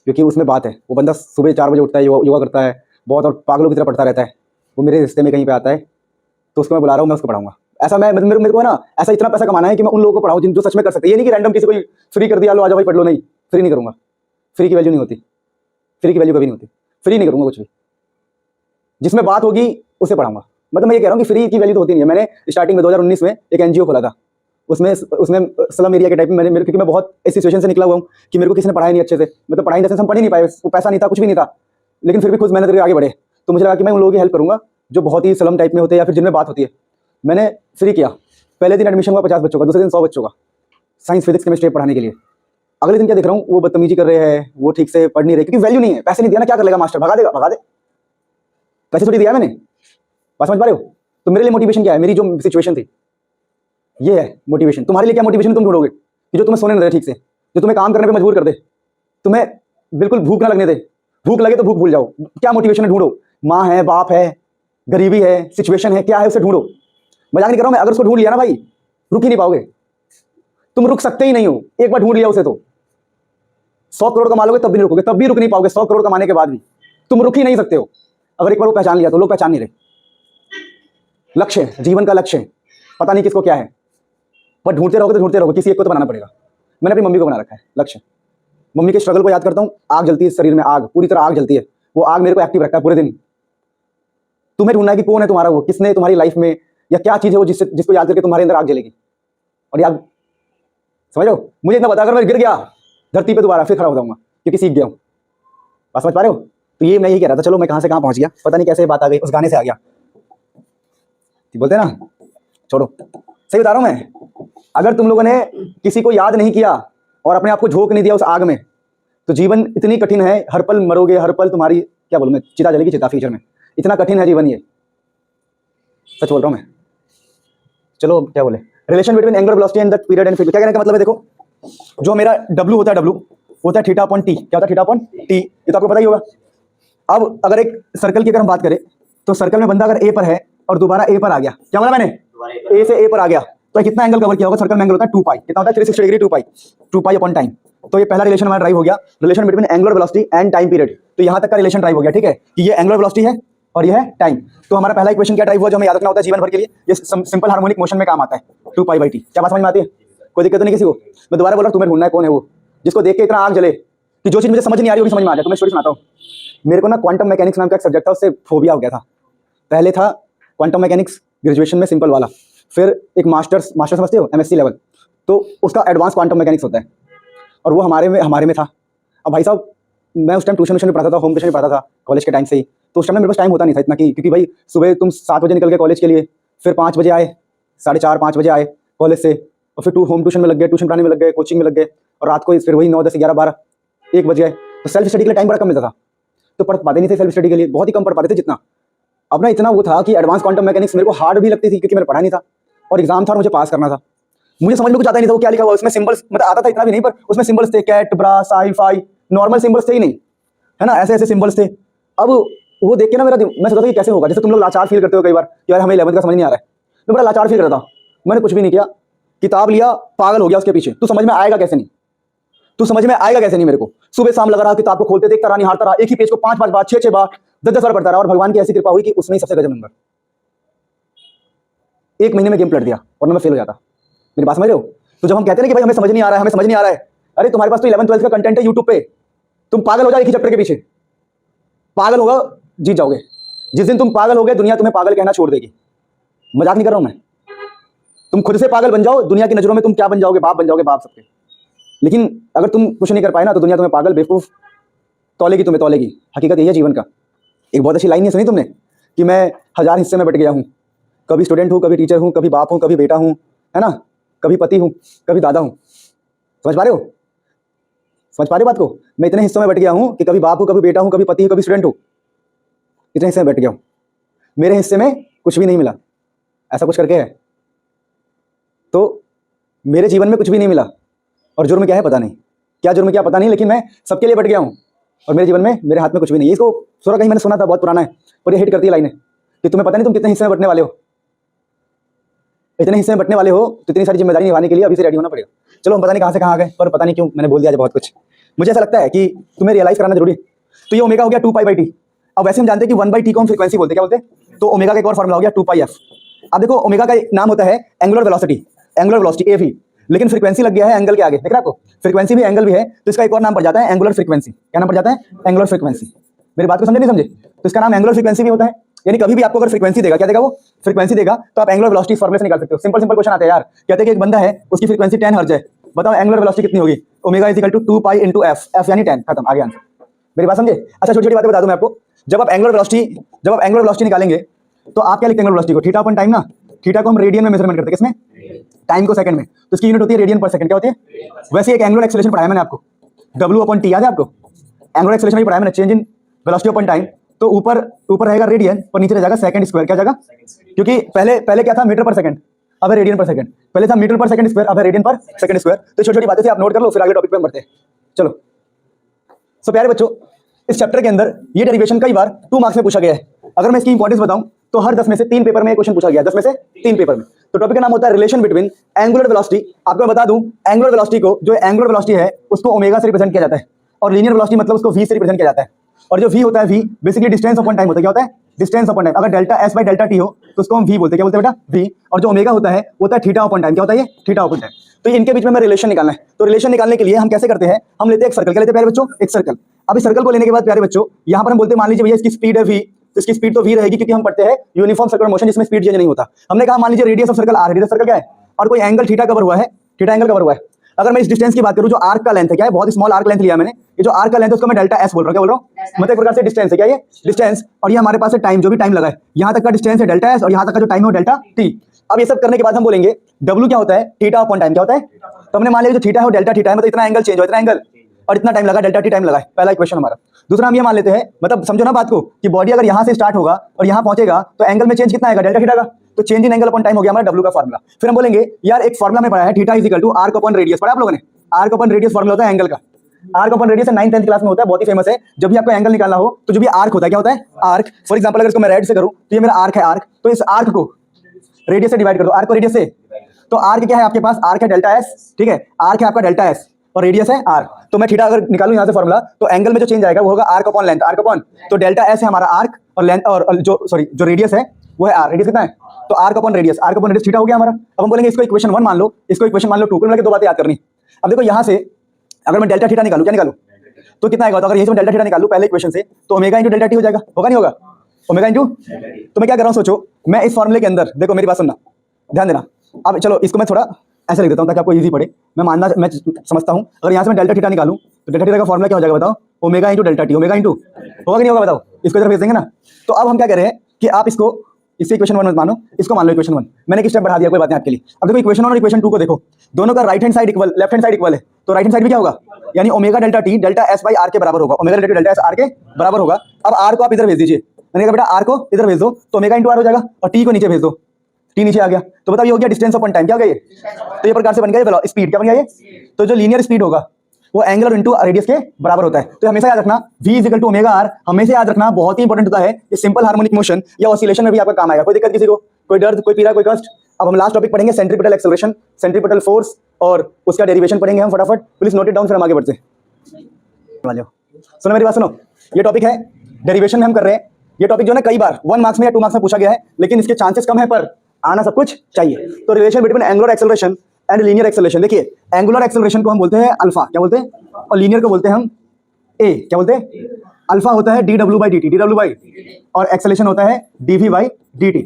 क्योंकि उसमें बात है, वो बंदा सुबह 4 बजे उठता है, योगा करता है बहुत, और पागलों की तरह पढ़ता रहता है, वो मेरे रिश्ते में कहीं पे आता है, तो उसको मैं बुला रहा हूँ, मैं उसको पढ़ाऊंगा। ऐसा मैं मेरे को है ना, ऐसा इतना पैसा कमाना है कि मैं उन लोगों को पढ़ाऊँ जो सच में कर सकते हैं। ये नहीं कि रैंडम किसी को फ्री कर दिया, लो आजा भाई पढ़ लो, नहीं, फ्री नहीं करूँगा, फ्री की वैल्यू नहीं होती, फ्री की वैल्यू कभी नहीं होती, फ्री नहीं करूँगा कुछ भी, जिसमें बात होगी उसे पढ़ाऊंगा। मतलब मैं ये कह रहा हूँ कि फ्री की वैल्यू तो होती नहीं है। मैंने स्टार्टिंग में 2019 में एक एनजीओ खोला था, उसमें स्लम एरिया के टाइप में क्योंकि मैं बहुत इस सिचुएशन से निकला हुआ हूँ कि मेरे को किसी ने पढ़ाया नहीं अच्छे से, मतलब पढ़ाई जैसे हम पढ़ ही नहीं पाए, वो पैसा नहीं था, कुछ भी नहीं था, लेकिन फिर भी खुद मेहनत करके आगे बढ़े। तो मुझे लगा कि मैं उन लोगों की हेल्प करूँगा जो बहुत ही स्लम टाइप में होते हैं या फिर जिनमें बात होती है। मैंने फ्री किया, पहले दिन एडमिशन हुआ 50 बच्चों का, दूसरे दिन 100 बच्चों का, साइंस फिजिक्स केमिस्ट्री पढ़ाने के लिए। अगले दिन क्या देख रहा हूँ, वो बदतमीजी कर रहे हैं, वो ठीक से पढ़ नहीं रहे, क्योंकि वैल्यू नहीं है, पैसे नहीं दिया ना, क्या कर लेगा मास्टर, भगा देगा, भगा दे, पैसे थोड़ी दिया मैंने, बात समझ पा रहे हो। तो मेरे लिए मोटिवेशन क्या है, मेरी जो सिचुएशन थी ये है मोटिवेशन। तुम्हारे लिए क्या मोटिवेशन तुम ढूंढोगे कि जो तुम्हें सोने न दे ठीक से, जो तुम्हें काम करने पे मजबूर कर दे, तुम्हें बिल्कुल भूख ना लगने दे, भूख लगे तो भूख भूल जाओ, क्या मोटिवेशन है ढूंढो। माँ है, बाप है, गरीबी है, सिचुएशन है, क्या है उसे ढूंढो। मजाक नहीं कर रहा हूं मैं, अगर उसको ढूंढ लिया ना भाई, रुक ही नहीं पाओगे, तुम रुक सकते ही नहीं हो। एक बार ढूंढ लिया उसे तो 100 करोड़ कमा लोगे तब भी नहीं रुकोगे, तब भी रुक नहीं पाओगे। 100 करोड़ कमाने के बाद भी तुम रुक ही नहीं सकते हो। अगर एक बार वो पहचान लिया तो लोग पहचान नहीं रहे। लक्ष्य, जीवन का लक्ष्य पता नहीं किसको क्या है, पर ढूंढते रहोगे, किसी एक को तो बनाना पड़ेगा। मैंने अपनी मम्मी को बना रखा है लक्ष्य। मम्मी के स्ट्रगल को याद करता हूँ, आग जलती है शरीर में, आग पूरी तरह आग जलती है, वो आग मेरे को एक्टिव रखता है पूरे दिन। तुम्हें ढूंढना है कि कौन है तुम्हारा वो, किसने तुम्हारी लाइफ में, या क्या चीज है वो जिसको याद करके तुम्हारे अंदर आग जलेगी। और याद समझ लो, मुझे इतना बता, अगर मैं गिर गया धरती पे दोबारा फिर खड़ा हो जाऊंगा, क्योंकि सीख गया हूँ। बात समझ पा रहे हो। तो ये मैं यही कह रहा था। चलो मैं कहाँ से कहाँ पहुंच गया, पता नहीं कैसे बात आ गई, उस गाने से आ गया, बोलते हैं ना, छोड़ो। सही बता रहा हूं मैं, अगर तुम लोगों ने किसी को याद नहीं किया और अपने आप को झोंक नहीं दिया उस आग में, तो जीवन इतनी कठिन है, हर पल मरोगे, हर पल तुम्हारी, क्या बोलूं मैं, चिता जलेगी, चिता फ्यूचर में। इतना कठिन है जीवन, ये सच बोल रहा हूं मैं। चलो क्या बोले, relation between angular velocity and the period and field, क्या कहने का मतलब है, देखो जो मेरा W होता है, W होता है थीटा अपॉन टी। क्या होता है थीटा अपॉन टी, ये तो आपको पता ही होगा। अब अगर एक सर्कल की अगर हम बात करें, तो सर्कल में बंदा अगर ए पर है और दोबारा ए पर आ गया, क्या बोला मैंने, ए से ए पर आ गया, तो कितना एंगल कवर किया होगा, सर्कल में एंगल होता है 2 पाई, कितना होता है 360 डिग्री, 2 पाई अपॉन टाइम। तो ये पहला रिलेशन हमारा ड्राइव हो गया, relation between angular velocity and time period. तो यहां तक का रिलेशन ड्राइव हो गया, ठीक है, कि ये एंगुलर वेलोसिटी है और ये है टाइम। तो हमारा पहला इक्वेशन क्या ड्राइव हुआ, जो हमें याद रखना होता है जीवन भर के लिए, ये सिंपल हार्मोनिक मोशन में काम आता है, 2 पाई बाई टी। क्या बात समझ में आती है, कोई दिक्कत नहीं किसी को। मैं दोबारा बोल रहा हूं, तुम्हें ढूंढना है कौन है वो, जिसको देख के इतना आग जले कि जो चीज मुझे समझ नहीं आ रही वो भी समझ में आ जाए। तो मैं स्टोरी सुनाता हूँ। मेरे को ना क्वांटम मैकेनिक्स नाम का एक सब्जेक्ट था, उससे फोबिया हो गया था। पहले था क्वांटम मैकेनिक्स ग्रेजुएशन में सिंपल वाला, फिर एक मास्टर्स समझते हो, MSc लेवल, तो उसका एडवांस क्वांटम मैकेनिक्स होता है, और वो हमारे में था। अब भाई साहब, मैं उस टाइम ट्यूशन में पढ़ाता था, होम ट्यूशन में पढ़ाता था कॉलेज के टाइम से ही, तो उस टाइम में मेरे पास टाइम होता नहीं था इतना, क्योंकि भाई सुबह तुम 7 बजे निकल गए कॉलेज के लिए, फिर 5 बजे आए, 4:30-5 बजे आए कॉलेज से, और फिर होम ट्यूशन में लग गए, ट्यूशन पढ़ाने में लग गए, कोचिंग में लग गए, और रात को फिर वही 9, 10, 11, 12, 1 बजे आए। तो सेल्फ स्टडी के लिए टाइम बड़ा कम मिलता था, तो पढ़ पाते नहीं थे सेल्फ स्टडी के लिए, बहुत ही कम पढ़ पाते थे जितना। अब ना इतना वो था कि एडवांस क्वांटम मैकेनिक्स मेरे को हार्ड भी लगती थी, क्योंकि मैंने पढ़ा नहीं था, और एग्जाम था और मुझे पास करना था। मुझे समझ में कुछ आता नहीं था वो क्या लिखा हुआ उसमें, सिंबल्स मतलब आता था इतना भी नहीं, पर उसमें सिंबल्स थे, कैट, ब्रा, साई, फाई, नॉर्मल सिंबल्स थे ही नहीं, है ना, ऐसे ऐसे सिंबल्स थे। अब वो देख के ना मैं सोचा था कि कैसे होगा, जैसे तुम लोग लाचार फील करते हो कई बार, यार हमें 11th का समझ नहीं आ रहा है, मैं बड़ा लाचार फील कर रहा था। मैंने कुछ भी नहीं किया, किताब लिया, पागल हो गया उसके पीछे। तू समझ में आएगा कैसे नहीं, तू समझ में आएगा कैसे नहीं, मेरे को सुबह शाम लगा रहा, किताब को खोलते देखता रहा, निहारता रहा, एक ही पेज को 5-5 बार, 6-6 बार, 10-10 बार पढ़ता रहा, और भगवान की ऐसी कृपा हुई कि उसने सबसे गजब नंबर 1 महीने में गेम पलट दिया, और मैं फेल हो जाता। मेरी बात समझ रहे हो। तो जब हम कहते हैं कि भाई हमें समझ नहीं आ रहा है, हमें समझ नहीं आ रहा है, अरे तुम्हारे पास तो 11th 12th का कंटेंट है यूट्यूब पे, तुम पागल हो जाओ एक ही चैप्टर के पीछे, पागल होगा, जीत जाओगे। जिस दिन तुम पागल हो गए दुनिया तुम्हें पागल कहना छोड़ देगी। मजाक नहीं कर रहा हूं मैं। तुम खुद से पागल बन जाओ, दुनिया की नजरों में तुम क्या बन जाओगे, बाप बन जाओगे, बाप सबके। लेकिन अगर तुम कुछ नहीं कर पाए ना तो दुनिया तुम्हें पागल बेवकूफ तौलेगी, तुम्हें तौलेगी। हकीकत यही है जीवन का। एक बहुत अच्छी लाइन है, सुनी तुमने, कि मैं 1000 हिस्से में बट गया हूँ, कभी स्टूडेंट हूँ, कभी टीचर हूँ, कभी बाप हूँ, कभी बेटा हूँ, है ना, कभी पति हूँ, कभी दादा हूँ। समझ पा रहे हो, समझ पा रहे हो बात को? मैं इतने हिस्सों में बट गया हूँ कि कभी बाप हूँ, कभी बेटा हूँ, कभी पति हूँ, कभी स्टूडेंट हूँ, इतने हिस्से में बट गया हूँ। मेरे हिस्से में कुछ भी नहीं मिला, ऐसा कुछ करके है। तो मेरे जीवन में कुछ भी नहीं मिला, और जुर्म क्या है पता नहीं, क्या जुर्म क्या पता नहीं, लेकिन मैं सबके लिए बट गया हूँ और मेरे जीवन में मेरे हाथ में कुछ भी नहीं है। इसको थोड़ा कहीं मैंने सुना था, बहुत पुराना है, पर ये हिट करती है लाइनें कि तुम्हें पता नहीं तुम कितने हिस्से में बटने वाले हो। इतने हिस्से में बटने वाले हो तो इतनी सारी जिम्मेदारी निभाने के लिए अभी से रेडी होना पड़ेगा। चलो हम पता नहीं कहाँ से कहाँ आ गए, पर पता नहीं क्यों मैंने बोल दिया बहुत कुछ। मुझे ऐसा लगता है कि तुम्हें रियलाइज कराना जरूरी। तो ये ओमेगा हो गया 2π/t। अब वैसे हम जानते हैं कि 1/t को हम फ्रीक्वेंसी बोलते हैं, क्या बोलते हैं? तो ओमेगा का एक और फॉर्मूला हो गया 2πf। अब देखो ओमेगा का एक नाम होता है angular velocity, angular velocity AV, लेकिन फ्रीक्वेंसी लग गया है एंगल के आगे। देख रहा है आपको, फ्रीक्वेंसी भी एंगल भी है, तो इसका एक और नाम पड़ जाता है एंगुलर फ्रीक्वेंसी। क्या नाम पड़ जाता है? Angular frequency. मेरी बात को समझे नहीं समझे? तो इसका नाम एंगुलर फ्रीक्वेंसी भी होता है। यानी कभी भी आपको अगर फ्रीक्वेंसी देगा, क्या देगा वो? फ्रीक्वेंसी देगा, तो आप एंगुलर वेलोसिटी फॉर्मूले से निकाल सकते हो। सिंपल सिंपल क्वेश्चन आता है यार, कहते हैं कि एक बंदा है उसकी फ्रीक्वेंसी 10 हर्ट्ज है, बताओ एंगुलर वेलोसिटी कितनी होगी? Omega is equal to 2π × f, f यानी 10, खत्म, आगे आंसर। मेरी बात समझे? अच्छा छोटी छोटी बातें बता दूं मैं आपको। जब आप एंगुलर वेलोसिटी निकालेंगे तो आप क्या लिखते हैं एंगुलर वेलोसिटी को? थीटा अपॉन टाइम ना। थीटा को हम रेडियन में मेजरमेंट करते हैं, किसमें? टाइम को सेकंड में, तो इसकी यूनिट होती है रेडियन पर सेकंड। क्या होती है? वैसे एक एंगुलर एक्सेलरेशन पढ़ाया मैंने आपको, W/T, याद है आपको? एंगुलर एक्सेलरेशन भी पढ़ाया मैंने, change in velocity upon time. तो ऊपर रहेगा रेडियन और नीचे रह जाएगा सेकंड स्क्वायर। क्या जाएगा? क्योंकि पहले क्या था? मीटर पर सेकंड, अब है रेडियन पर सेकंड। पहले था मीटर पर सेकंड स्क्वायर, अब है रेडियन पर सेकंड स्क्वायर। तो छोटी छोटी बातें से आप नोट कर लो, फिर अगले टॉपिक पे हम बढ़ते हैं। चलो सो प्यारे बच्चों, इस चैप्टर के अंदर ये डेरिवेशन कई बार 2 मार्क्स में पूछा गया है। अगर मैं इसकी इंपॉर्टेंस बताऊं तो हर 10 में से 3 पेपर में क्वेश्चन पूछा गया, 10 में से 3 पेपर में। तो टॉपिक का नाम होता है रिलेशन बिटवीन एंगुलर वेलोसिटी। आपको मैं बता दूं, एंगुलर वेलोसिटी को, जो एंगुलर वेलोसिटी है उसको ओमेगा से रिप्रेजेंट किया जाता है, और लीनियर वेलोसिटी मतलब उसको v से रिप्रेजेंट किया जाता है। और जो v होता है, v basically distance upon time होता है। क्या होता है? Distance upon time. अगर डेल्टा s/डेल्टा t हो तो उसको हम v बोलते हैं। क्या बोलते हैं बेटा? v। और जो ओमेगा होता है वो होता है थीटा अपॉन टाइम। क्या होता है ये? Theta upon time. तो इनके बीच में हमें रिलेशन निकालना है। तो रिलेशन निकालने के लिए हम कैसे करते हैं? हम लेते हैं एक सर्कल। क्या लेते हैं प्यारे बच्चों? एक सर्कल। अब इस सर्कल को लेने के बाद प्यारे बच्चों यहाँ पर हम बोलते हैं, मान लीजिए भैया इसकी स्पीड है v, तो इसकी स्पीड तो v रहेगी, क्योंकि हम पढ़ते हैं यूनिफॉर्म सर्कुलर मोशन जिसमें स्पीड चेंज नहीं होता। हमने कहा मान लीजिए radius of circle r, radius circle क्या है? और कोई एंगल थीटा कवर हुआ है, थीटा एंगल कवर हुआ है। अगर मैं इस डिस्टेंस की बात करूं, जो आर्क का लेंथ है, क्या है? बहुत स्मॉल आर्क लेंथ लिया मैंने। ये जो आर्क का लेंथ है उसको मैं डेल्टा s बोल रहा हूं। क्या बोल रहा हूं? मतलब एक प्रकार से डिस्टेंस है। क्या ये? डिस्टेंस। और ये हमारे पास है टाइम, जो भी टाइम लगा है, यहाँ तक का डिस्टेंस है डेल्टा s, और यहाँ तक का जो टाइम है वो डेल्टा t। अब ये सब करने के बाद हम बोलेंगे w क्या होता है? Theta upon time. क्या होता है? तो हमने मान लिया जो थीटा है वो डेल्टा थीटा है, मतलब इतना एंगल चेंज हो, इतना एंगल और इतना टाइम लगा, डेल्टा t टाइम लगा है। पहला इक्वेशन हमारा। दूसरा हम ये मान लेते हैं, मतलब समझो ना बात को, कि बॉडी अगर यहाँ से स्टार्ट होगा और यहाँ पहुंचेगा तो एंगल में चेंज कितना आएगा? डेल्टा थीटा का। तो change in angle upon time हो गया हमारा w का फॉर्मूला। फिर हम बोलेंगे यार एक फॉर्मूला में पढ़ा है, theta is equal to arc upon radius. पढ़ा आप लोगों ने? आर्क अपॉन रेडियस फॉर्मूला होता है एंगल का। Arc upon radius 9th 10th class में होता है, बहुत ही फेमस है। जब भी आपको एंगल निकालना हो तो जो भी आर्क होता है, क्या होता है? आर्क। फॉर एग्जांपल अगर इसको मैं रेड से करूं तो ये मेरा आर्क है, आर्क। तो इस आर्क को रेडियस से डिवाइड कर दो, आर्क को रेडियस से। तो आर्क क्या है आपके पास? आर्क है डेल्टा s, ठीक है? आर्क है आपका डेल्टा s और रेडियस है r। तो मैं थीटा अगर निकालूं यहाँ से फॉर्मूला, तो एंगल में जो चेंज आएगा वो होगा arc upon length, arc upon. तो डेल्टा s है हमारा आर्क, और लेंथ और जो रेडियस है वो है r। रेडियस कितना है? तो arc upon radius, arc upon radius theta हो गया हमारा। अब हम बोलेंगे इसको इक्वेशन 1 मान लो, इसको इक्वेशन मान लो 2। मिलकर 2 बातें याद करनी। अब देखो यहाँ से अगर मैं डेल्टा थीटा निकालूं, क्या निकालूं? तो कितना आएगा? तो अगर यही से डेल्टा थीटा निकालूं पहले इक्वेशन से, तो ओमेगा इंटू डेल्टा टी हो जाएगा। होगा नहीं होगा? Omega into. तो मैं क्या कर रहा हूँ सोचो, मैं इस फॉर्मूले के अंदर, देखो मेरी बात सुनना, ध्यान देना। अब चलो इसको मैं थोड़ा ऐसे लिख देता हूँ ताकि आपको इजी पड़े। मैं समझता हूँ, अगर यहाँ से मैं डेल्टा थीटा निकालूं तो डेल्टा थीटा का फॉर्मूला क्या हो जाएगा बताओ? Omega into delta T. Omega into होगा कि नहीं होगा बताओ? इसको इधर भेज देंगे ना। तो अब हम क्या कह रहे हैं कि आप इसको, इससे इक्वेशन 1 मत मानो, इसको मान लो इक्वेशन 1। मैंने एक स्टेप बढ़ा दिया, कोई बात नहीं आपके लिए। अब देखो इक्वेशन 1 और इक्वेशन 2 को देखो, दोनों का right hand side equal, left hand side equal है। तो राइट हैंड साइड भी क्या होगा? यानी omega delta T delta s by r के बराबर होगा। Omega delta T delta s r के बराबर होगा। अब r को आप इधर भेज दीजिए, मैंने कहा बेटा r को इधर भेज दो, तो ओमेगा इंटू r हो जाएगा, और t को नीचे भेज दो, t नीचे आ गया। तो बताओ ये हो गया डिस्टेंस अपॉन टाइम। क्या हो गया ये? तो ये प्रकार से बन गया स्पीड। क्या बन गया ये? तो जो लीनियर स्पीड होगा वो एंगुलर इंटू रेडियस के बराबर होता है। तो हमेशा याद रखना v is equal to omega r, हमेशा याद रखना, बहुत ही इंपॉर्टेंट होता है। ये सिंपल हार्मोनिक मोशन या ऑसिलेशन में भी आपका काम आएगा। कोई दिक्कत किसी को? कोई दर्द, कोई पीड़ा, कोई कष्ट? अब हम लास्ट टॉपिक पढ़ेंगे सेंट्रीपिटल एक्सेलरेशन, सेंट्रीपिटल फोर्स, और उसका डेरिवेशन पढ़ेंगे हम फटाफट। प्लीज नोट इट डाउन, फिर हम आगे बढ़ते हैं। सुनो मेरी बात सुनो, ये टॉपिक है डेरिवेशन में हम कर रहे हैं। ये टॉपिक जो है कई बार 1 मार्क्स में या 2 मार्क्स में पूछा गया है, लेकिन इसके चांसेस कम है, पर आना सब कुछ चाहिए। तो relation between angular acceleration and linear acceleration. देखिए एंगुलर एक्सेलरेशन को हम बोलते हैं अल्फा, क्या बोलते हैं, और लीनियर को बोलते हैं हम ए, क्या बोलते हैं। अल्फा होता है dw/dt, dw बाई, और एक्सेलरेशन होता है dv/dt।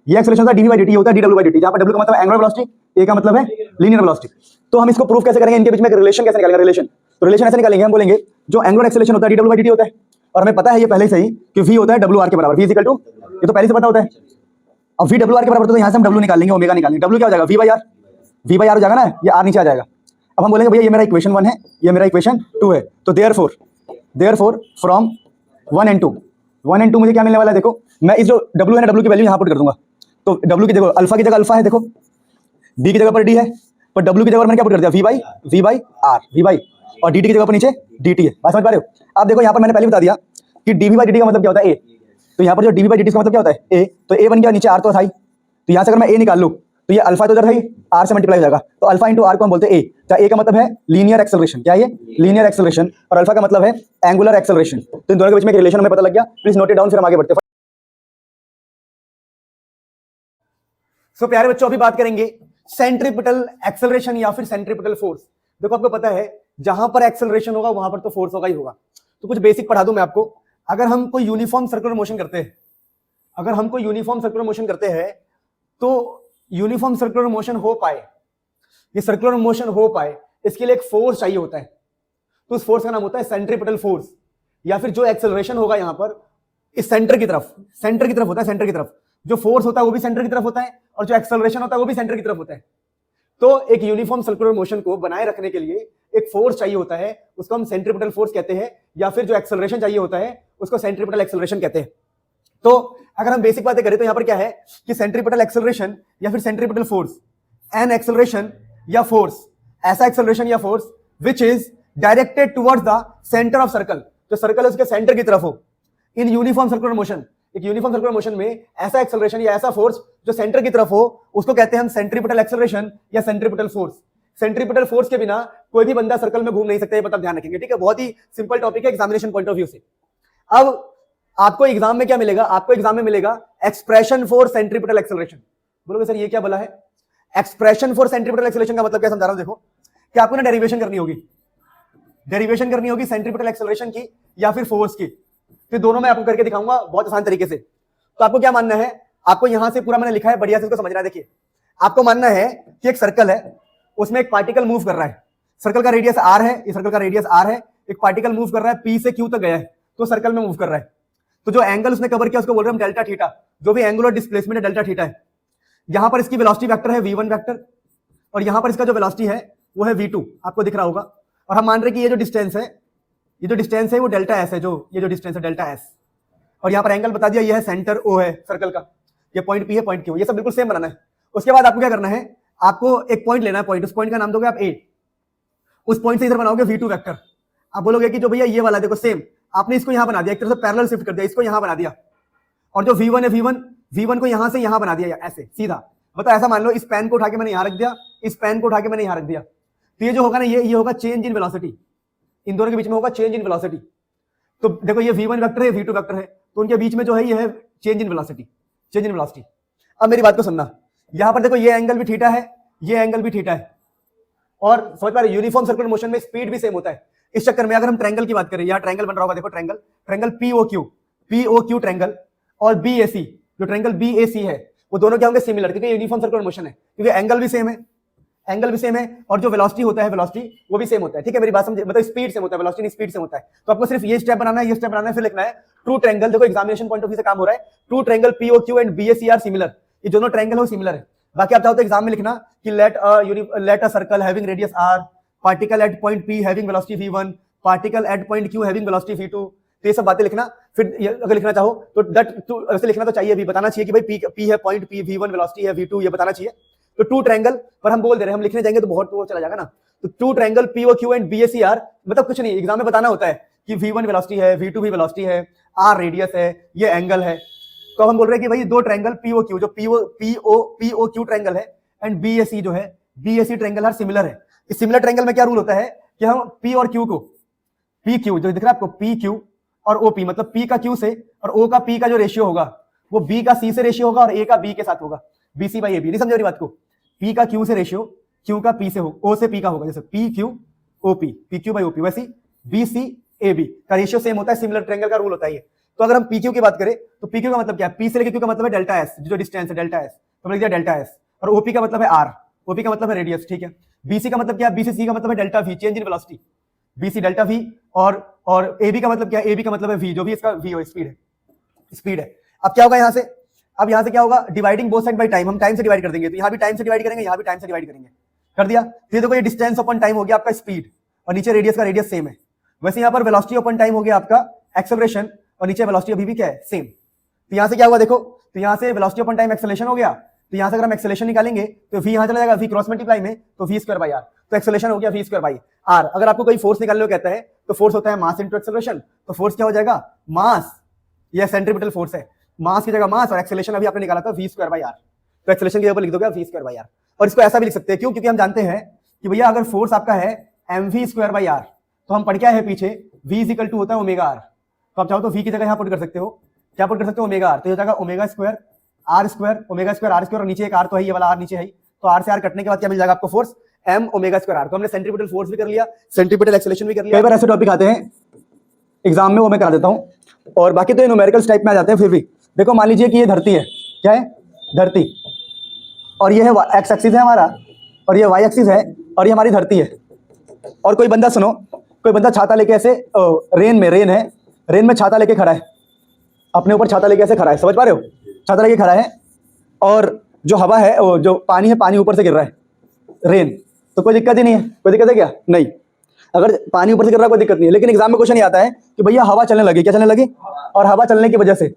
ये एक्सेलरेशन होता है dv/dt, होता है dw/dt, जहां पर w का मतलब एंगुलर वेलोसिटी, ए का मतलब है लीनियर वेलोसिटी। तो हम इसको प्रूव कैसे करेंगे, इनके बीच में रिलेशन कैसे निकालेंगे, रिलेशन, तो रिलेशन ऐसे निकालेंगे, हम बोलेंगे जो एंगुलर एक्सेलरेशन होता है dw/dt होता है, और हमें पता है ये पहले से ही कि v होता है wr के बराबर, v इक्वल टू, ये तो पहले से पता होता है। अब v wr के बराबर तो यहाँ से हम w निकाल लेंगे, ओमेगा निकालेंगे, w क्या हो जाएगा, v/r हो जाएगा ना, ये r नीचे आ जाएगा। अब हम बोलेंगे भैया ये मेरा इक्वेशन 1 है, ये मेरा इक्वेशन 2 है, तो देयरफॉर फ्रॉम 1 and 2 मुझे क्या मिलने वाला है, देखो मैं इस जो w है ना, w की वैल्यू यहाँ पुट कर दूंगा, तो w की जगह अल्फा की जगह अल्फा है, देखो b की जगह पर d है, पर w की जगह पर मैंने क्या पुट कर दिया, v/r, और dt की जगह पर नीचे dt है। बात समझ पा रहे हो। अब देखो यहाँ पर मैंने पहले बता दिया कि dv/dt का मतलब क्या होता है, a, तो यहाँ पर जो dv/dt का मतलब क्या होता है, a, तो a बन गया, नीचे r तो था ही, तो यहाँ से अगर मैं a निकाल लूँ तो ये अल्फा तो उधर है, r से मल्टीप्लाई हो जाएगा, तो अल्फा इंटू r को हम बोलते हैं a। तो a का मतलब है लीनियर एक्सेलरेशन, क्या है ये, लीनियर एक्सेलरेशन, और अल्फा का मतलब है एंगुलर एक्सेलरेशन। तो इन दोनों के बीच में एक रिलेशन हमें पता लग गया, प्लीज नोट इट डाउन, फिर हम आगे बढ़ते हैं। सो प्यारे बच्चों, अभी बात करेंगे सेंट्रीपिटल एक्सेलरेशन या फिर सेंट्रीपिटल फोर्स। देखो आपको पता है जहां पर एक्सेलरेशन होगा वहां पर तो फोर्स होगा ही होगा। तो कुछ बेसिक पढ़ा दूं मैं आपको। अगर हम कोई यूनिफॉर्म सर्कुलर मोशन करते हैं, तो यूनिफॉर्म सर्कुलर मोशन हो पाए, ये सर्कुलर मोशन हो पाए, इसके लिए एक फोर्स चाहिए होता है। तो उस फोर्स का नाम होता है सेंट्रीपिटल फोर्स, या फिर जो एक्सेलरेशन होगा यहां पर इस सेंटर की तरफ होता है, सेंटर की तरफ जो फोर्स होता है वो भी सेंटर की तरफ होता है, और जो एक्सेलरेशन होता है वो भी सेंटर की तरफ होता है। तो एक यूनिफॉर्म सर्कुलर मोशन को बनाए रखने के लिए एक फोर्स चाहिए होता है, उसको हम सेंट्रीपिटल फोर्स कहते हैं, या फिर जो एक्सेलरेशन चाहिए होता है उसको सेंट्रीपिटल एक्सेलरेशन कहते हैं। तो अगर हम बेसिक बातें करें तो यहां पर क्या है कि सेंट्रीपिटल एक्सेलरेशन या फिर सेंट्रीपिटल फोर्स, एन एक्सेलरेशन या फोर्स, ऐसा एक्सेलरेशन या force which is directed towards the centre of circle, जो सर्कल है उसके सेंटर की तरफ हो। इन यूनिफॉर्म सर्कुलर मोशन, एक यूनिफॉर्म सर्कुलर मोशन में ऐसा एक्सेलरेशन या ऐसा फोर्स जो सेंटर की तरफ हो, उसको कहते हैं हम सेंट्रीपिटल एक्सेलरेशन या सेंट्रीपिटल फोर्स। सेंट्रीपिटल फोर्स के बिना कोई भी बंदा सर्कल में घूम नहीं सकता, ये पता ध्यान रखेंगे, ठीक है। बहुत ही सिंपल टॉपिक है एग्जामिनेशन पॉइंट ऑफ व्यू से। अब आपको एग्जाम में क्या मिलेगा, आपको एग्जाम में मिलेगा एक्सप्रेशन फॉर सेंट्रीपिटल एक्सेलरेशन। बोलोगे सर ये क्या बोला है, एक्सप्रेशन फॉर सेंट्रीपिटल एक्सेलरेशन का मतलब क्या समझा रहा हूं। देखो कि आपको ना डेरिवेशन करनी होगी सेंट्रीपिटल एक्सेलरेशन की या फिर फोर्स की। तो दोनों मैं आपको करके दिखाऊंगा बहुत आसान तरीके से। तो आपको क्या मानना है, आपको यहां से पूरा मैंने लिखा है, बढ़िया से इसको समझना है। देखिए आपको मानना है कि एक सर्कल है, उसमें एक पार्टिकल मूव कर रहा है, सर्कल का रेडियस r है, इस सर्कल का रेडियस r है, एक पार्टिकल मूव कर रहा है p से q तक गया है, तो सर्कल में मूव कर रहा है। तो जो एंगल उसने कवर किया उसको बोल रहे हैं हम डेल्टा थीटा, जो भी एंगुलर डिस्प्लेसमेंट है डेल्टा थीटा है। यहां पर इसकी वेलोसिटी वेक्टर है v1 वेक्टर, और यहां पर इसका जो वेलोसिटी है वो है v2, आपको दिख रहा होगा। और हम मान रहे हैं कि ये जो डिस्टेंस है वो डेल्टा एस है, जो ये जो डिस्टेंस है डेल्टा एस, और यहां पर एंगल बता दिया, ये है सेंटर ओ है सर्कल का, ये पॉइंट पी है, पॉइंट क्यू, ये सब बिल्कुल सेम बनाना है। उसके बाद आपको क्या करना है, आपको एक पॉइंट लेना है, पॉइंट, उस पॉइंट का नाम दोगे आप ए, उस पॉइंट से इधर बनाओगे v2 वेक्टर। आप बोलोगे कि जो भैया ये वाला देखो सेम, आपने इसको यहां बना दिया, एक तरह से पैरेलल शिफ्ट कर दिया, इसको यहां बना दिया, और जो v1 है v1 को यहां से यहां बना दिया ऐसे सीधा। बताओ ऐसा मान लो इस पेन को उठा के मैंने यहां रख दिया, इस पेन को उठा के मैंने यहां रख दिया, तो ये जो होगा ना ये होगा चेंज इन वेलोसिटी, इन दोनों के बीच में होगा चेंज इन वेलोसिटी। तो देखो ये v1 वेक्टर है, v2 वेक्टर है, तो उनके बीच में जो है ये है चेंज इन वेलोसिटी। अब मेरी बात को सुनना, यहां पर देखो ये एंगल भी थीटा है, ये एंगल भी थीटा है, और समझ पा रहे यूनिफॉर्म सर्कुलर मोशन में स्पीड भी सेम होता है। इस चक्कर में अगर हम ट्रायंगल की बात करें, यहाँ ट्रायंगल बन रहा होगा, देखो ट्रायंगल POQ ट्रायंगल और BAC, जो ट्रायंगल BAC है वो दोनों क्या होंगे, सिमिलर, क्योंकि यूनिफॉर्म सर्कुलर मोशन है, क्योंकि एंगल भी सेम है, और जो वेलोसिटी होता है वो भी सेम होता है, ठीक है। मेरी बात समझे, मतलब स्पीड सेम होता है, वेलोसिटी स्पीड सेम होता है। तो आपको सिर्फ ये स्टेप बनाना है, फिर लिखना है ट्रू ट्रायंगल। देखो एग्जामिनेशन पॉइंट ऑफ व्यू से काम हो रहा है, true triangle POQ and BAC are similar, ये दोनों ट्रायंगल है वो सिमिलर है। बाकी आप चाहो तो एग्जाम में लिखना कि let a circle having radius r, particle at point P having velocity v1, particle at point Q having velocity v2। तो ये सब बातें लिखना। फिर अगर लिखना चाहो तो ऐसे लिखना तो चाहिए, भी बताना चाहिए कि भाई P है पॉइंट P, v1 वेलोसिटी है, v2 ये बताना चाहिए। तो टू ट्रायंगल पर हम बोल दे रहे हैं, हम लिखने जाएंगे तो बहुत वो चला जाएगा ना। तो two triangle POQ and BAC are, मतलब कुछ नहीं, एग्जाम में बताना होता है कि v1 वेलोसिटी है, v2 भी वेलोसिटी है, r रेडियस है, ये एंगल है। तो हम बोल रहे हैं कि भाई दो ट्रायंगल POQ, जो POQ ट्रायंगल है, एंड BAC जो है BAC ट्रायंगल आर सिमिलर है। इस सिमिलर ट्रायंगल में क्या रूल होता है कि हम P और Q को, PQ जो दिख रहा है आपको, PQ और OP, मतलब P का Q से और O का P का जो रेशियो होगा वो B का C से रेशियो होगा और A का B के साथ होगा, BC बाई AB। नहीं समझ रही बात को, P का Q से रेशियो, क्यू का पी से हो, ओ से पी का होगा, जैसे P Q O P, P Q by O P, वैसे बी सी ए बी का रेशियो सेम होता है, सिमिलर ट्रायंगल का रूल होता है ये। तो अगर हम पी क्यू की बात करें तो पी क्यू का मतलब क्या है, पी से लेके क्यू का मतलब है डेल्टा एस, जो डिस्टेंस है डेल्टा एस, तो हमने लिख दिया डेल्टा एस, और ओपी का मतलब है आर, ओपी का मतलब है रेडियस, ठीक है। बीसी का मतलब क्या है, बीसी का मतलब है delta we, change in velocity, BC delta we, और एबी का मतलब क्या है, एबी का मतलब है वी, जो भी इसका वी हो, स्पीड है, स्पीड है। अब क्या होगा यहाँ से, अब यहाँ से क्या होगा, dividing both side by time, हम टाइम से डिवाइड कर देंगे, तो यहाँ भी टाइम से डिवाइड करेंगे, यहाँ भी टाइम से डिवाइड करेंगे, कर दिया। तो ये देखो, ये डिस्टेंस अपन टाइम हो गया आपका स्पीड, और नीचे रेडियस का रेडियस सेम है। वैसे यहाँ पर वेलोसिटी अपन टाइम हो गया आपका एक्सेलरेशन, और नीचे वेलोसिटी अभी भी क्या है, सेम। तो यहाँ से क्या हुआ देखो, तो यहाँ से वेलोसिटी अपन टाइम एक्सेलरेशन हो गया, तो यहाँ से अगर हम एक्सेलरेशन निकालेंगे तो v यहाँ चला जाएगा, v क्रॉस मल्टीप्लाई में, तो v स्क्वायर बाई आर, तो एक्सेलरेशन हो गया v स्क्वायर बाई आर। अगर आपको कोई फोर्स निकालने को कहता है तो फोर्स होता है मास इनटू एक्सेलरेशन, तो फोर्स क्या हो जाएगा, मास, ये सेंट्रीपिटल फोर्स है, मास की जगह मास, और एक्सेलरेशन अभी आपने निकाला था v स्क्वायर बाई आर, तो एक्सेलरेशन के ऊपर लिख दोगे v स्क्वायर बाई आर। और इसको ऐसा भी लिख सकते हैं, क्यों, क्योंकि हम जानते हैं कि भैया अगर फोर्स आपका है mv स्क्वायर बाई आर, तो हम पढ़ क्या है पीछे, v इज इक्वल टू होता है ओमेगा आर, तो आप चाहो तो v की जगह यहाँ पुट कर सकते हो, क्या पुट कर सकते हो, ओमेगा आर, तो ये जाएगा omega square R square, omega square R square, और नीचे एक आर तो है, ये वाला आर नीचे है, तो आर से आर कटने के बाद क्या मिल जाएगा आपको, force m omega square R. तो हमने सेंट्रीपिटल फोर्स भी कर लिया, सेंट्रीपिटल एक्सेलरेशन भी कर लिया। कई बार ऐसे टॉपिक आते हैं एग्जाम में, वो मैं करा देता हूँ, और बाकी तो ये न्यूमेरिकल्स टाइप में आ जाते हैं। फिर भी देखो, मान लीजिए कि ये धरती है, क्या है, धरती, और ये है एक्स एक्सिस है हमारा, और ये वाई एक्सिस है, और ये हमारी धरती है। और कोई बंदा, सुनो, कोई बंदा छाता लेके ऐसे रेन है, रेन में छाता लेके खड़ा है, अपने ऊपर छाता लेके ऐसे खड़ा है, समझ पा रहे हो, छाता लेके खड़ा है, और जो हवा है, जो पानी है, पानी ऊपर से गिर रहा है, रेन, तो कोई दिक्कत ही नहीं है, कोई दिक्कत है क्या, नहीं, अगर पानी ऊपर से गिर रहा है कोई दिक्कत नहीं है। लेकिन एग्जाम में क्वेश्चन ये आता है कि भैया हवा चलने लगी, क्या चलने लगी, और हवा चलने की वजह से,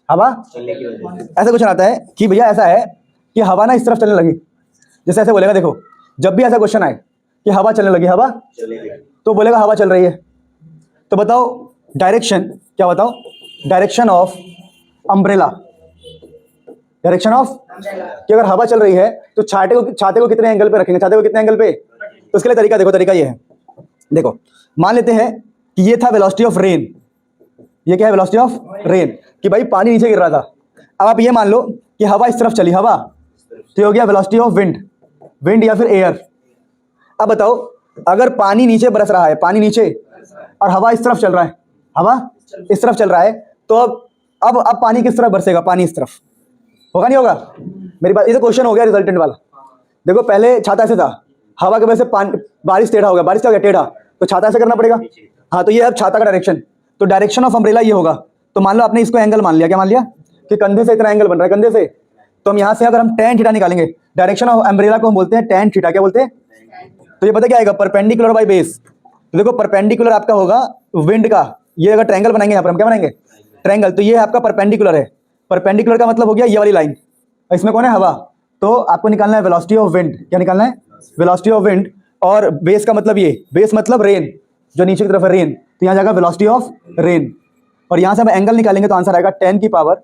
हवा ऐसा क्वेश्चन आता है कि भैया ऐसा है कि हवा ना इस तरफ चलने लगी, जैसे ऐसे बोलेगा, देखो जब भी ऐसा क्वेश्चन आए कि हवा चलने लगी, हवा, तो बोलेगा हवा चल रही है, तो बताओ डायरेक्शन, क्या बताओ, direction of umbrella, direction of, कि अगर हवा चल रही है तो छाते को कितने एंगल पे रखेंगे, छाते को कितने एंगल पे, तो उसके लिए तरीका देखो, तरीका ये है, देखो मान लेते हैं कि ये था वेलोसिटी ऑफ रेन, ये क्या है, वेलोसिटी ऑफ रेन, कि भाई पानी नीचे गिर रहा था। अब आप ये मान लो कि हवा इस तरफ चली, हवा, तो हो गया वेलोसिटी ऑफ विंड, विंड या फिर एयर। अब बताओ, अगर पानी नीचे बरस रहा है, पानी नीचे, और हवा इस तरफ चल रहा है, हवा इस तरफ चल रहा है, तो अब पानी किस तरफ बरसेगा, पानी इस तरफ, होगा नहीं होगा, मेरी बात, ये तो क्वेश्चन हो गया रिजल्टेंट वाला। देखो पहले छाता ऐसे था, हवा की वजह से बारिश टेढ़ा हो गया, बारिश का हो गया टेढ़ा, तो छाता ऐसे करना पड़ेगा, हाँ, तो ये अब छाता का डायरेक्शन, तो डायरेक्शन ऑफ अम्ब्रेला ये होगा। तो मान लो आपने इसको एंगल मान लिया, क्या मान लिया, कि कंधे से इतना एंगल बन रहा है, कंधे से, तो हम यहाँ से अगर हम tan थीटा निकालेंगे, डायरेक्शन ऑफ अम्ब्रेला को हम बोलते हैं tan थीटा, क्या बोलते हैं, तो ये पता क्या आएगा, परपेंडिकुलर बाई बेस। तो देखो परपेंडिकुलर आपका होगा विंड का, ये अगर ट्रायंगल बनाएंगे यहाँ पर हम क्या बनाएंगे, ट्रायंगल, तो ये आपका परपेंडिकुलर है, परपेंडिकुलर का मतलब हो गया ये वाली लाइन, इसमें कौन है, हवा, तो आपको निकालना है वेलोसिटी ऑफ विंड, क्या निकालना है, वेलोसिटी ऑफ विंड, और बेस का मतलब ये, बेस मतलब रेन, जो नीचे की तरफ है रेन, तो यहाँ जाएगा वेलोसिटी ऑफ रेन, और यहाँ से हम एंगल निकालेंगे तो आंसर आएगा 10 की power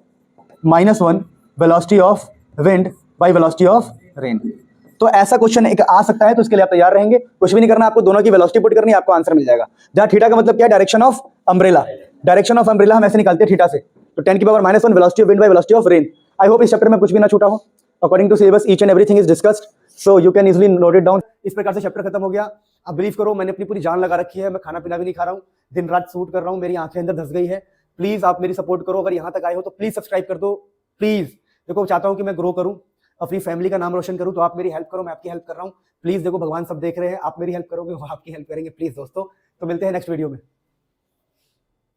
-1 velocity of wind by velocity of rain. तो ऐसा क्वेश्चन एक आ सकता है, तो इसके लिए आप तैयार रहेंगे, कुछ भी नहीं करना, आपको दोनों की वेलोसिटी पुट करनी है, आपको आंसर मिल जाएगा। जहाँ थीटा का मतलब क्या है, direction of umbrella, direction of umbrella हम ऐसे निकालते हैं थीटा से, तो 10 की power -1 velocity of wind by velocity of rain. I hope इस चैप्टर में कुछ भी ना छूटा हो, according to syllabus each and everything is discussed, so you can easily note it down. इस प्रकार से चैप्टर खत्म हो गया। अब बिलीव करो, मैंने अपनी पूरी जान लगा रखी है, मैं खाना पीना भी नहीं खा रहा हूँ, दिन रात शूट कर रहा हूँ, मेरी आंखें अंदर धस गई है। प्लीज आप मेरी सपोर्ट करो, अगर यहाँ तक आए हो तो प्लीज सब्सक्राइब कर दो, प्लीज। देखो चाहता हूँ कि मैं ग्रो करूँ, अपनी फैमिली का नाम रोशन करूँ, तो आप मेरी हेल्प करो, मैं आपकी हेल्प कर रहा हूँ। प्लीज देखो, भगवान सब देख रहे हैं, आप मेरी हेल्प करोगे, वो आपकी हेल्प करेंगे। प्लीज दोस्तों, तो मिलते हैं नेक्स्ट वीडियो में।